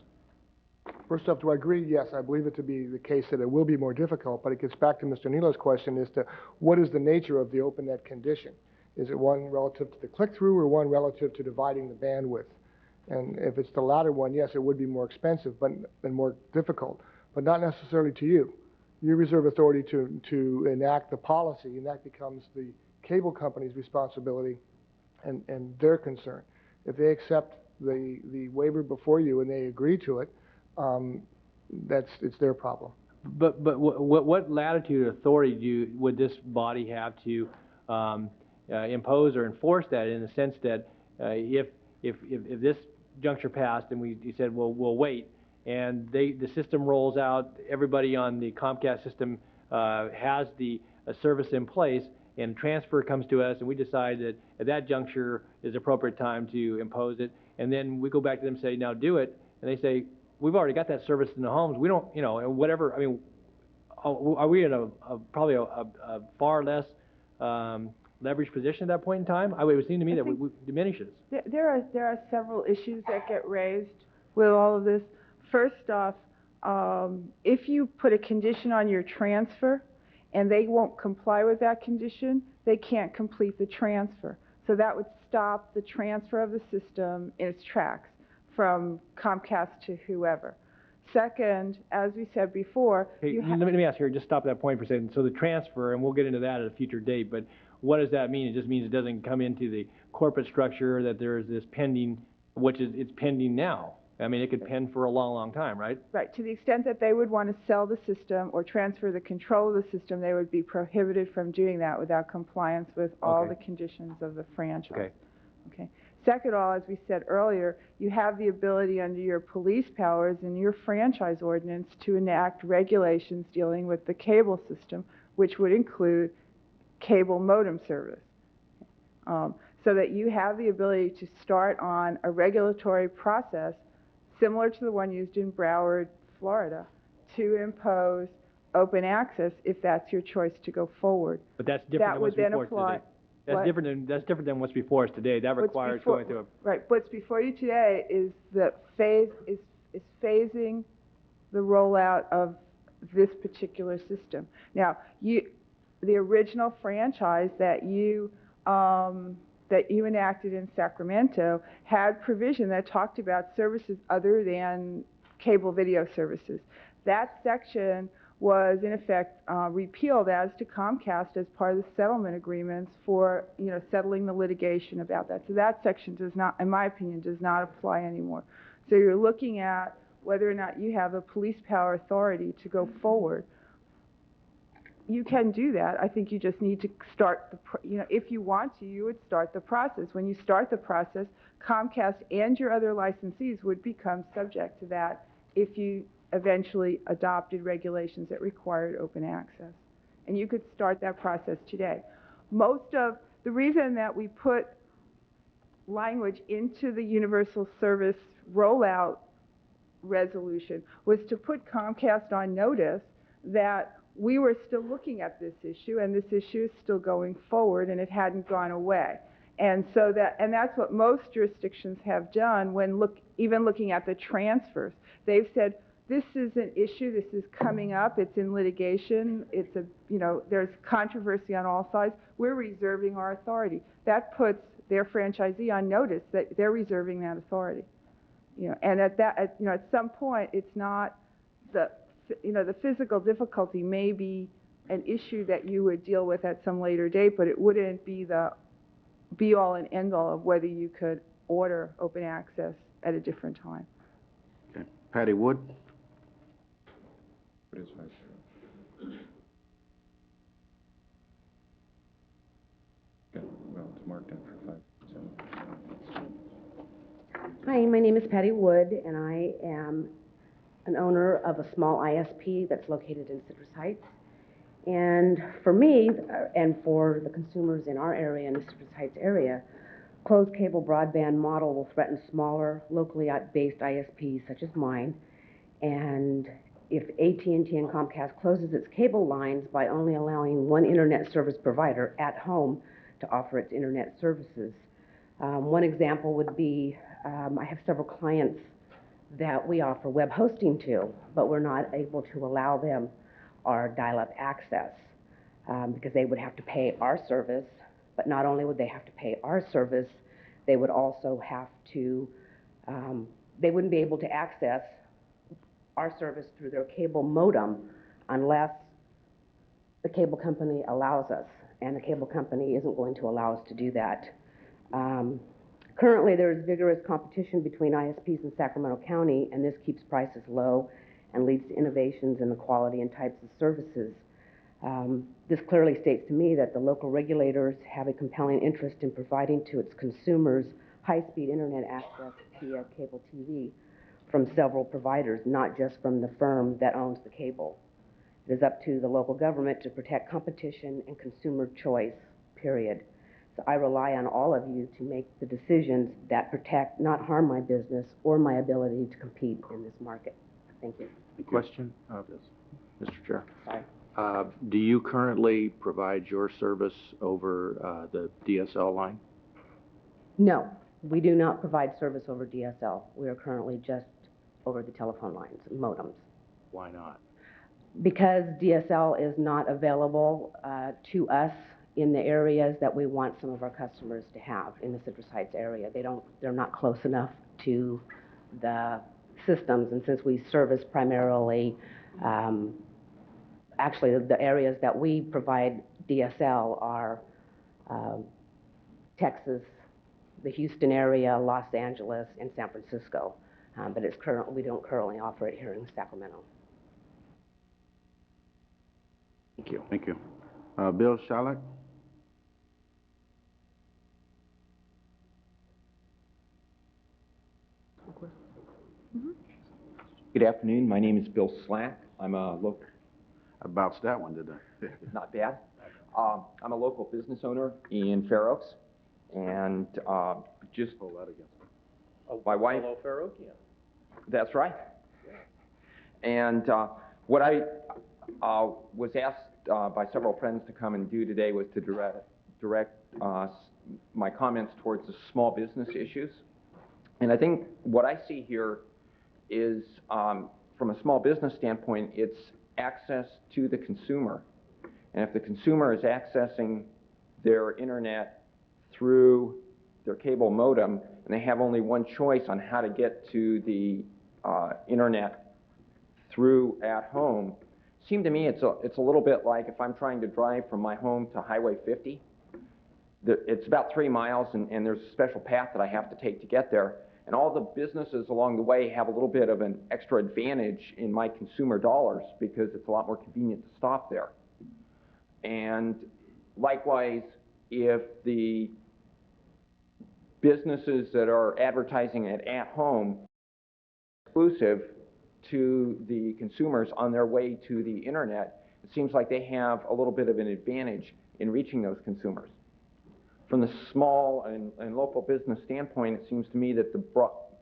First off, do I agree? Yes, I believe it to be the case that it will be more difficult, but it gets back to Mr. Nealo's question as to what is the nature of the OpenNet condition? Is it one relative to the click-through or one relative to dividing the bandwidth? And if it's the latter one, yes, it would be more expensive and more difficult, but not necessarily to you. You reserve authority to enact the policy, and that becomes the cable company's responsibility and their concern. If they accept the waiver before you and they agree to it, it's their problem. But what latitude or authority would this body have to impose or enforce that, in the sense that if this juncture passed and we said, well, we'll wait, and the system rolls out, everybody on the Comcast system has the service in place, and transfer comes to us, and we decide that at that juncture is the appropriate time to impose it, and then we go back to them and say, now do it, and they say, we've already got that service in the homes, we don't, whatever, I mean, are we in probably a far less leveraged position at that point in time? It would seem to me that it diminishes. There are several issues that get raised with all of this. First off, if you put a condition on your transfer and they won't comply with that condition, they can't complete the transfer. So that would stop the transfer of the system in its tracks from Comcast to whoever. Second, as we said before, let me ask here, just stop that point for a second. So the transfer, and we'll get into that at a future date, but what does that mean? It just means it doesn't come into the corporate structure, that there is this pending, it's pending now. I mean, it could pend for a long, long time, right? Right. To the extent that they would want to sell the system or transfer the control of the system, they would be prohibited from doing that without compliance with all the conditions of the franchise. Okay. Okay. Second of all, as we said earlier, you have the ability under your police powers and your franchise ordinance to enact regulations dealing with the cable system, which would include cable modem service. So that you have the ability to start on a regulatory process similar to the one used in Broward, Florida, to impose open access if that's your choice to go forward. But that's different than what's before today. That's different than what's before us today. That requires going through a... Right. What's before you today is the phasing the rollout of this particular system. Now, the original franchise that you enacted in Sacramento had provision that talked about services other than cable video services. That section was in effect repealed as to Comcast as part of the settlement agreements for settling the litigation about that. So that section does not, in my opinion, does not apply anymore. So you're looking at whether or not you have a police power authority to go forward. You can do that. I think you just need to start if you want to, you would start the process. When you start the process, Comcast and your other licensees would become subject to that if you eventually adopted regulations that required open access. And you could start that process today. Most of the reason that we put language into the universal service rollout resolution was to put Comcast on notice that we were still looking at this issue, and this issue is still going forward, and it hadn't gone away. And so that's what most jurisdictions have done when even looking at the transfers. They've said, this is an issue, this is coming up, it's in litigation, there's controversy on all sides, we're reserving our authority. That puts their franchisee on notice that they're reserving that authority. And at some point, it's not the physical difficulty may be an issue that you would deal with at some later date, but it wouldn't be the be-all and end-all of whether you could order open access at a different time. Okay. Patty Wood. What is 50? Okay, well, it's marked in for 5. Hi, my name is Patty Wood, and I am an owner of a small ISP that's located in Citrus Heights. And for me, and for the consumers in our area, in the Citrus Heights area, closed cable broadband model will threaten smaller, locally based ISPs such as mine. And if AT&T and Comcast closes its cable lines by only allowing one internet service provider at home to offer its internet services. One example would be, I have several clients that we offer web hosting to, but we're not able to allow them our dial-up access because they would have to pay our service, but not only would they have to pay our service, they would also have to, they wouldn't be able to access our service through their cable modem unless the cable company allows us, and the cable company isn't going to allow us to do that. Currently, there is vigorous competition between ISPs in Sacramento County, and this keeps prices low and leads to innovations in the quality and types of services. This clearly states to me that the local regulators have a compelling interest in providing to its consumers high-speed internet access via cable TV from several providers, not just from the firm that owns the cable. It is up to the local government to protect competition and consumer choice, period. So I rely on all of you to make the decisions that protect, not harm my business or my ability to compete in this market. Thank you. Question of this, Mr. Chair. Sorry. Do you currently provide your service over the DSL line? No, we do not provide service over DSL. We are currently just over the telephone lines, modems. Why not? Because DSL is not available to us in the areas that we want some of our customers to have in the Citrus Heights area. They're not close enough to the systems, and since we service primarily, actually the areas that we provide DSL are Texas, the Houston area, Los Angeles, and San Francisco, but we don't currently offer it here in Sacramento. Thank you. Thank you. Bill Shalek. Good afternoon. My name is Bill Slack. I'm a local. I bounced that one, didn't I? Not bad. I'm a local business owner in Fair Oaks, and just Hold that against me. my wife. Fellow Fair Oakian. That's right. And what I was asked by several friends to come and do today was to direct my comments towards the small business issues. And I think what I see here is, from a small business standpoint, it's access to the consumer. And if the consumer is accessing their internet through their cable modem, and they have only one choice on how to get to the internet through at home, seemed to me it's a little bit like if I'm trying to drive from my home to Highway 50. It's about 3 miles, and there's a special path that I have to take to get there. And all the businesses along the way have a little bit of an extra advantage in my consumer dollars because it's a lot more convenient to stop there. And likewise, if the businesses that are advertising it at home exclusive to the consumers on their way to the internet, it seems like they have a little bit of an advantage in reaching those consumers. From the small and local business standpoint, it seems to me that the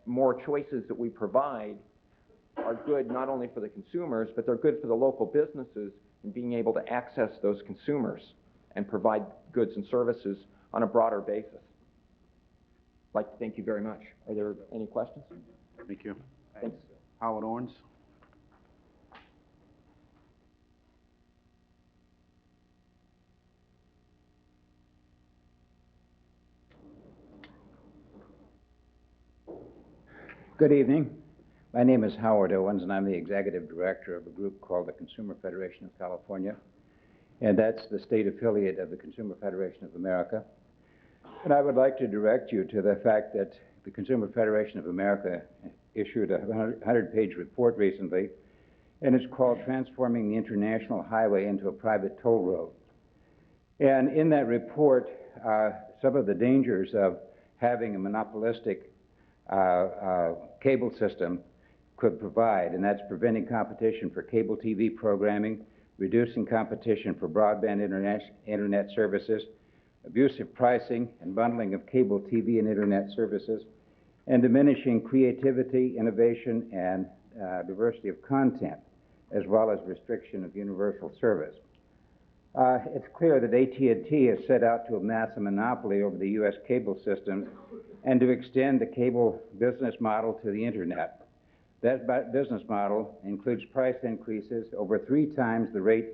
more choices that we provide are good not only for the consumers, but they're good for the local businesses in being able to access those consumers and provide goods and services on a broader basis. I'd like to thank you very much. Are there any questions? Thank you. Thanks. Howard Owens. Good evening. My name is Howard Owens, and I'm the executive director of a group called the Consumer Federation of California, and that's the state affiliate of the Consumer Federation of America. And I would like to direct you to the fact that the Consumer Federation of America issued a 100-page report recently, and it's called Transforming the International Highway into a Private Toll Road. And in that report, some of the dangers of having a monopolistic cable system could provide, and that's preventing competition for cable TV programming, reducing competition for broadband internet services, abusive pricing and bundling of cable TV and internet services, and diminishing creativity, innovation, and diversity of content, as well as restriction of universal service. It's clear that AT&T has set out to amass a monopoly over the U.S. cable system and to extend the cable business model to the internet. That business model includes price increases over 3 times the rate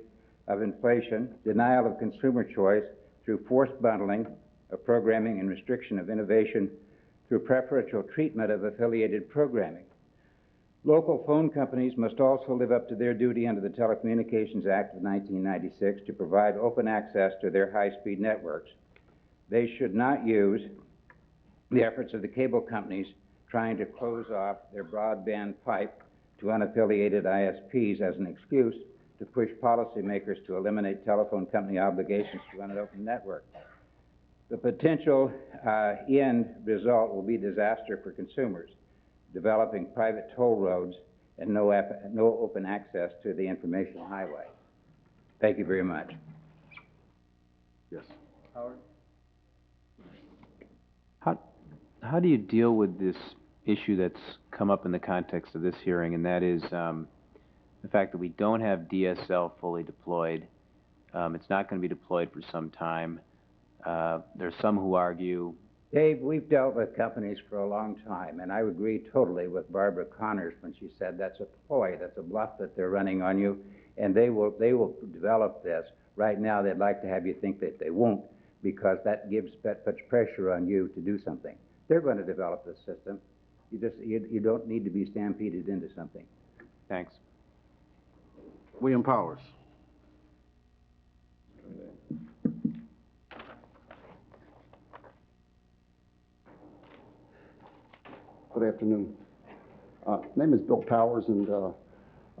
of inflation, denial of consumer choice through forced bundling of programming, and restriction of innovation through preferential treatment of affiliated programming. Local phone companies must also live up to their duty under the Telecommunications Act of 1996 to provide open access to their high-speed networks. They should not use the efforts of the cable companies trying to close off their broadband pipe to unaffiliated ISPs as an excuse to push policymakers to eliminate telephone company obligations to run an open network. The potential end result will be disaster for consumers, developing private toll roads and no open access to the informational highway. Thank you very much. Yes. Howard? How do you deal with this issue that's come up in the context of this hearing, and that is the fact that we don't have DSL fully deployed. It's not going to be deployed for some time. There's some who argue. Dave, we've dealt with companies for a long time, and I agree totally with Barbara Connors when she said that's a ploy, that's a bluff that they're running on you, and they will develop this. Right now, they'd like to have you think that they won't, because that puts pressure on you to do something. They're going to develop this system. You don't need to be stampeded into something. Thanks. William Powers. Good afternoon. My name is Bill Powers, and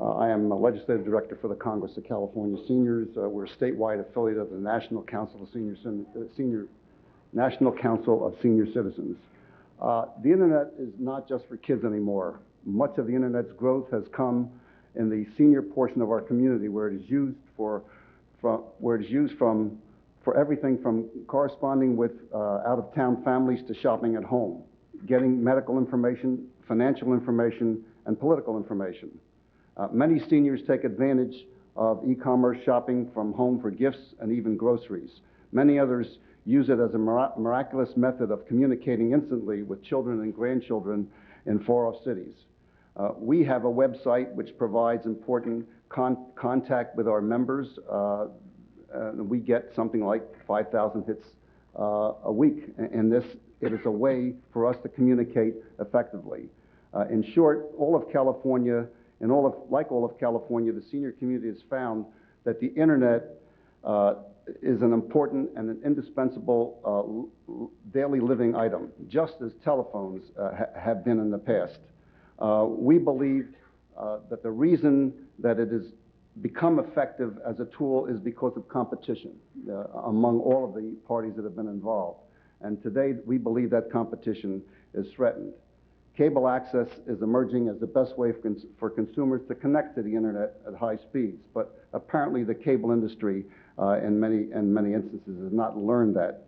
I am a legislative director for the Congress of California Seniors. We're a statewide affiliate of the National Council of National Council of Senior Citizens. The internet is not just for kids anymore. Much of the Internet's growth has come in the senior portion of our community, where it is used for everything from corresponding with out-of-town families to shopping at home, getting medical information, financial information, and political information. Many seniors take advantage of e-commerce shopping from home for gifts and even groceries. Many others use it as a miraculous method of communicating instantly with children and grandchildren in far-off cities. We have a website which provides important contact with our members. We get something like 5,000 hits a week, and it is a way for us to communicate effectively. In short, all of California, like all of California, the senior community has found that the Internet is an important and an indispensable daily living item, just as telephones have been in the past. We believe that the reason that it has become effective as a tool is because of competition among all of the parties that have been involved. And today, we believe that competition is threatened. Cable access is emerging as the best way for consumers to connect to the Internet at high speeds, but apparently the cable industry in many instances has not learned that.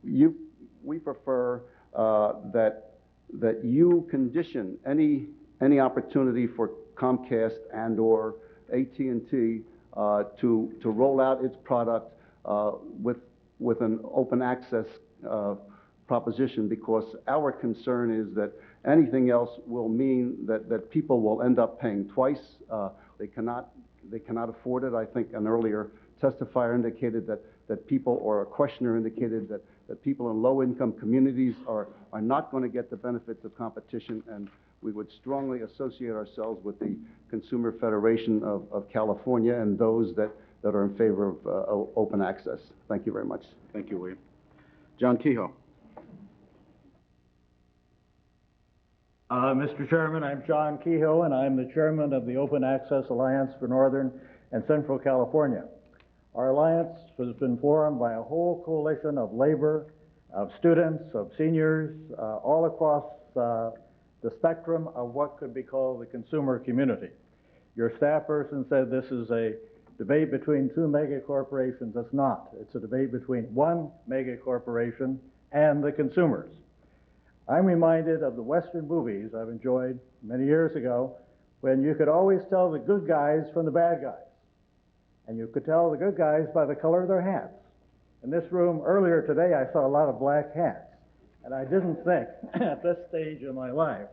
We prefer that you condition any opportunity for Comcast and/or AT&T to roll out its product with an open access proposition, because our concern is that anything else will mean that people will end up paying twice. They cannot afford it. I think an earlier testifier indicated that people, or a questioner indicated that people in low-income communities are not going to get the benefits of competition, and we would strongly associate ourselves with the Consumer Federation of California and those that are in favor of open access. Thank you very much. Thank you, William. John Kehoe. Mr. Chairman, I'm John Kehoe, and I'm the chairman of the Open Access Alliance for Northern and Central California. Our alliance has been formed by a whole coalition of labor, of students, of seniors, all across the spectrum of what could be called the consumer community. Your staff person said this is a debate between two mega corporations. It's not. It's a debate between one mega corporation and the consumers. I'm reminded of the Western movies I've enjoyed many years ago, when you could always tell the good guys from the bad guys. And you could tell the good guys by the color of their hats. In this room earlier today, I saw a lot of black hats. And I didn't think at this stage of my life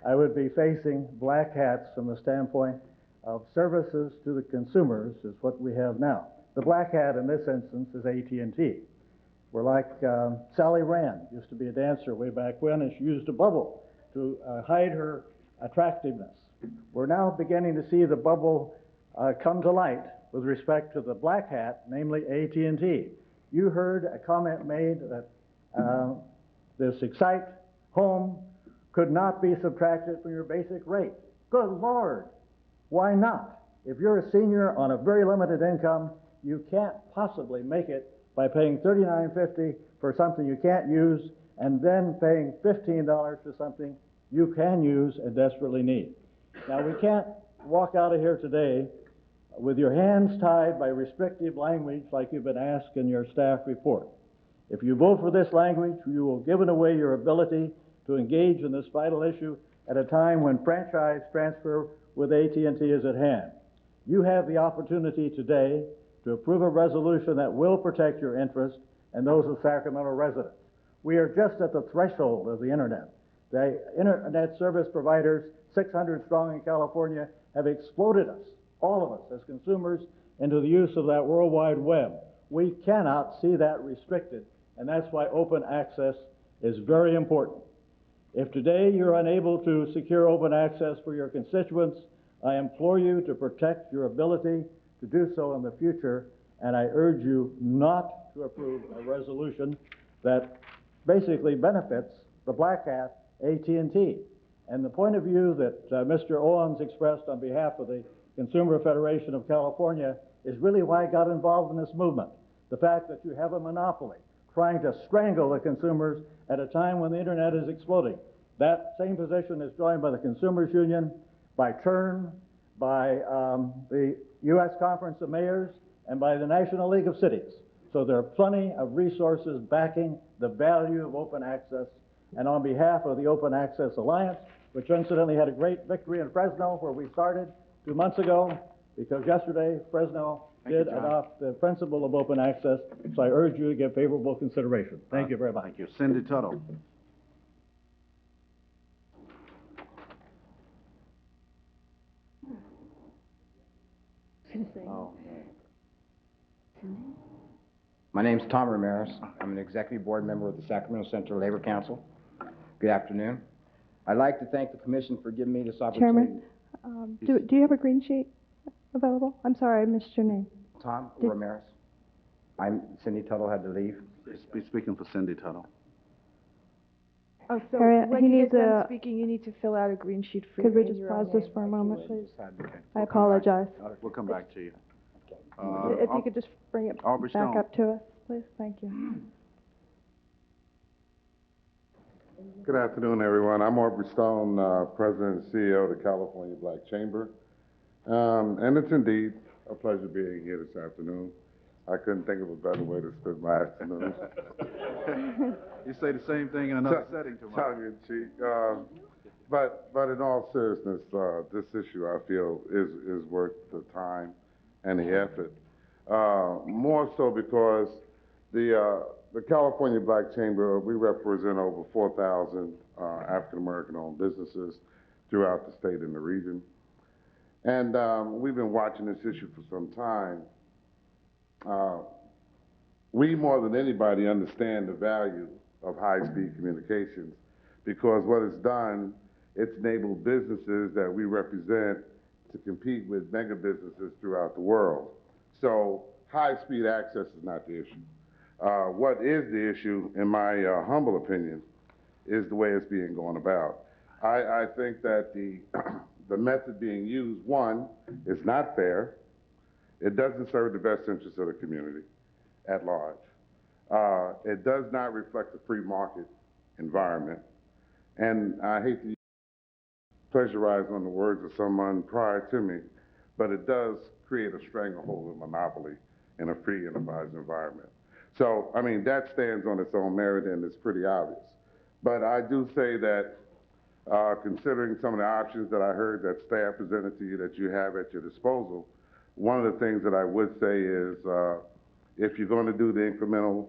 I would be facing black hats from the standpoint of services to the consumers is what we have now. The black hat in this instance is AT&T. We're like Sally Rand, used to be a dancer way back when, and she used a bubble to hide her attractiveness. We're now beginning to see the bubble come to light with respect to the black hat, namely AT&T. You heard a comment made that this Excite home could not be subtracted from your basic rate. Good Lord, why not? If you're a senior on a very limited income, you can't possibly make it by paying $39.50 for something you can't use and then paying $15 for something you can use and desperately need. Now, we can't walk out of here today with your hands tied by restrictive language like you've been asked in your staff report. If you vote for this language, you will give away your ability to engage in this vital issue at a time when franchise transfer with AT&T is at hand. You have the opportunity today to approve a resolution that will protect your interests and those of Sacramento residents. We are just at the threshold of the Internet. The Internet service providers, 600 strong in California, have exploded us, all of us as consumers, into the use of that World Wide Web. We cannot see that restricted, and that's why open access is very important. If today you're unable to secure open access for your constituents, I implore you to protect your ability to do so in the future, and I urge you not to approve a resolution that basically benefits the black hat, AT&T. And the point of view that Mr. Owens expressed on behalf of the Consumer Federation of California is really why I got involved in this movement. The fact that you have a monopoly trying to strangle the consumers at a time when the Internet is exploding. That same position is joined by the Consumers Union, by TURN, by the U.S. Conference of Mayors, and by the National League of Cities. So there are plenty of resources backing the value of open access. And on behalf of the Open Access Alliance, which incidentally had a great victory in Fresno where we started 2 months ago, because yesterday Fresno did adopt the principle of open access, so I urge you to give favorable consideration. Thank you very much. Thank you. Cindy Tuttle. My name's Tom Ramirez. I'm an executive board member of the Sacramento Central Labor Council. Good afternoon. I'd like to thank the commission for giving me this opportunity. Chairman, do you have a green sheet available? I'm sorry, I missed your name. Tom Ramirez. Cindy Tuttle had to leave. Be speaking for Cindy Tuttle. Oh, so Harriet, when he you needs get done a- speaking, you need to fill out a green sheet for Could we in just your pause own this name, for a like you moment, would. please? I apologize. We'll come back to you. If you could just bring it Aubrey back Stone. up to us, please. Thank you. Good afternoon, everyone. I'm Aubrey Stone, President and CEO of the California Black Chamber. And it's indeed a pleasure being here this afternoon. I couldn't think of a better way to spend my afternoon. You say the same thing in another setting tomorrow. Tongue in cheek. But in all seriousness, this issue I feel is worth the time and the effort. More so because the California Black Chamber, we represent over 4,000 African American owned businesses throughout the state and the region. And we've been watching this issue for some time. We, more than anybody, understand the value of high-speed communications because what it's done, it's enabled businesses that we represent to compete with mega businesses throughout the world. So high-speed access is not the issue. What is the issue, in my humble opinion, is the way it's being gone about. I think that the method being used, one, is not fair. It doesn't serve the best interests of the community at large. It does not reflect the free market environment. And I hate to pleasurize on the words of someone prior to me, but it does create a stranglehold of monopoly in a free enterprise environment. So, I mean, that stands on its own merit and it's pretty obvious. But I do say that considering some of the options that I heard that staff presented to you that you have at your disposal, one of the things that I would say is if you're going to do the incremental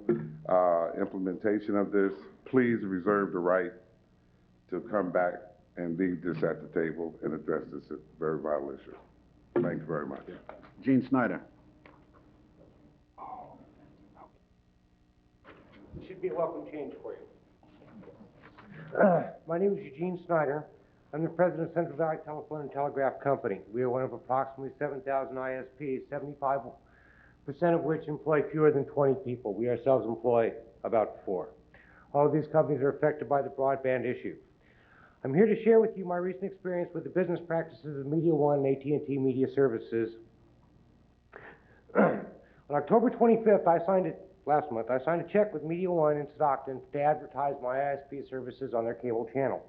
implementation of this, please reserve the right to come back and leave this at the table and address this very vital issue. Thank you very much. Gene Snyder. It should be a welcome change for you. My name is Eugene Snyder. I'm the president of Central Valley Telephone and Telegraph Company. We are one of approximately 7,000 ISPs, 75% of which employ fewer than 20 people. We ourselves employ about 4. All of these companies are affected by the broadband issue. I'm here to share with you my recent experience with the business practices of Media One and AT&T Media Services. On October 25th, last month, I signed a check with Media One in Stockton to advertise my ISP services on their cable channel.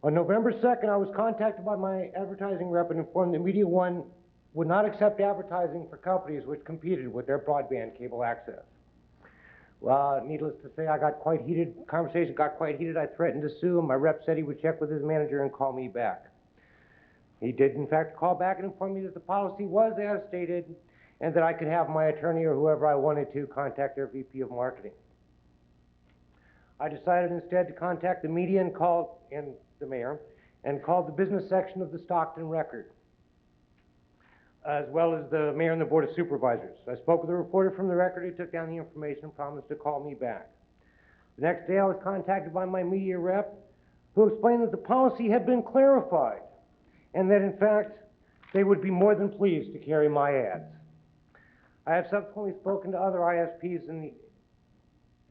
On November 2nd, I was contacted by my advertising rep and informed that Media One would not accept advertising for companies which competed with their broadband cable access. Well, needless to say, conversation got quite heated. I threatened to sue him. My rep said he would check with his manager and call me back. He did, in fact, call back and inform me that the policy was as stated and that I could have my attorney or whoever I wanted to contact their VP of marketing. I decided instead to contact the media and the mayor and called the business section of the Stockton Record, as well as the mayor and the board of supervisors. I spoke with a reporter from the Record who took down the information and promised to call me back. The next day I was contacted by my media rep who explained that the policy had been clarified and that in fact they would be more than pleased to carry my ads. I have subsequently spoken to other ISPs in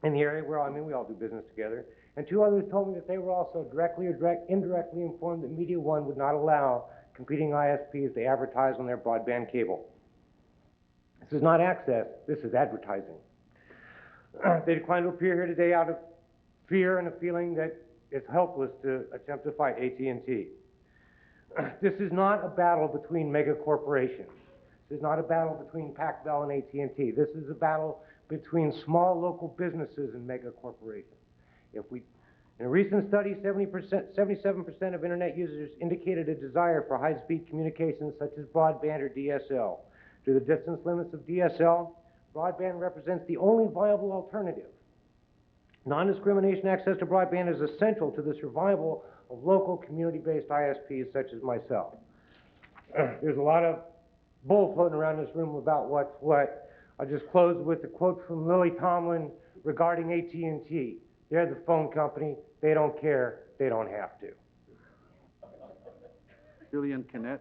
the area where, we all do business together, and 2 others told me that they were also directly or indirectly informed that Media One would not allow competing ISPs to advertise on their broadband cable. This is not access, this is advertising. They declined to appear here today out of fear and a feeling that it's helpless to attempt to fight AT&T. This is not a battle between mega corporations. This is not a battle between Pac-Bell and AT&T. This is a battle between small local businesses and mega corporations. In a recent study, 77% of internet users indicated a desire for high-speed communications such as broadband or DSL. Due to the distance limits of DSL, broadband represents the only viable alternative. Non-discrimination access to broadband is essential to the survival of local community-based ISPs such as myself. There's a lot of bull floating around this room about what's what. I'll just close with a quote from Lily Tomlin regarding AT&T. They're the phone company. They don't care. They don't have to. Julian Kinnett.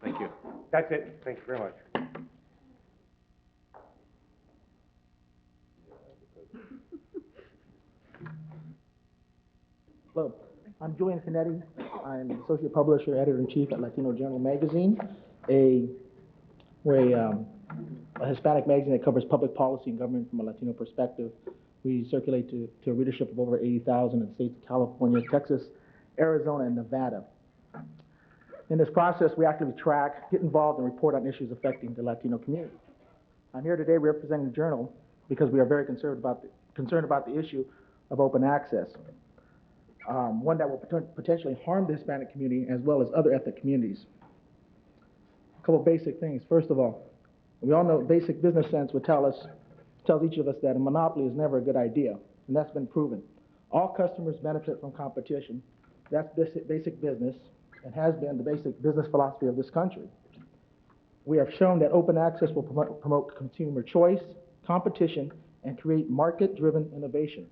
Thank you. That's it. Thank you very much. Hello, I'm Julian Canetti. I'm Associate Publisher, Editor-in-Chief at Latino Journal Magazine, we're a Hispanic magazine that covers public policy and government from a Latino perspective. We circulate to a readership of over 80,000 in the states of California, Texas, Arizona, and Nevada. In this process, we actively track, get involved, and report on issues affecting the Latino community. I'm here today representing the Journal because we are very concerned about the issue of open access. One that will potentially harm the Hispanic community as well as other ethnic communities. A couple basic things. First of all, we all know basic business sense would tells each of us that a monopoly is never a good idea, and that's been proven. All customers benefit from competition. That's basic business and has been the basic business philosophy of this country. We have shown that open access will promote consumer choice, competition, and create market-driven innovation.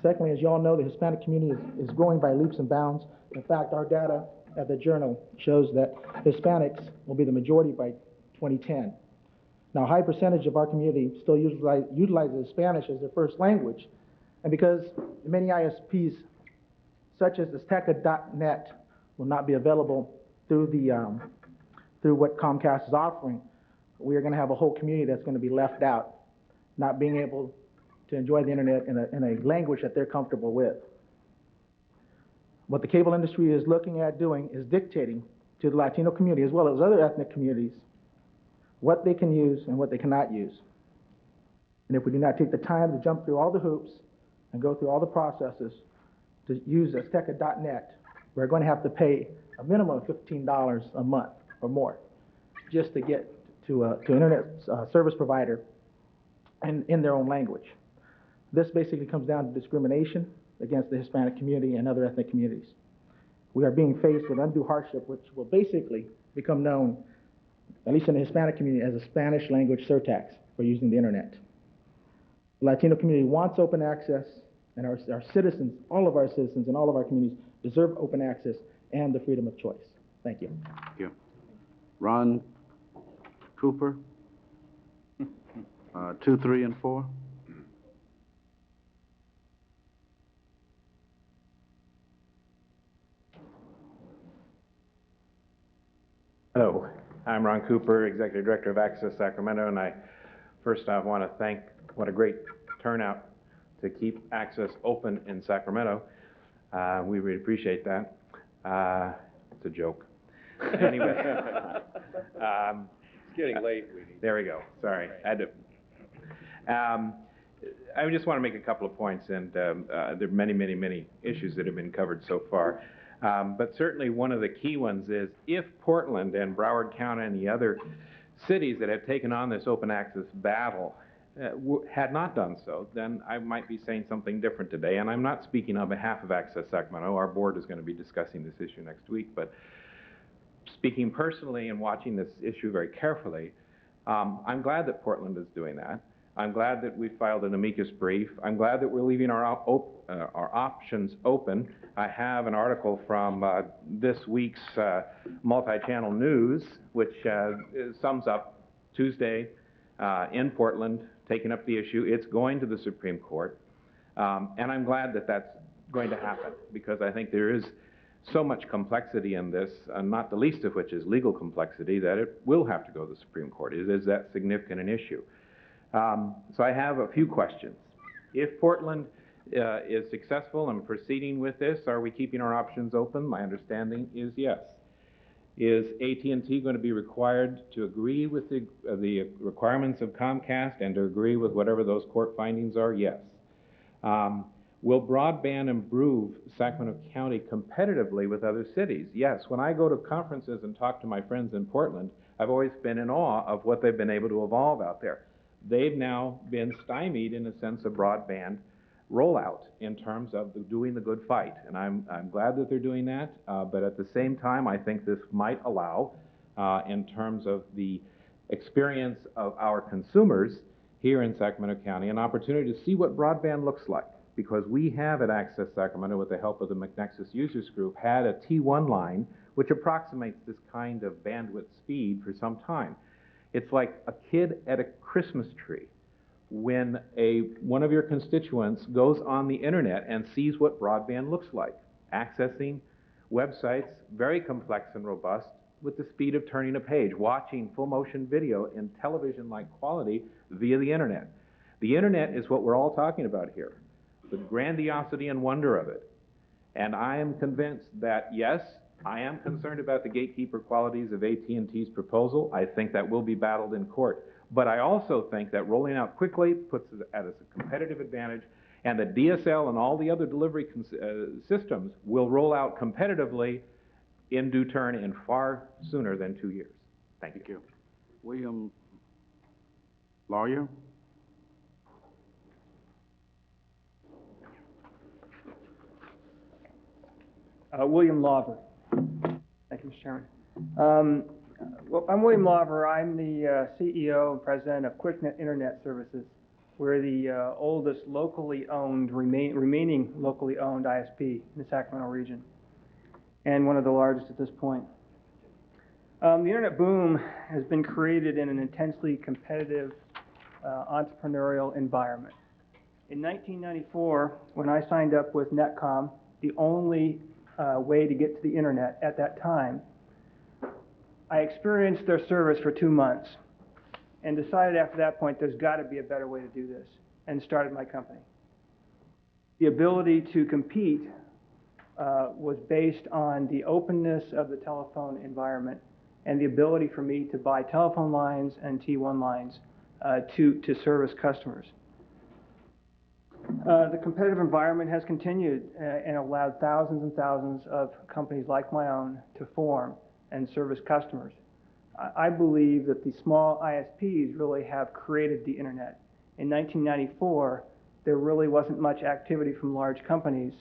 Secondly, as you all know, the Hispanic community is growing by leaps and bounds. In fact, our data at the Journal shows that Hispanics will be the majority by 2010. Now, a high percentage of our community still utilizes Spanish as their first language, and because many ISPs, such as Azteca.net, will not be available through what Comcast is offering, we are going to have a whole community that's going to be left out, not being able to enjoy the internet in a language that they're comfortable with. What the cable industry is looking at doing is dictating to the Latino community, as well as other ethnic communities, what they can use and what they cannot use. And if we do not take the time to jump through all the hoops and go through all the processes to use Azteca.net, we're going to have to pay a minimum of $15 a month or more just to get to an internet service provider in their own language. This basically comes down to discrimination against the Hispanic community and other ethnic communities. We are being faced with undue hardship, which will basically become known, at least in the Hispanic community, as a Spanish language surtax for using the internet. The Latino community wants open access, and our citizens, all of our citizens and all of our communities deserve open access and the freedom of choice. Thank you. Thank you. Ron Cooper, 2, 3, and 4. Hello, I'm Ron Cooper, Executive Director of Access Sacramento, and I first off want to thank what a great turnout to keep Access open in Sacramento. We really appreciate that. It's a joke. Anyway, it's getting late. There we go. Sorry, I had to. I just want to make a couple of points, and there are many, many, many issues that have been covered so far. But certainly one of the key ones is if Portland and Broward County and the other cities that have taken on this open access battle had not done so, then I might be saying something different today. And I'm not speaking on behalf of Access Sacramento. Our board is going to be discussing this issue next week. But speaking personally and watching this issue very carefully, I'm glad that Portland is doing that. I'm glad that we filed an amicus brief. I'm glad that we're leaving our options open. I have an article from this week's multi-channel news, which sums up Tuesday in Portland, taking up the issue. It's going to the Supreme Court. And I'm glad that that's going to happen, because I think there is so much complexity in this, and not the least of which is legal complexity, that it will have to go to the Supreme Court. It is that significant an issue. So I have a few questions. If Portland is successful in proceeding with this, are we keeping our options open? My understanding is yes. Is AT&T going to be required to agree with the requirements of Comcast and to agree with whatever those court findings are? Yes. Will broadband improve Sacramento County competitively with other cities? Yes. When I go to conferences and talk to my friends in Portland, I've always been in awe of what they've been able to evolve out there. They've now been stymied in a sense of broadband rollout in terms of doing the good fight. And I'm glad that they're doing that, but at the same time, I think this might allow, in terms of the experience of our consumers here in Sacramento County, an opportunity to see what broadband looks like. Because we have at Access Sacramento, with the help of the McNexus Users Group, had a T1 line which approximates this kind of bandwidth speed for some time. It's like a kid at a Christmas tree. When one of your constituents goes on the internet and sees what broadband looks like, accessing websites, very complex and robust, with the speed of turning a page, watching full motion video in television-like quality via the internet. The internet is what we're all talking about here, the grandiosity and wonder of it. And I am convinced that, yes, I am concerned about the gatekeeper qualities of AT&T's proposal. I think that will be battled in court. But I also think that rolling out quickly puts it at a competitive advantage, and that DSL and all the other delivery systems will roll out competitively in due turn and far sooner than 2 years. Thank you. Thank you. William Lawyer? William Lawver. Thank you, Mr. Chairman. Well, I'm William Lawver. I'm the CEO and president of QuickNet Internet Services. We're the oldest locally owned, remaining locally owned ISP in the Sacramento region, and one of the largest at this point. The internet boom has been created in an intensely competitive entrepreneurial environment. In 1994, when I signed up with Netcom, the only way to get to the internet at that time, I experienced their service for 2 months and decided after that point there's got to be a better way to do this, and started my company. The ability to compete was based on the openness of the telephone environment and the ability for me to buy telephone lines and T1 lines to service customers. The competitive environment has continued and allowed thousands and thousands of companies like my own to form and service customers. I believe that the small ISPs really have created the internet. In 1994, there really wasn't much activity from large companies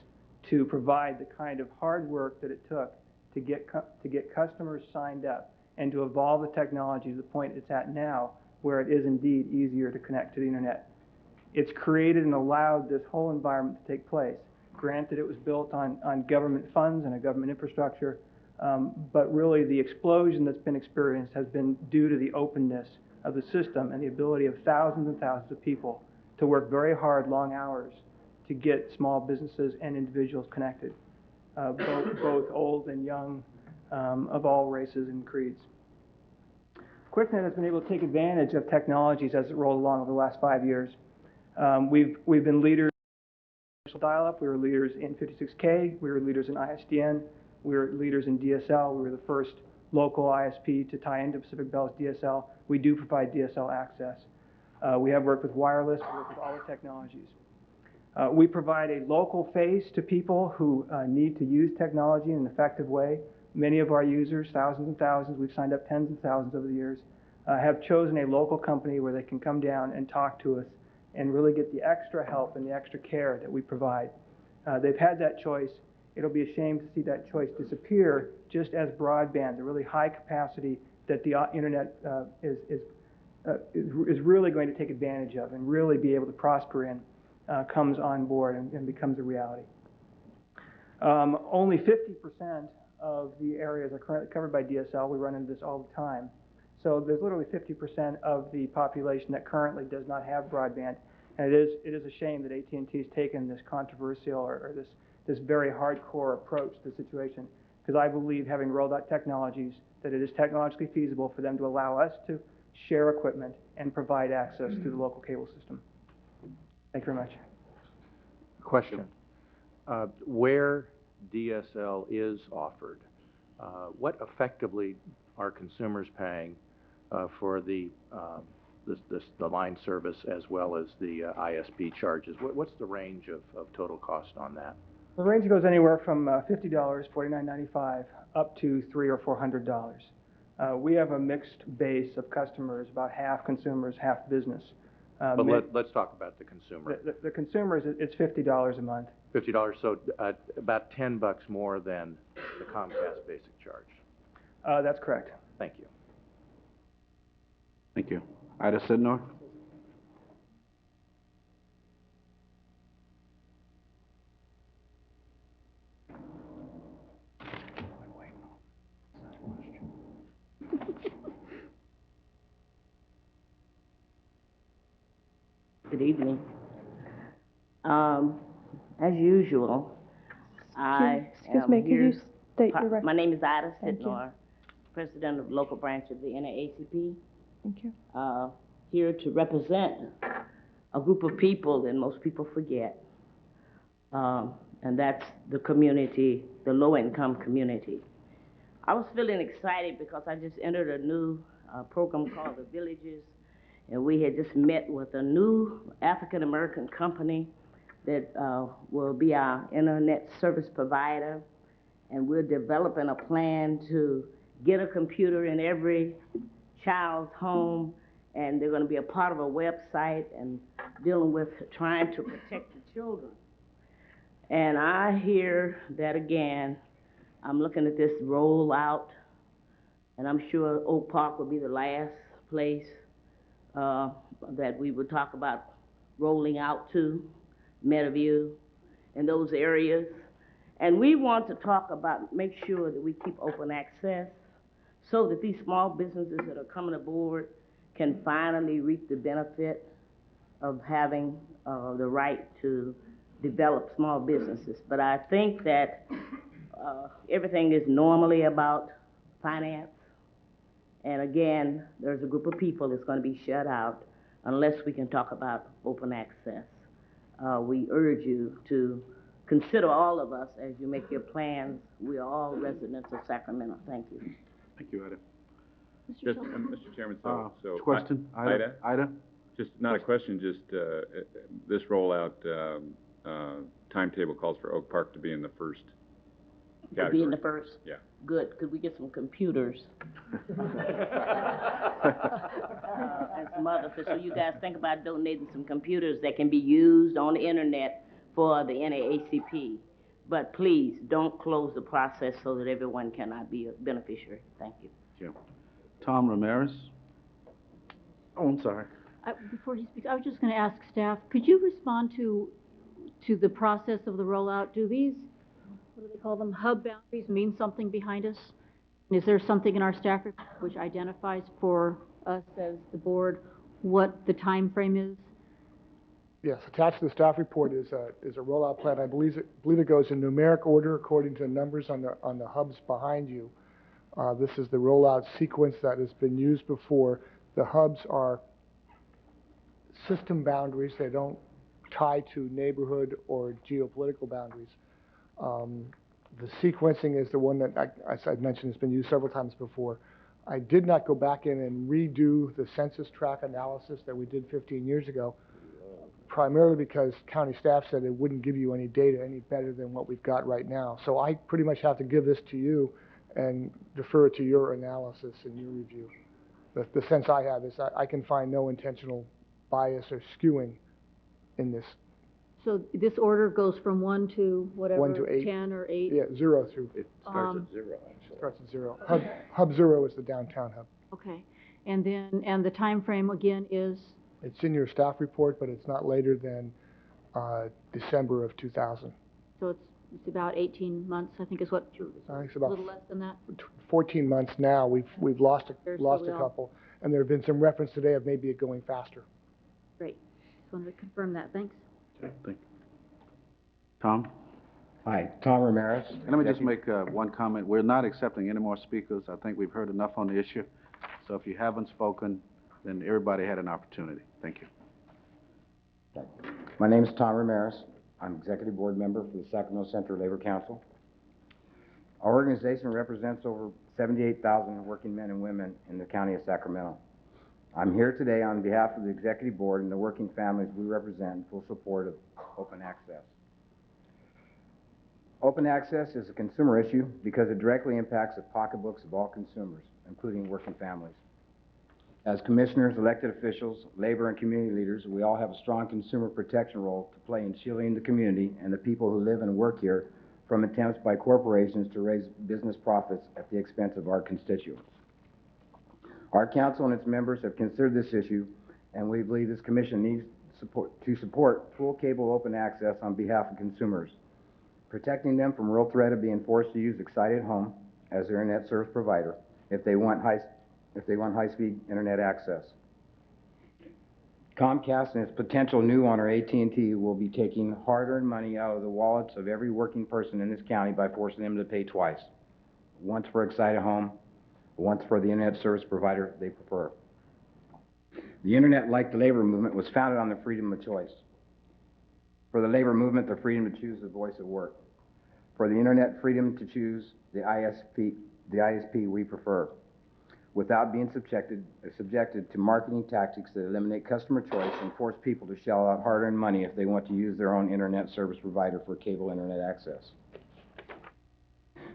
to provide the kind of hard work that it took to get customers signed up and to evolve the technology to the point it's at now, where it is indeed easier to connect to the internet. It's created and allowed this whole environment to take place. Granted, it was built on government funds and a government infrastructure, but really the explosion that's been experienced has been due to the openness of the system and the ability of thousands and thousands of people to work very hard, long hours, to get small businesses and individuals connected, both old and young, of all races and creeds. QuickNet has been able to take advantage of technologies as it rolled along over the last 5 years. We've been leaders in dial-up. We were leaders in 56K. We were leaders in ISDN. We were leaders in DSL. We were the first local ISP to tie into Pacific Bell's DSL. We do provide DSL access. We have worked with wireless. We work with all the technologies. We provide a local face to people who need to use technology in an effective way. Many of our users, thousands and thousands, we've signed up tens of thousands over the years, have chosen a local company where they can come down and talk to us and really get the extra help and the extra care that we provide. They've had that choice. It'll be a shame to see that choice disappear, just as broadband, the really high capacity that the internet is really going to take advantage of and really be able to prosper in, comes on board and becomes a reality. Only 50% of the areas are currently covered by DSL. We run into this all the time. So there's literally 50% of the population that currently does not have broadband. And it is a shame that AT&T has taken this controversial or this very hardcore approach to the situation, because I believe, having rolled out technologies, that it is technologically feasible for them to allow us to share equipment, and provide access to the local cable system. Thank you very much. Question. Where DSL is offered, what effectively are consumers paying for the line service as well as the ISP charges? What's the range of total cost on that? The range goes anywhere from $50, $49.95, up to $300 or $400. We have a mixed base of customers, about half consumers, half business. But let's talk about the consumer. The consumers, it's $50 a month. $50, so about $10 more than the Comcast basic charge. That's correct. Thank you. Thank you. Ida Sidnor? Good evening. As usual, Excuse me, could you state your record? My name is Ida Thank you. Sidnor, president of the local branch of the NAACP. Thank you. Here to represent a group of people that most people forget, and that's the community, the low-income community. I was feeling excited because I just entered a new program called The Villages, and we had just met with a new African-American company that will be our internet service provider, and we're developing a plan to get a computer in every child's home, and they're going to be a part of a website and dealing with trying to protect the children. And I hear that again. I'm looking at this rollout, and I'm sure Oak Park will be the last place that we would talk about rolling out to, Meadowview, and those areas. And we want to talk about, make sure that we keep open access so that these small businesses that are coming aboard can finally reap the benefit of having the right to develop small businesses. But I think that everything is normally about finance. And again, there's a group of people that's going to be shut out unless we can talk about open access. We urge you to consider all of us as you make your plans. We are all residents of Sacramento. Thank you. Thank you, Ida. Just, Mr. Chairman, so question? Ida? Just not a question, just this rollout timetable calls for Oak Park to be in the first To category. be in the first? Yeah. Good. Could we get some computers? And some other, so you guys think about donating some computers that can be used on the internet for the NAACP. But please, don't close the process so that everyone cannot be a beneficiary. Thank you. Thank you. Tom Ramirez? Oh, I'm sorry. Before he speaks, I was just going to ask staff, could you respond to the process of the rollout? Do these, what do they call them, hub boundaries mean something behind us? Is there something in our staff report which identifies for us as the board what the time frame is? Yes, attached to the staff report is a rollout plan. I believe it goes in numeric order according to numbers on the hubs behind you. This is the rollout sequence that has been used before. The hubs are system boundaries. They don't tie to neighborhood or geopolitical boundaries. The sequencing is the one that, as I mentioned, has been used several times before. I did not go back in and redo the census tract analysis that we did 15 years ago, primarily because county staff said it wouldn't give you any data any better than what we've got right now. So I pretty much have to give this to you and defer it to your analysis and your review. The sense I have is I can find no intentional bias or skewing in this. So this order goes from 1 to whatever, 1 to 8. 10 or 8? Yeah, 0 through. It starts at 0, actually. Starts at 0. Hub 0 is the downtown hub. Okay. And then, and the time frame again is? It's in your staff report, but it's not later than December of 2000. So it's about 18 months, I think is what, I think it's a about little less than that? 14 months now. We've lost a couple, and there have been some reference today of maybe it going faster. Great. Just wanted to confirm that. Thanks. Okay, thank you. Tom? Hi, Tom Ramirez. And let me just make one comment. We're not accepting any more speakers. I think we've heard enough on the issue. So if you haven't spoken, then everybody had an opportunity. Thank you. My name is Tom Ramirez. I'm Executive Board Member for the Sacramento Central Labor Council. Our organization represents over 78,000 working men and women in the county of Sacramento. I'm here today on behalf of the Executive Board and the working families we represent in full support of open access. Open access is a consumer issue because it directly impacts the pocketbooks of all consumers, including working families. As commissioners, elected officials, labor and community leaders, we all have a strong consumer protection role to play in shielding the community and the people who live and work here from attempts by corporations to raise business profits at the expense of our constituents. Our council and its members have considered this issue, and we believe this commission needs to support full cable open access on behalf of consumers, protecting them from real threat of being forced to use Excited Home as their internet service provider if they want high-speed internet access. Comcast and its potential new owner, AT&T, will be taking hard-earned money out of the wallets of every working person in this county by forcing them to pay twice, once for Excited Home, once for the internet service provider they prefer. The internet, like the labor movement, was founded on the freedom of choice. For the labor movement, the freedom to choose the voice of work. For the internet, freedom to choose the ISP we prefer, without being subjected to marketing tactics that eliminate customer choice and force people to shell out hard-earned money if they want to use their own internet service provider for cable internet access.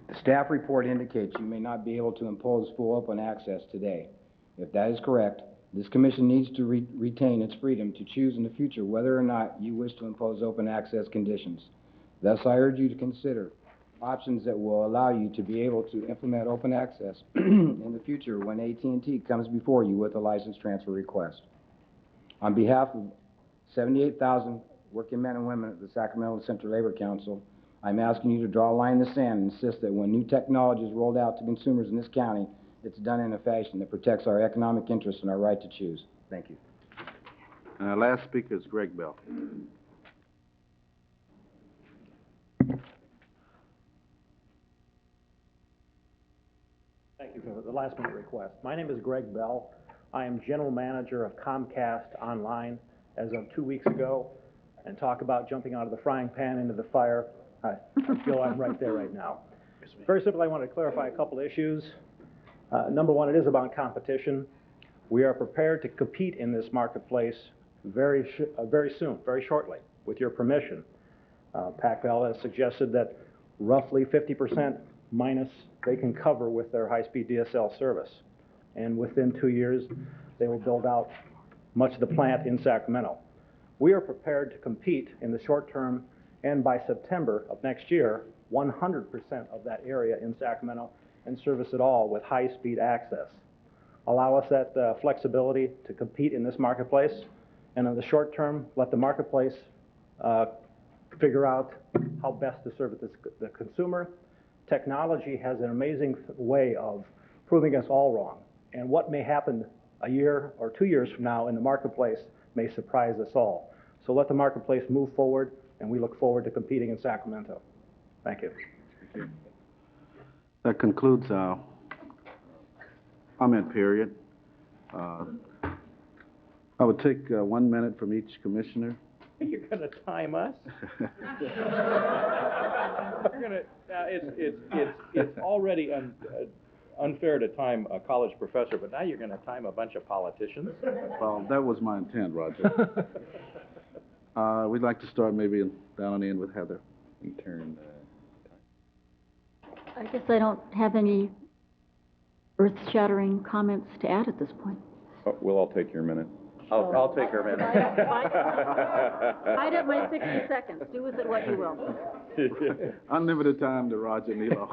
The staff report indicates you may not be able to impose full open access today. If that is correct, this commission needs to retain its freedom to choose in the future whether or not you wish to impose open access conditions. Thus, I urge you to consider options that will allow you to be able to implement open access in the future when AT&T comes before you with a license transfer request. On behalf of 78,000 working men and women at the Sacramento Central Labor Council, I'm asking you to draw a line in the sand and insist that when new technology is rolled out to consumers in this county, it's done in a fashion that protects our economic interests and our right to choose. Thank you. And our last speaker is Greg Bell. Thank you for the last minute request. My name is Greg Bell. I am General Manager of Comcast Online as of 2 weeks ago, and talk about jumping out of the frying pan into the fire. I feel I'm right there right now. Very simply, I want to clarify a couple issues. Number one, it is about competition. We are prepared to compete in this marketplace very soon, very shortly, with your permission. PacBell has suggested that roughly 50% minus they can cover with their high-speed DSL service. And within 2 years, they will build out much of the plant in Sacramento. We are prepared to compete in the short term, and by September of next year, 100% of that area in Sacramento and service it all with high-speed access. Allow us that flexibility to compete in this marketplace, and in the short term, let the marketplace figure out how best to serve the consumer. Technology has an amazing way of proving us all wrong, and what may happen a year or 2 years from now in the marketplace may surprise us all. So let the marketplace move forward, and we look forward to competing in Sacramento. Thank you. Thank you. That concludes our comment period. I would take 1 minute from each commissioner. You're going to time us? It's already unfair to time a college professor, but now you're going to time a bunch of politicians? Well, that was my intent, Roger. We'd like to start maybe down on the end with Heather. You turn I guess I don't have any earth-shattering comments to add at this point. Oh, we'll all take your minute. I'll take her minute. Bide at my 60 seconds. Do with it what you will. Unlimited time to Roger Nilo.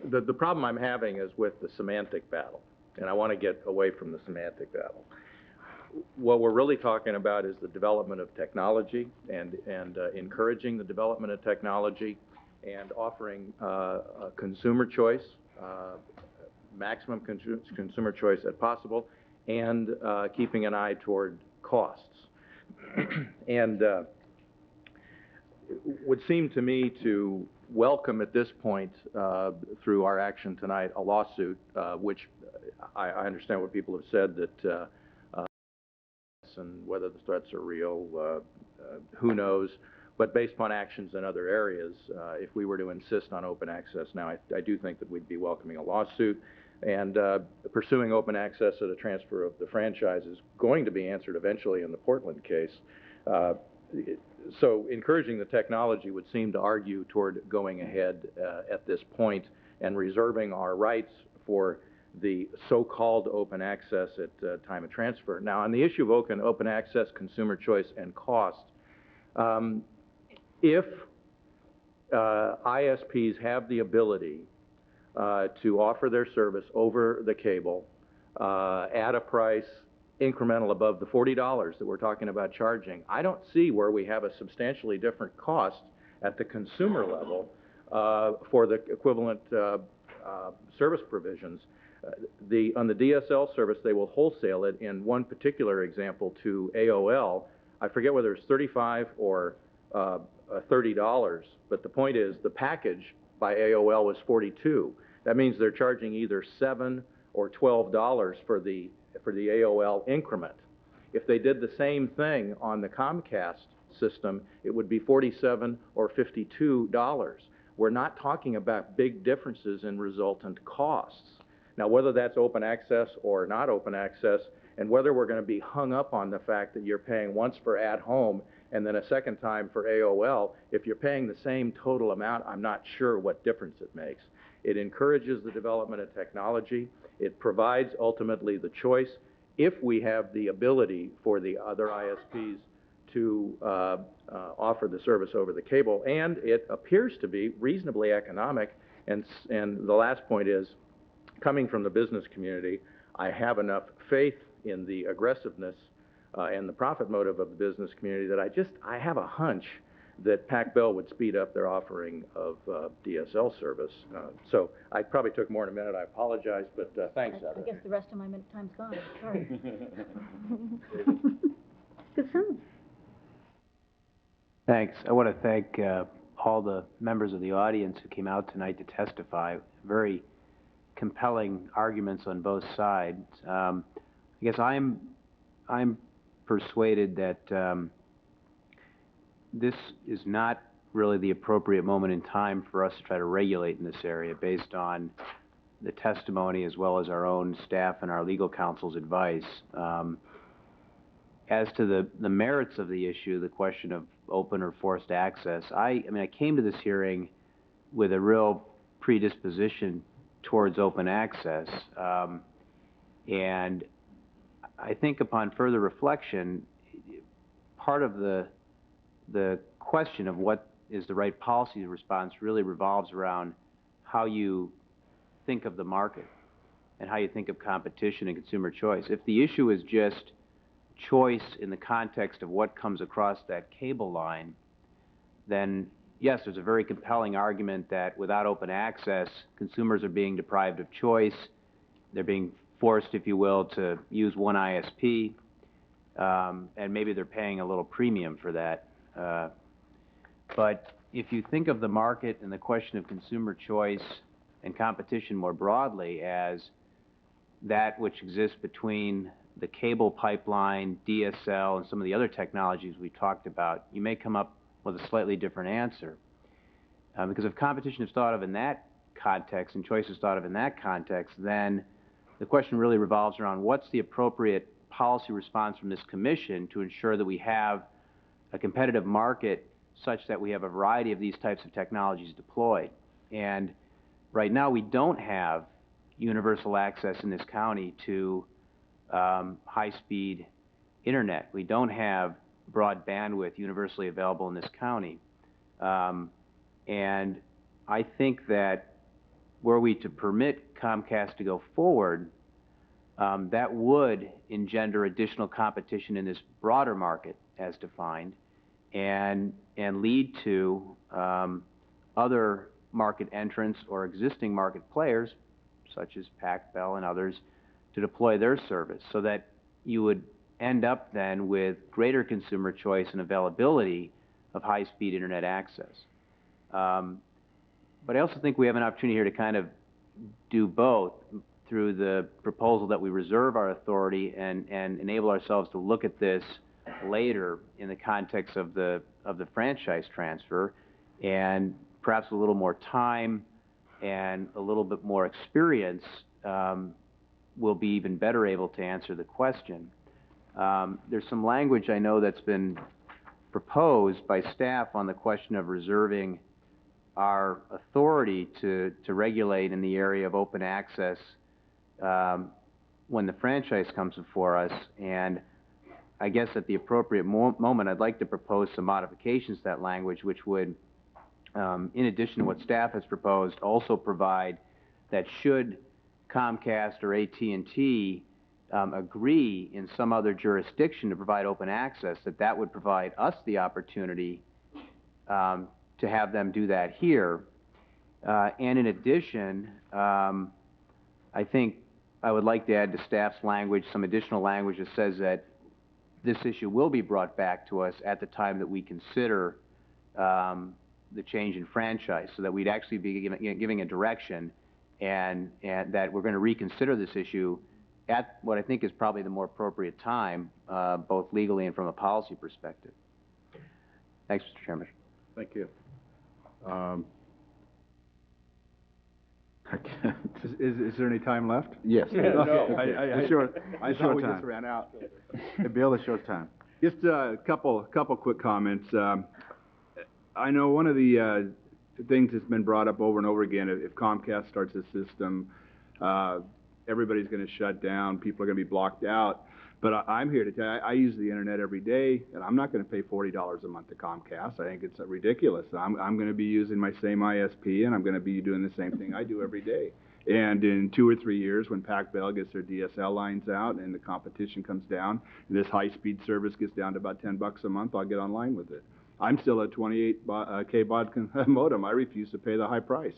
The problem I'm having is with the semantic battle, and I want to get away from the semantic battle. What we're really talking about is the development of technology and encouraging the development of technology and offering consumer choice, maximum consumer choice as possible, and keeping an eye toward costs. And it would seem to me to welcome at this point, through our action tonight, a lawsuit, which I understand what people have said that and whether the threats are real, who knows. But based upon actions in other areas, if we were to insist on open access now, I do think that we'd be welcoming a lawsuit. And pursuing open access at a transfer of the franchise is going to be answered eventually in the Portland case. So encouraging the technology would seem to argue toward going ahead at this point and reserving our rights for the so-called open access at time of transfer. Now, on the issue of open access, consumer choice, and cost, if ISPs have the ability to offer their service over the cable at a price incremental above the $40 that we're talking about charging, I don't see where we have a substantially different cost at the consumer level for the equivalent service provisions. On the DSL service, they will wholesale it in one particular example to AOL. I forget whether it's $35 or $30, but the point is the package by AOL was $42. That means they're charging either $7 or $12 for the AOL increment. If they did the same thing on the Comcast system, it would be $47 or $52. We're not talking about big differences in resultant costs. Now, whether that's open access or not open access, and whether we're going to be hung up on the fact that you're paying once for at home and then a second time for AOL, if you're paying the same total amount, I'm not sure what difference it makes. It encourages the development of technology. It provides ultimately the choice, if we have the ability for the other ISPs to offer the service over the cable, and it appears to be reasonably economic. And the last point is, coming from the business community, I have enough faith in the aggressiveness and the profit motive of the business community that I have a hunch that PacBell would speed up their offering of DSL service. So I probably took more than a minute. I apologize, but thanks, Heather. I guess the rest of my time's gone. Sorry. Good sound. Thanks. I want to thank all the members of the audience who came out tonight to testify. Very compelling arguments on both sides. I guess I'm persuaded that this is not really the appropriate moment in time for us to try to regulate in this area based on the testimony as well as our own staff and our legal counsel's advice. As to the merits of the issue, the question of open or forced access, I came to this hearing with a real predisposition towards open access, and I think upon further reflection, part of the question of what is the right policy response really revolves around how you think of the market and how you think of competition and consumer choice. If the issue is just choice in the context of what comes across that cable line, then yes, there's a very compelling argument that without open access, consumers are being deprived of choice. They're being forced, if you will, to use one ISP, and maybe they're paying a little premium for that. But if you think of the market and the question of consumer choice and competition more broadly as that which exists between the cable pipeline, DSL, and some of the other technologies we talked about, you may come up with a slightly different answer. Because if competition is thought of in that context and choice is thought of in that context, then the question really revolves around what's the appropriate policy response from this commission to ensure that we have a competitive market such that we have a variety of these types of technologies deployed. And right now we don't have universal access in this county to high-speed internet. We don't have broad bandwidth universally available in this county. And I think that were we to permit Comcast to go forward, that would engender additional competition in this broader market as defined and lead to other market entrants or existing market players, such as PacBell and others, to deploy their service, so that you would end up then with greater consumer choice and availability of high-speed internet access. But I also think we have an opportunity here to kind of do both through the proposal that we reserve our authority and enable ourselves to look at this later in the context of the franchise transfer, and perhaps a little more time and a little bit more experience will be even better able to answer the question. There's some language I know that's been proposed by staff on the question of reserving our authority to regulate in the area of open access when the franchise comes before us. And I guess at the appropriate moment, I'd like to propose some modifications to that language, which would, in addition to what staff has proposed, also provide that should Comcast or AT&T agree in some other jurisdiction to provide open access, that would provide us the opportunity to have them do that here. And in addition, I think I would like to add to staff's language some additional language that says that this issue will be brought back to us at the time that we consider the change in franchise, so that we'd actually be giving a direction and that we're going to reconsider this issue at what I think is probably the more appropriate time, both legally and from a policy perspective. Thanks, Mr. Chairman. Thank you. Is there any time left? Yes. No. I thought we just ran out. Bill, it's your time. Just a couple quick comments. I know one of the things that's been brought up over and over again, if Comcast starts a system, everybody's going to shut down, people are going to be blocked out. But I'm here to tell you, I use the internet every day, and I'm not going to pay $40 a month to Comcast. I think it's ridiculous. I'm going to be using my same ISP, and I'm going to be doing the same thing I do every day. And in 2 or 3 years, when Pac-Bell gets their DSL lines out and the competition comes down, and this high-speed service gets down to about $10 a month, I'll get online with it. I'm still at 28K baud modem. I refuse to pay the high price.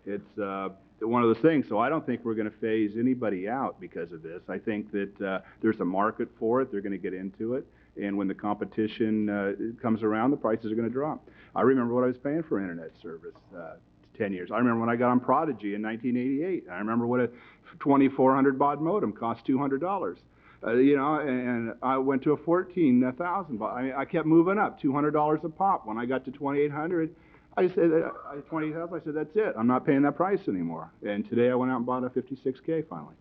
It's one of those things. So I don't think we're going to phase anybody out because of this. I think that there's a market for it. They're going to get into it. And when the competition comes around, the prices are going to drop. I remember what I was paying for internet service 10 years. I remember when I got on Prodigy in 1988. I remember what a 2400 baud modem cost, $200. You know, and I went to a 14,000 baud. I kept moving up, $200 a pop. When I got to 2800, I said, 20,000. I said, that's it. I'm not paying that price anymore. And today I went out and bought a 56K finally,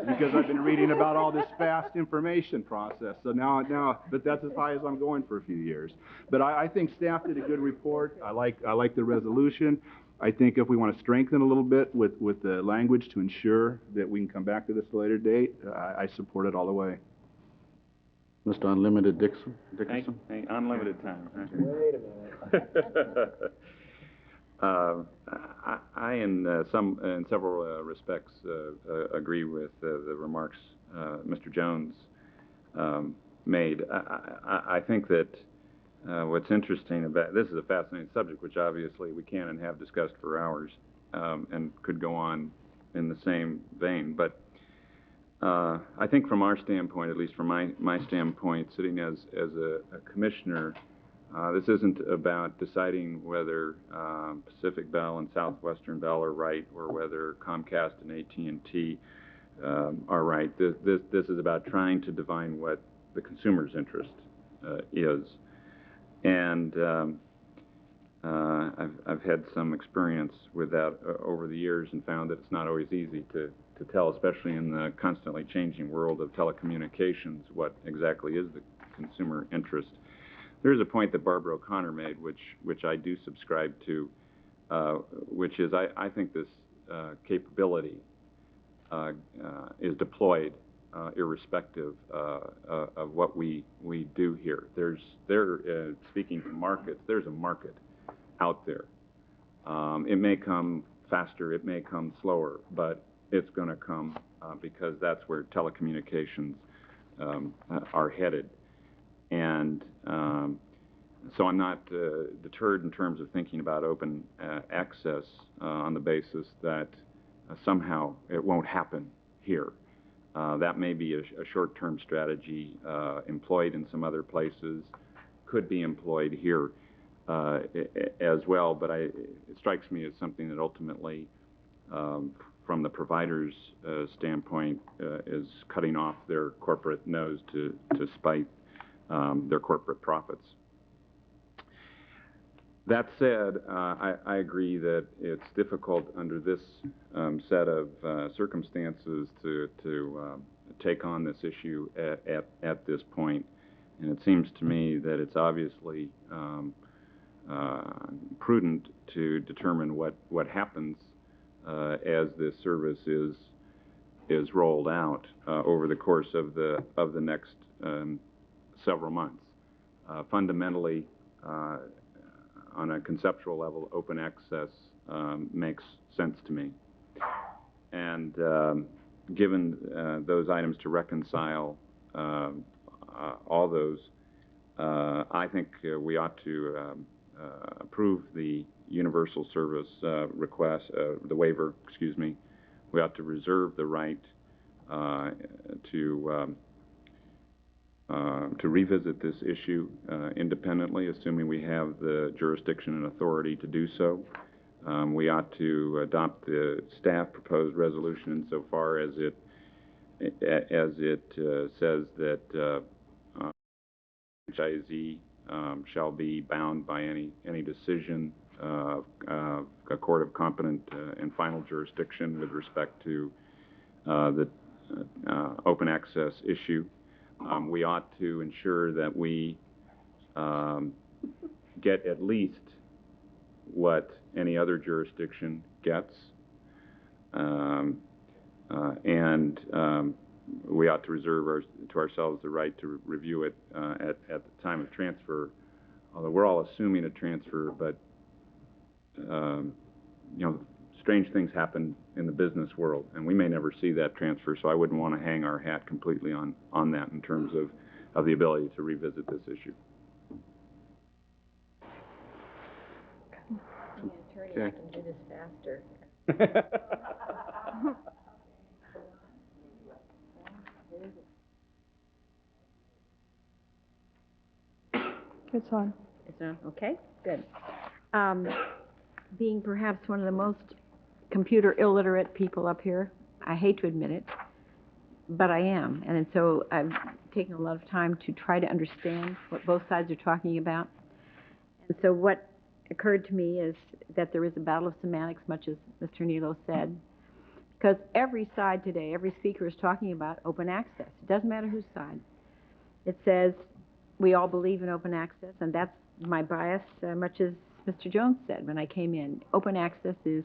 because I've been reading about all this fast information process. So now, but that's as high as I'm going for a few years. But I think staff did a good report. I like the resolution. I think if we want to strengthen a little bit with the language to ensure that we can come back to this at a later date, I support it all the way. Mr. Unlimited Dickinson? Hey, unlimited time. Wait a minute. I in several respects, agree with the remarks Mr. Jones made. I think that what's interesting about this is a fascinating subject, which obviously we can and have discussed for hours, and could go on in the same vein. But I think from our standpoint, at least from my standpoint, sitting as a commissioner, this isn't about deciding whether Pacific Bell and Southwestern Bell are right, or whether Comcast and AT&T are right. This is about trying to divine what the consumer's interest is. And I've had some experience with that over the years, and found that it's not always easy to tell, especially in the constantly changing world of telecommunications, what exactly is the consumer interest. There's a point that Barbara O'Connor made, which I do subscribe to, which is I think this capability is deployed irrespective of what we do here. Speaking from markets, there's a market out there. It may come faster, it may come slower, but it's going to come because that's where telecommunications are headed. And so I'm not deterred in terms of thinking about open access on the basis that somehow it won't happen here. That may be a short-term strategy employed in some other places, could be employed here. as well, but it strikes me as something that ultimately, from the provider's standpoint, is cutting off their corporate nose to spite their corporate profits. That said, I agree that it's difficult under this set of circumstances to take on this issue at this point. And it seems to me that it's obviously prudent to determine what happens as this service is rolled out over the course of the next several months. Fundamentally, on a conceptual level, open access makes sense to me. And given those items to reconcile all those, I think we ought to approve the universal service request, the waiver, excuse me. We ought to reserve the right to revisit this issue independently, assuming we have the jurisdiction and authority to do so. We ought to adopt the staff proposed resolution insofar as it says that franchisee shall be bound by any decision of a court of competent and final jurisdiction with respect to the open access issue. We ought to ensure that we get at least what any other jurisdiction gets, and we ought to reserve to ourselves the right to review it at the time of transfer. Although we're all assuming a transfer, but you know, strange things happen in the business world, and we may never see that transfer. So I wouldn't want to hang our hat completely on that in terms of the ability to revisit this issue. Attorney, I can do this faster. It's on. It's on, okay, good. Being perhaps one of the most computer illiterate people up here, I hate to admit it, but I am. And so I've taken a lot of time to try to understand what both sides are talking about. And so what occurred to me is that there is a battle of semantics, much as Mr. Nilo said, because every side today, every speaker is talking about open access. It doesn't matter whose side. It says we all believe in open access, and that's my bias, much as Mr. Jones said when I came in. Open access is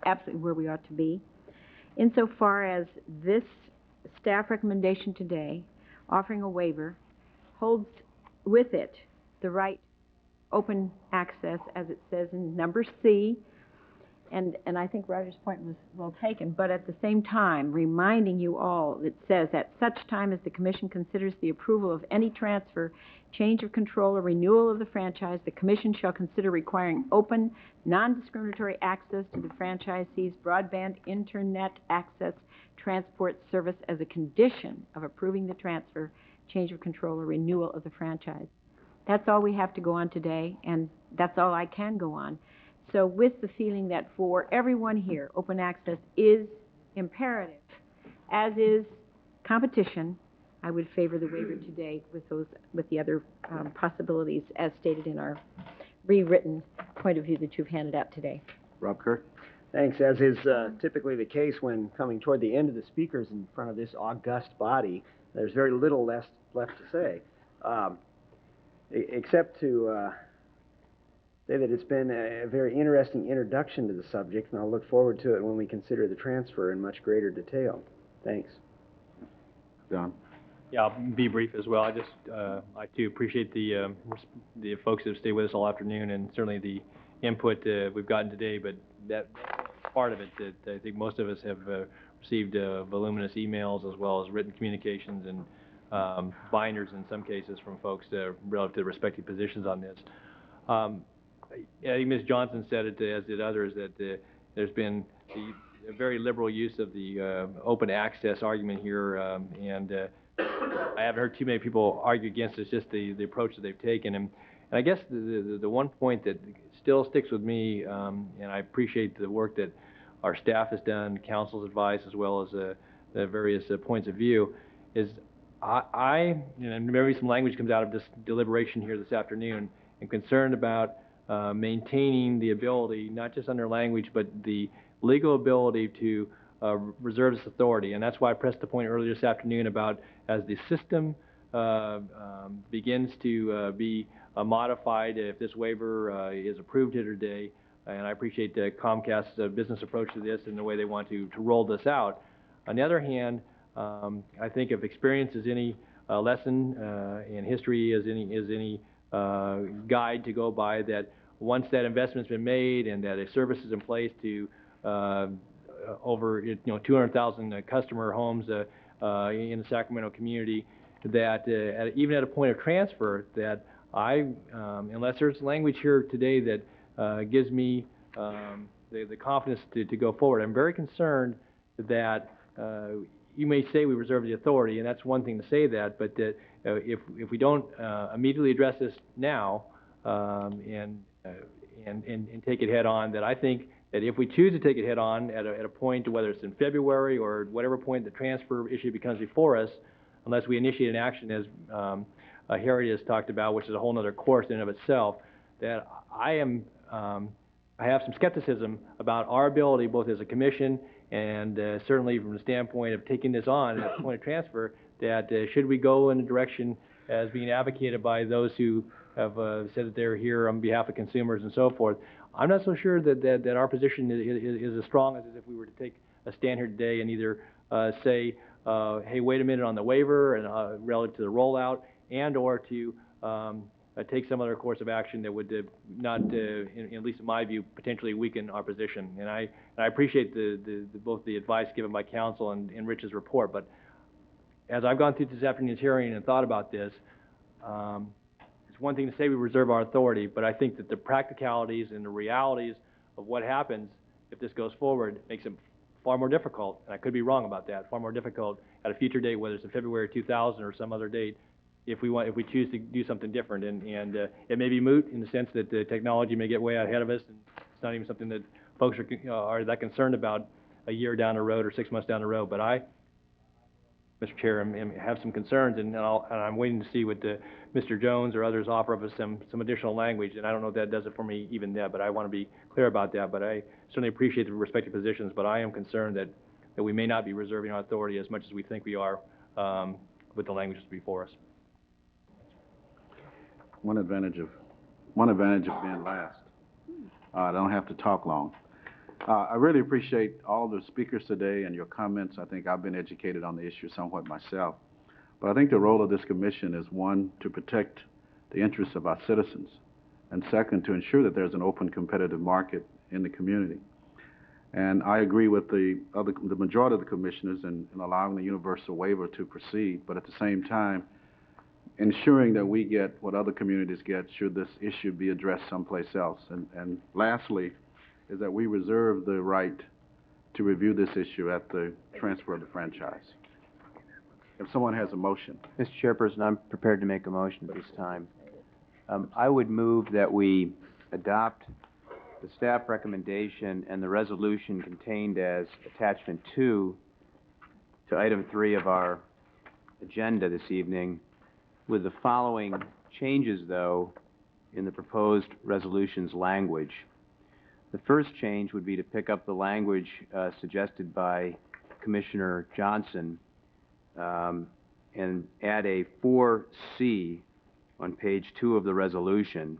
absolutely where we ought to be. Insofar as this staff recommendation today, offering a waiver, holds with it the right open access, as it says in number C, and I think Roger's point was well taken, but at the same time, reminding you all, it says, at such time as the Commission considers the approval of any transfer, change of control, or renewal of the franchise, the Commission shall consider requiring open, non-discriminatory access to the franchisee's broadband internet access transport service as a condition of approving the transfer, change of control, or renewal of the franchise. That's all we have to go on today, and that's all I can go on. So with the feeling that for everyone here, open access is imperative, as is competition, I would favor the waiver today with the other possibilities as stated in our rewritten point of view that you've handed out today. Rob Kirk. Thanks. As is typically the case when coming toward the end of the speakers in front of this august body, there's very little left to say, except to say that it's been a very interesting introduction to the subject, and I'll look forward to it when we consider the transfer in much greater detail. Thanks. John? Yeah, I'll be brief as well. I just, I too appreciate the folks that have stayed with us all afternoon, and certainly the input we've gotten today, but that part of it that I think most of us have received voluminous emails as well as written communications and binders in some cases from folks relative to respective positions on this. I think Ms. Johnson said it, as did others, that there's been a very liberal use of the open access argument here, and I haven't heard too many people argue against it. It's just the approach that they've taken, And I guess the one point that still sticks with me, and I appreciate the work that our staff has done, council's advice, as well as the various points of view, is maybe some language comes out of this deliberation here this afternoon, and concerned about maintaining the ability, not just under language, but the legal ability to reserve this authority. And that's why I pressed the point earlier this afternoon about as the system begins to be modified, if this waiver is approved here today, and I appreciate Comcast's business approach to this and the way they want to roll this out. On the other hand, I think if experience is any lesson and history is any guide to go by, that once that investment's been made and that a service is in place to over 200,000 customer homes in the Sacramento community, that even at a point of transfer, that unless there's language here today that gives me the confidence to go forward, I'm very concerned that you may say we reserve the authority, and that's one thing to say that, but that if we don't immediately address this now and take it head on, that I think that if we choose to take it head on at a point, whether it's in February or whatever point the transfer issue becomes before us, unless we initiate an action as Harry has talked about, which is a whole other course in and of itself, that I have some skepticism about our ability, both as a commission and certainly from the standpoint of taking this on at the point of transfer, that should we go in a direction as being advocated by those who have said that they're here on behalf of consumers and so forth, I'm not so sure that our position is as strong as if we were to take a stand here today and either say, hey, wait a minute on the waiver and relative to the rollout, and or to take some other course of action that would not, at least in my view, potentially weaken our position. And I appreciate both the advice given by counsel and Rich's report, but as I've gone through this afternoon's hearing and thought about this, it's one thing to say we reserve our authority, but I think that the practicalities and the realities of what happens if this goes forward makes it far more difficult, and I could be wrong about that, far more difficult at a future date, whether it's in February 2000 or some other date, if we choose to do something different. And it may be moot in the sense that the technology may get way out ahead of us, and it's not even something that folks are that concerned about a year down the road or 6 months down the road. But I, Mr. Chair, have some concerns, and I'm waiting to see what Mr. Jones or others offer of us some additional language, and I don't know if that does it for me even yet, but I want to be clear about that. But I certainly appreciate the respective positions, but I am concerned that we may not be reserving our authority as much as we think we are with the language before us. One advantage of being last. I don't have to talk long. I really appreciate all the speakers today and your comments. I think I've been educated on the issue somewhat myself. But I think the role of this commission is, one, to protect the interests of our citizens, and second, to ensure that there's an open competitive market in the community. And I agree with the majority of the commissioners in allowing the universal waiver to proceed, but at the same time, ensuring that we get what other communities get should this issue be addressed someplace else. And lastly, is that we reserve the right to review this issue at the transfer of the franchise. If someone has a motion. Mr. Chairperson, I'm prepared to make a motion at this time. I would move that we adopt the staff recommendation and the resolution contained as attachment 2 to item 3 of our agenda this evening, with the following changes, though, in the proposed resolution's language. The first change would be to pick up the language suggested by Commissioner Johnson and add a 4C on page 2 of the resolution.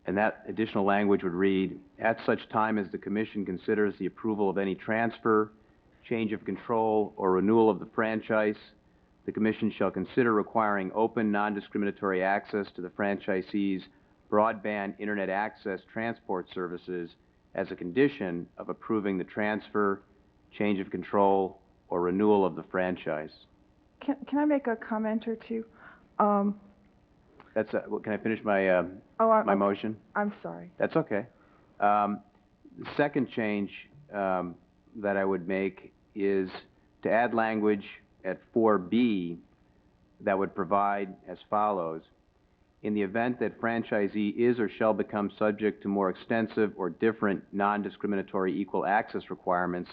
And that additional language would read, at such time as the Commission considers the approval of any transfer, change of control, or renewal of the franchise, the Commission shall consider requiring open, non-discriminatory access to the franchisee's broadband internet access transport services as a condition of approving the transfer, change of control, or renewal of the franchise. Can I make a comment or two? That's can I finish my my motion? I'm sorry. That's okay. The second change that I would make is to add language at 4B that would provide as follows. in the event that franchisee is or shall become subject to more extensive or different non-discriminatory equal access requirements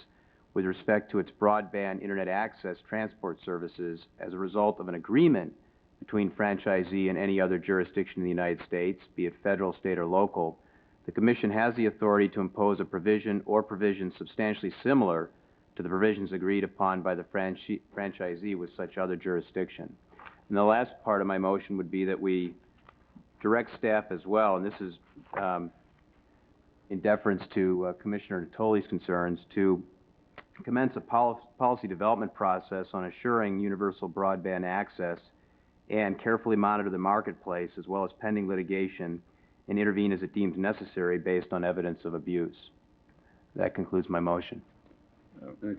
with respect to its broadband internet access transport services as a result of an agreement between franchisee and any other jurisdiction in the United States, be it federal, state, or local, the Commission has the authority to impose a provision or provisions substantially similar to the provisions agreed upon by the franchisee with such other jurisdiction. And the last part of my motion would be that we direct staff as well, and this is in deference to Commissioner Natoli's concerns, to commence a policy development process on assuring universal broadband access and carefully monitor the marketplace as well as pending litigation and intervene as it deems necessary based on evidence of abuse. That concludes my motion. There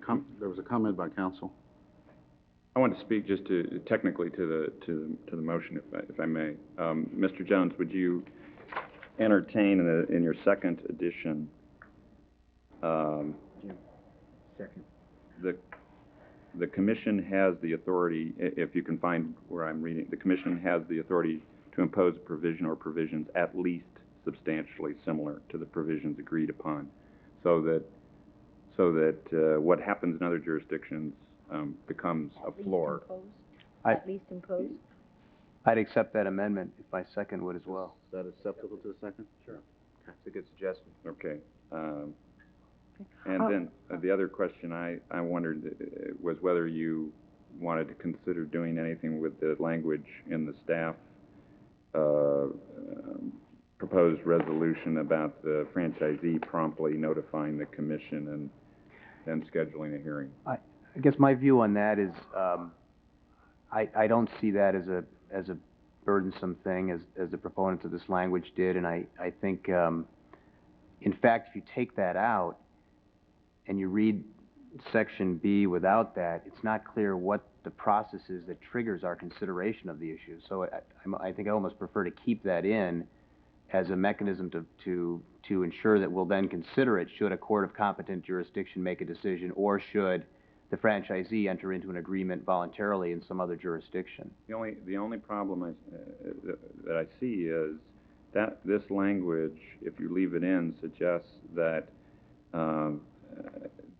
was a comment by counsel. I want to speak just technically to the motion, if I may. Mr. Jones, would you entertain in your second edition Second. The Commission has the authority, if you can find where I'm reading, the Commission has the authority to impose a provision or provisions at least substantially similar to the provisions agreed upon, so that what happens in other jurisdictions becomes a floor. At least imposed? I'd accept that amendment if my second would as well. Is that acceptable to the second? Sure. That's a good suggestion. Okay. And then the other question I wondered was whether you wanted to consider doing anything with the language in the staff proposed resolution about the franchisee promptly notifying the Commission and then scheduling a hearing. I guess my view on that is I don't see that as a burdensome thing as the proponents of this language did, and I think in fact if you take that out and you read Section B without that, it's not clear what the process is that triggers our consideration of the issue. So I think I almost prefer to keep that in as a mechanism to ensure that we'll then consider it should a court of competent jurisdiction make a decision or should the franchisee enter into an agreement voluntarily in some other jurisdiction. The only problem that I see is that this language, if you leave it in, suggests that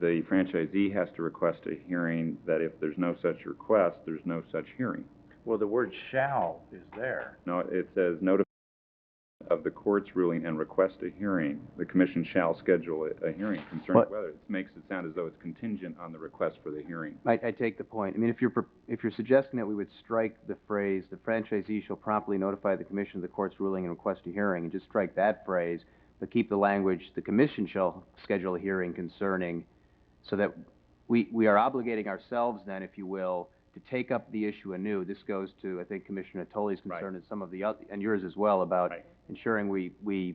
the franchisee has to request a hearing, that if there's no such request, there's no such hearing. Well, the word shall is there. No, it says notify of the court's ruling and request a hearing. The Commission shall schedule a hearing concerning whether. It makes it sound as though it's contingent on the request for the hearing. I take the point. I mean, if you're suggesting that we would strike the phrase, the franchisee shall promptly notify the Commission of the court's ruling and request a hearing, and just strike that phrase, but keep the language, the Commission shall schedule a hearing concerning, so that we are obligating ourselves then, if you will, to take up the issue anew. This goes to, I think, Commissioner Natoli's concern and some of the other, and yours as well, about ensuring we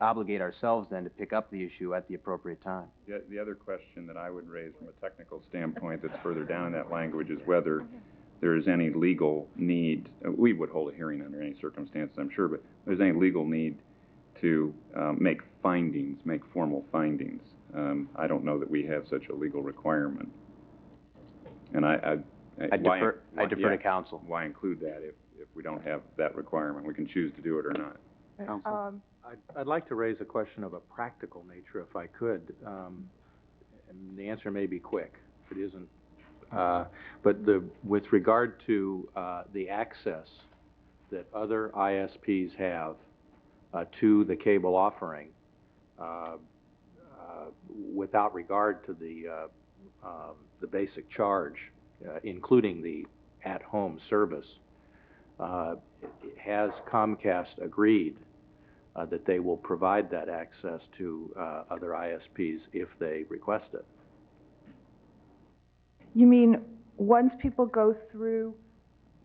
obligate ourselves then to pick up the issue at the appropriate time. The other question that I would raise from a technical standpoint that's further down in that language is whether there is any legal need, we would hold a hearing under any circumstances, I'm sure, but if there's any legal need to make formal findings. I don't know that we have such a legal requirement. And I defer to counsel. Why include that if we don't have that requirement? We can choose to do it or not. I'd like to raise a question of a practical nature, if I could. And the answer may be quick. If it isn't, but with regard to the access that other ISPs have to the cable offering, without regard to the basic charge, including the at-home service, has Comcast agreed that they will provide that access to other ISPs if they request it? You mean once people go through,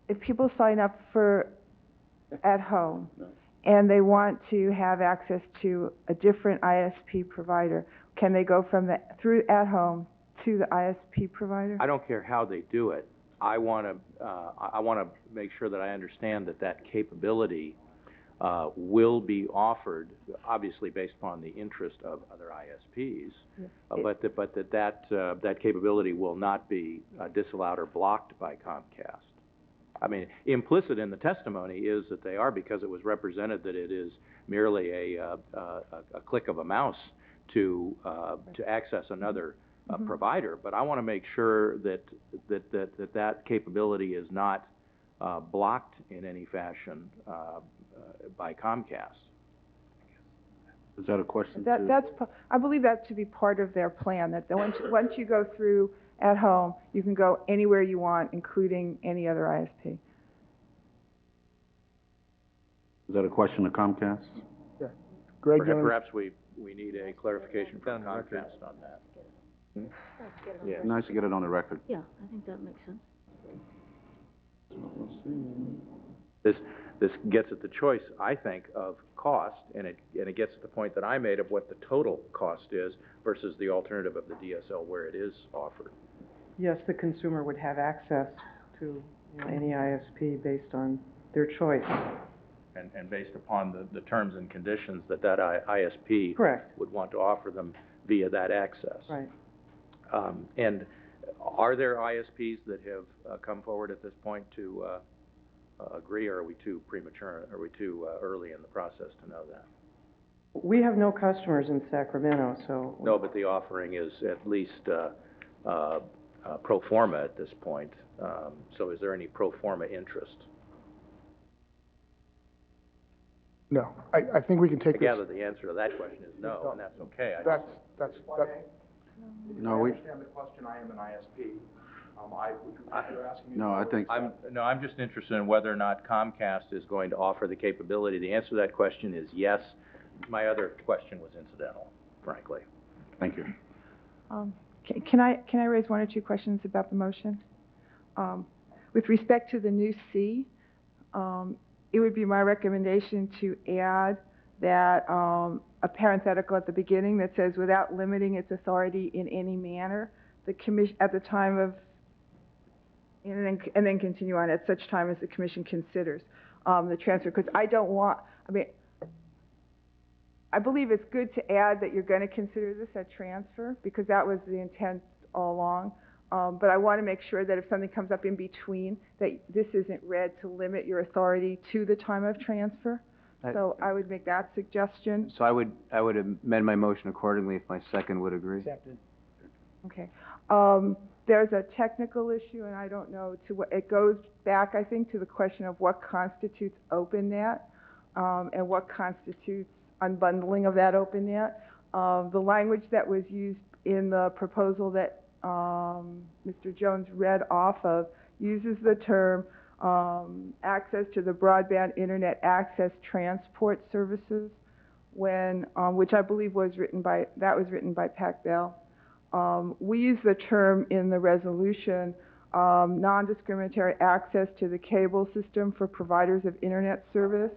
if people sign up for at home and they want to have access to a different ISP provider, can they go from through at home to the ISP provider? I don't care how they do it. I want to make sure that I understand that capability will be offered, obviously based upon the interest of other ISPs, but that capability will not be disallowed or blocked by Comcast. I mean, implicit in the testimony is that they are, because it was represented that it is merely a click of a mouse to access another provider. But I want to make sure that capability is not blocked in any fashion by Comcast. Is that a question? I believe that to be part of their plan, that once you go through at home, you can go anywhere you want, including any other ISP. Is that a question to Comcast? Yeah. Greg, Perhaps we need a clarification from Comcast on that. Yeah. Nice to get it on the record. Yeah, I think that makes sense. This gets at the choice, I think, of cost, and it gets to the point that I made of what the total cost is versus the alternative of the DSL where it is offered. Yes, the consumer would have access to any ISP based on their choice. And based upon the terms and conditions that ISP Correct. would want to offer them via that access. Right. And are there ISPs that have come forward at this point to agree, or are we too premature? Are we too early in the process to know that? We have no customers in Sacramento, so... No, but the offering is at least pro forma at this point. So is there any pro forma interest? No. I think we can take I gather the answer to that question is no, and that's okay. No, I understand the question. I am an ISP. You're asking me. No, I think. I'm just interested in whether or not Comcast is going to offer the capability. The answer to that question is yes. My other question was incidental, frankly. Thank you. Can I raise one or two questions about the motion? With respect to the new C, it would be my recommendation to add that a parenthetical at the beginning that says, without limiting its authority in any manner, the commission at the time of, and then continue on, at such time as the commission considers the transfer. Because I believe it's good to add that you're going to consider this a transfer, because that was the intent all along. But I want to make sure that if something comes up in between, that this isn't read to limit your authority to the time of transfer. So I would make that suggestion. So I would amend my motion accordingly if my second would agree. Accepted. Okay. There's a technical issue, and I don't know it goes back, I think, to the question of what constitutes OpenNet and what constitutes unbundling of that OpenNet. The language that was used in the proposal that Mr. Jones read off of uses the term access to the broadband internet access transport services, which I believe was written by Pac Bell. We use the term in the resolution, non-discriminatory access to the cable system for providers of internet service.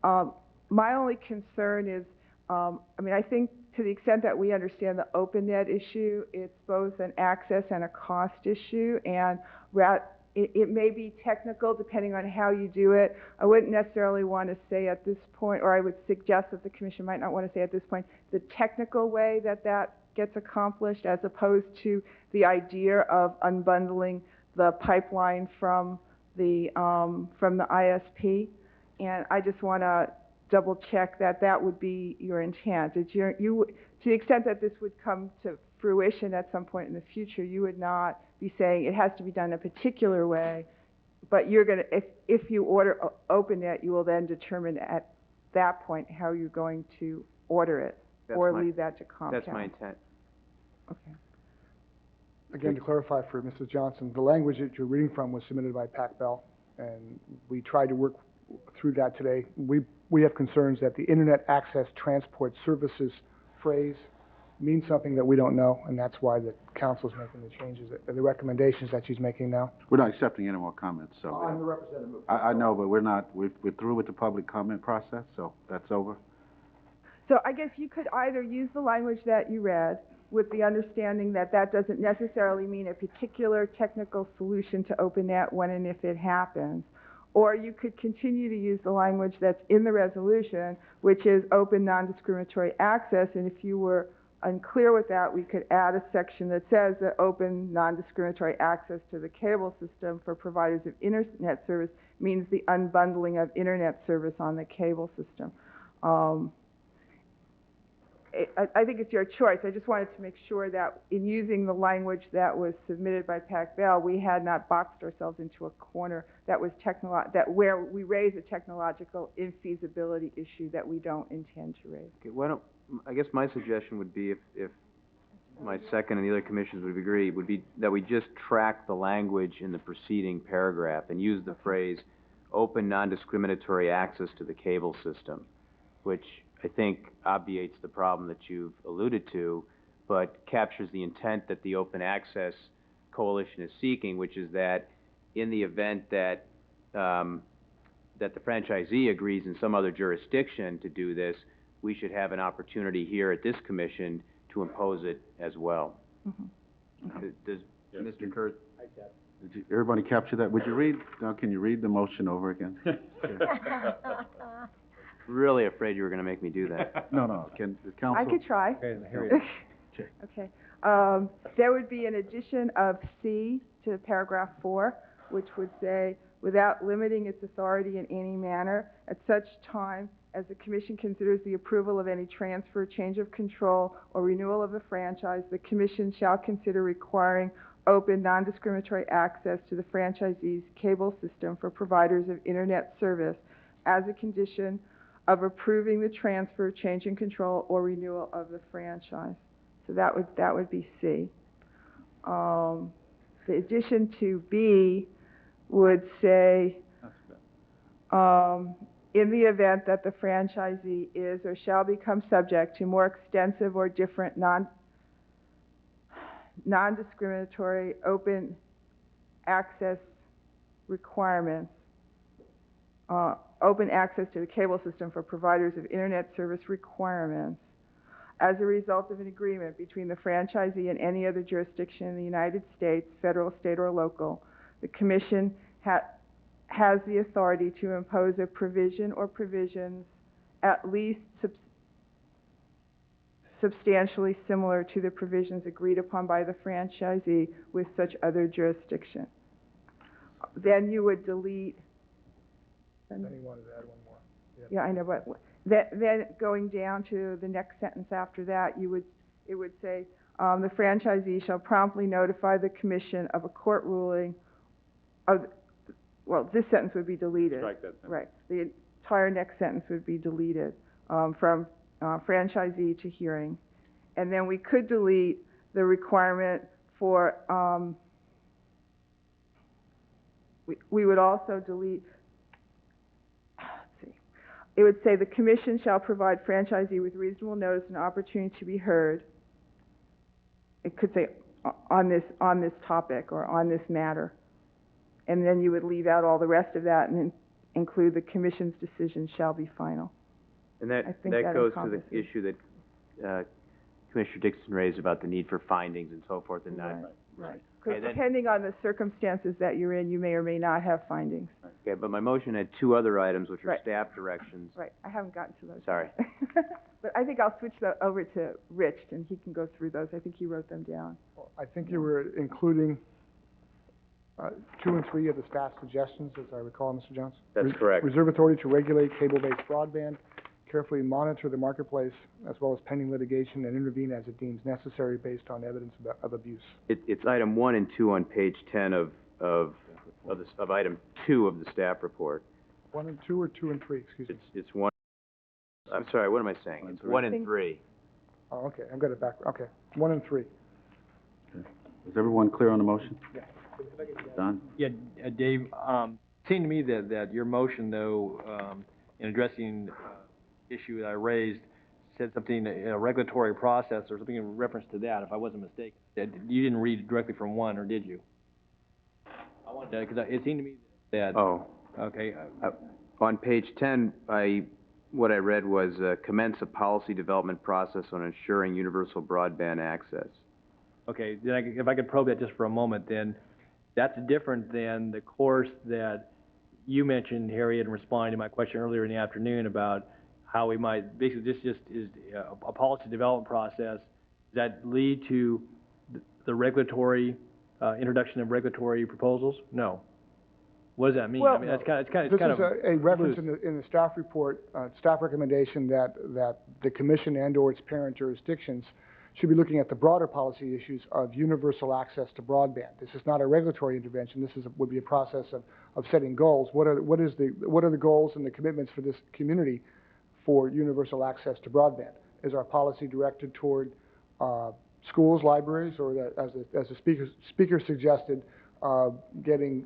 My only concern is, I think to the extent that we understand the OpenNet issue, it's both an access and a cost issue, and it may be technical depending on how you do it. I wouldn't necessarily want to say at this point, or I would suggest that the commission might not want to say at this point, the technical way that gets accomplished, as opposed to the idea of unbundling the pipeline from the ISP. And I just want to double check that would be your intent. To the extent that this would come to fruition at some point in the future, you would not be saying it has to be done a particular way, but you're going to, if you order OpenNet, you will then determine at that point how you're going to order it, leave that to Comcast. That's my intent. Okay. Again, to clarify for Mrs. Johnson, the language that you're reading from was submitted by Pac Bell, and we tried to work through that today. We have concerns that the Internet Access Transport Services phrase means something that we don't know, and that's why the council's making the changes, the recommendations that she's making now. We're not accepting any more comments, so. I'm the representative. I know, but we're not. We're through with the public comment process, so that's over. So I guess you could either use the language that you read with the understanding that that doesn't necessarily mean a particular technical solution to OpenNet when and if it happens, or you could continue to use the language that's in the resolution, which is open non-discriminatory access, and if you were unclear with that, we could add a section that says that open, non-discriminatory access to the cable system for providers of internet service means the unbundling of internet service on the cable system. I think it's your choice. I just wanted to make sure that in using the language that was submitted by PacBell, we had not boxed ourselves into a corner that was where we raise a technological infeasibility issue that we don't intend to raise. Okay, I guess my suggestion would be, if my second and the other commissioners would agree, would be that we just track the language in the preceding paragraph and use the phrase open non-discriminatory access to the cable system, which I think obviates the problem that you've alluded to, but captures the intent that the Open Access Coalition is seeking, which is that in the event that that the franchisee agrees in some other jurisdiction to do this, we should have an opportunity here at this commission to impose it as well. Mm-hmm. Does Mr. Kurth? Did everybody capture that? Would you read, can you read the motion over again? Really afraid you were going to make me do that. No. Can the council? I could try. Okay. There would be an addition of C to paragraph 4, which would say, without limiting its authority in any manner, at such time as the Commission considers the approval of any transfer, change of control, or renewal of the franchise, the Commission shall consider requiring open, non-discriminatory access to the franchisee's cable system for providers of internet service as a condition of approving the transfer, change in control, or renewal of the franchise. So that would be C. The addition to B would say, in the event that the franchisee is or shall become subject to more extensive or different non-discriminatory open access requirements, open access to the cable system for providers of internet service requirements as a result of an agreement between the franchisee and any other jurisdiction in the United States, federal, state, or local, the Commission has the authority to impose a provision or provisions at least substantially similar to the provisions agreed upon by the franchisee with such other jurisdiction. Then you would delete. Then he wanted to add one more. Yeah, I know, but then going down to the next sentence after that, it would say, the franchisee shall promptly notify the Commission of a court ruling well, this sentence would be deleted. Strike that sentence. Right. The entire next sentence would be deleted from franchisee to hearing. And then we could delete the requirement for, we would also delete, it would say the Commission shall provide franchisee with reasonable notice and opportunity to be heard. It could say on this topic or on this matter. And then you would leave out all the rest of that and then include the Commission's decision shall be final. And that goes to the issue that Commissioner Dixon raised about the need for findings and so forth and not. Right. Because depending on the circumstances that you're in, you may or may not have findings. Okay, but my motion had two other items, which are staff directions. Right. I haven't gotten to those. Sorry. But I think I'll switch that over to Rich, and he can go through those. I think he wrote them down. Well, I think you were including 2 and 3 of the staff suggestions, as I recall, Mr. Jones? That's correct. Reserve authority to regulate cable-based broadband, carefully monitor the marketplace, as well as pending litigation, and intervene as it deems necessary based on evidence of abuse. It's item 1 and 2 on page 10 of item 2 of the staff report. 1 and 2 or 2 and 3, excuse me? It's 1. I'm sorry, what am I saying? It's 1 and 3. Oh, okay, I've got it back. Okay, 1 and 3. Okay. Is everyone clear on the motion? Yeah. Don? Yeah, Dave, it seemed to me that your motion, though, in addressing issue that I raised, said something in a regulatory process or something in reference to that, if I wasn't mistaken. You didn't read directly from 1, or did you? I wanted to, because it seemed to me that. Oh. Okay. On page 10, what I read was commence a policy development process on ensuring universal broadband access. Okay, then if I could probe that just for a moment, then that's different than the course that you mentioned, Harriet, in responding to my question earlier in the afternoon about how we might, basically this just is a policy development process that lead to the regulatory, introduction of regulatory proposals? No. What does that mean? I mean, Well, it's kind this of is a reference loose. in the staff report, staff recommendation that the commission and/or its parent jurisdictions should be looking at the broader policy issues of universal access to broadband. This is not a regulatory intervention. This would be a process of setting goals. What are the goals and the commitments for this community for universal access to broadband? Is our policy directed toward schools, libraries, or as the speaker suggested, getting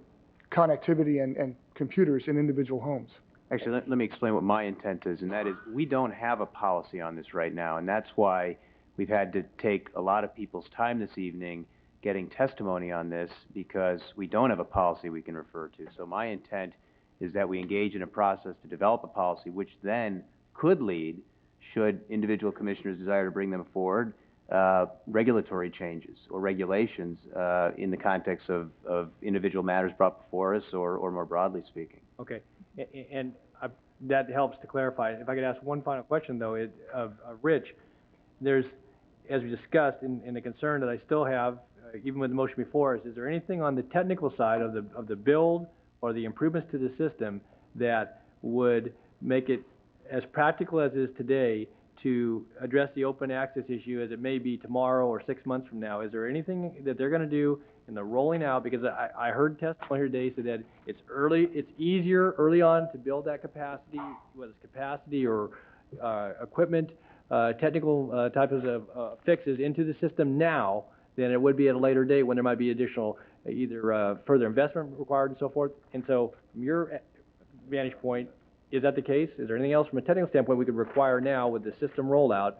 connectivity and computers in individual homes? Actually, let me explain what my intent is, and that is we don't have a policy on this right now, and that's why we've had to take a lot of people's time this evening getting testimony on this, because we don't have a policy we can refer to. So my intent is that we engage in a process to develop a policy, which then could lead, should individual commissioners desire to bring them forward, regulatory changes or regulations in the context of individual matters brought before us, or more broadly speaking. Okay, and that helps to clarify. If I could ask one final question, though, of Rich, there's, as we discussed, and the concern that I still have, even with the motion before us, is there anything on the technical side of the build or the improvements to the system that would make it as practical as it is today to address the open access issue as it may be tomorrow or 6 months from now? Is there anything that they're going to do in the rolling out? Because I heard testimony here today say that it's easier early on to build that capacity, whether it's capacity or equipment, technical types of fixes into the system now than it would be at a later date when there might be additional either further investment required and so forth. And so from your vantage point, is that the case? Is there anything else from a technical standpoint we could require now with the system rollout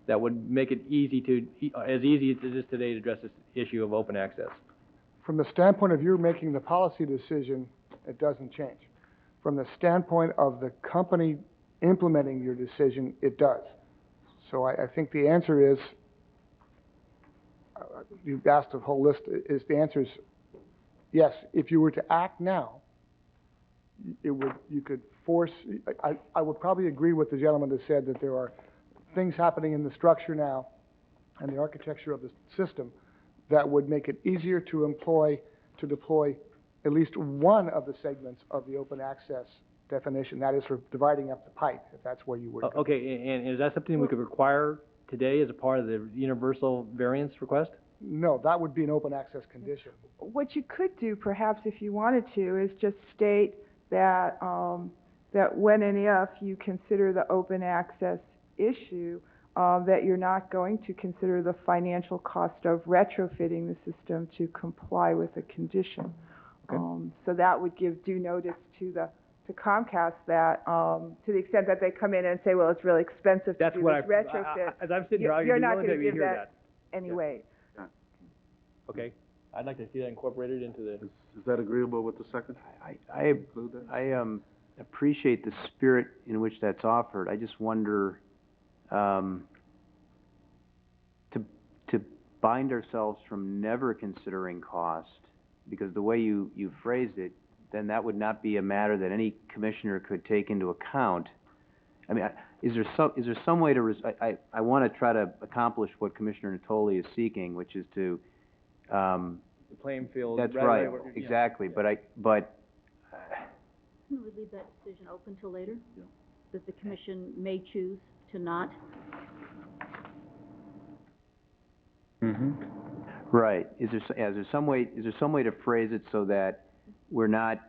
that would make it as easy as it is today to address this issue of open access? From the standpoint of you making the policy decision, it doesn't change. From the standpoint of the company implementing your decision, it does. So I think the answer is, you've asked a whole list, the answer is yes. If you were to act now, you could force, I would probably agree with the gentleman that said that there are things happening in the structure now and the architecture of the system that would make it easier to deploy at least one of the segments of the open access definition, that is for dividing up the pipe, if that's where you were. Okay, and is that something we could require today as a part of the universal variance request? No, that would be an open access condition. What you could do, perhaps, if you wanted to, is just state that that when and if you consider the open access issue, that you're not going to consider the financial cost of retrofitting the system to comply with the condition. Okay. So that would give due notice to Comcast that to the extent that they come in and say, well, it's really expensive to do this retrofit. As I'm sitting here, you're not going to give hear that anyway. Yeah. Okay, I'd like to see that incorporated into the. Is that agreeable with the second? I appreciate the spirit in which that's offered. I just wonder to bind ourselves from never considering cost, because the way you phrased it, then that would not be a matter that any commissioner could take into account. I mean, is there some way to? I want to try to accomplish what Commissioner Natoli is seeking, which is to. The playing field. That's right, exactly. Yeah. But. Can we leave that decision open till later? Yeah. That the commission may choose to not? Mm-hmm. Right. Is there some way to phrase it so that we're not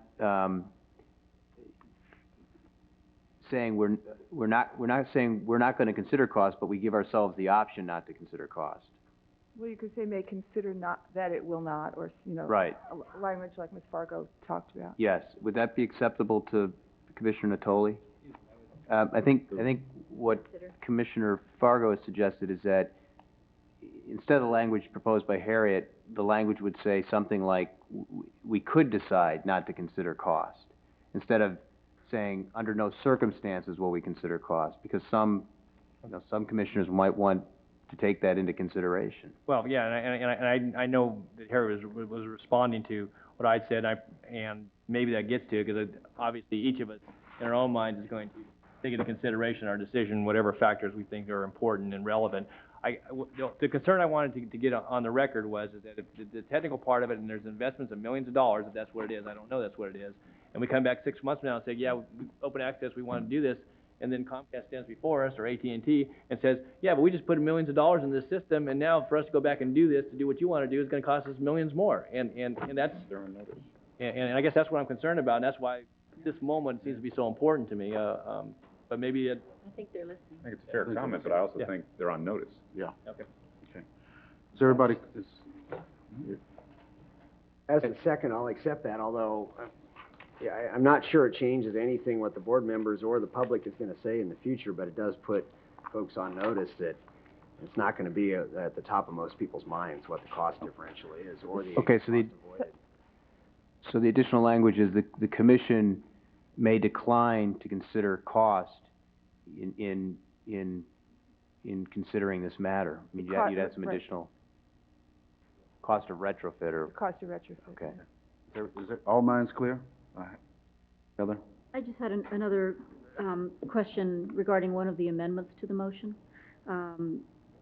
saying we're not saying we're not going to consider cost, but we give ourselves the option not to consider cost? Well, you could say may consider not that it will not, or right. Language like Ms. Fargo talked about. Yes. Would that be acceptable to Commissioner Natoli? I think what Commissioner Fargo has suggested is that instead of the language proposed by Harriet, the language would say something like we could decide not to consider cost, instead of saying under no circumstances will we consider cost, because some commissioners might want to take that into consideration. Well, yeah, and I know that Harriet was responding to what I'd said, and maybe that gets to it, because obviously each of us in our own minds is going to take into consideration our decision, whatever factors we think are important and relevant. The concern I wanted to get on the record was is that if the technical part of it, and there's investments of millions of dollars, if that's what it is, I don't know that's what it is, and we come back 6 months from now and say, yeah, open access, we want to do this, and then Comcast stands before us, or AT&T, and says, yeah, but we just put millions of dollars in this system, and now for us to go back and do this, to do what you want to do, is going to cost us millions more, and that's, and I guess that's what I'm concerned about, and that's why this moment seems to be so important to me, but maybe it... I think they're listening. I think it's a fair comment, but I also think they're on notice. Yeah. Okay. Okay. So everybody is... As a second, I'll accept that, although I'm not sure it changes anything what the board members or the public is going to say in the future, but it does put folks on notice that it's not going to be at the top of most people's minds what the cost differential is or the Okay, cost avoided. so the additional language is the commission may decline to consider cost in considering this matter. I mean, you'd have some additional cost of retrofit or... Cost of retrofit. Okay. Is it all minds clear? Heather? I just had another question regarding one of the amendments to the motion.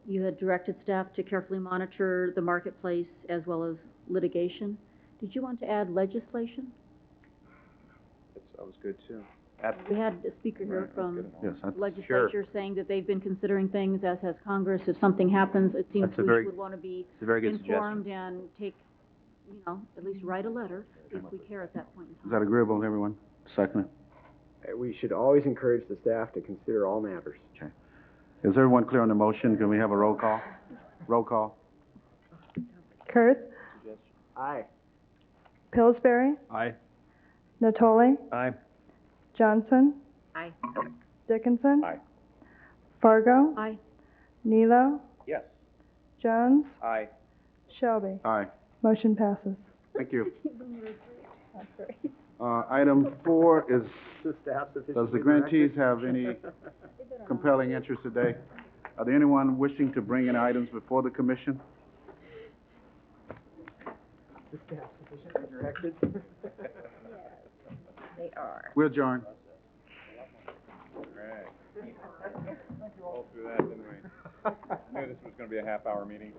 You had directed staff to carefully monitor the marketplace as well as litigation. Did you want to add legislation? That was good, too. We had a speaker here from Yes, legislature saying that they've been considering things, as has Congress. If something happens, it seems we would want to be informed and take, at least write a letter if we care at that point in time. Is that agreeable to everyone? Second. We should always encourage the staff to consider all matters. Okay. Is everyone clear on the motion? Can we have a roll call? Roll call. Kurth? Aye. Pillsbury? Aye. Natoli? Aye. Johnson? Aye. Dickinson? Aye. Fargo? Aye. Nilo? Yes. Jones? Aye. Shelby? Aye. Motion passes. Thank you. Item 4 is, does the grantees have any compelling interest today? Are there anyone wishing to bring in items before the commission? The staff sufficiently directed? They are. We're adjourned. All right. All through that, didn't we? I knew this was going to be a half-hour meeting.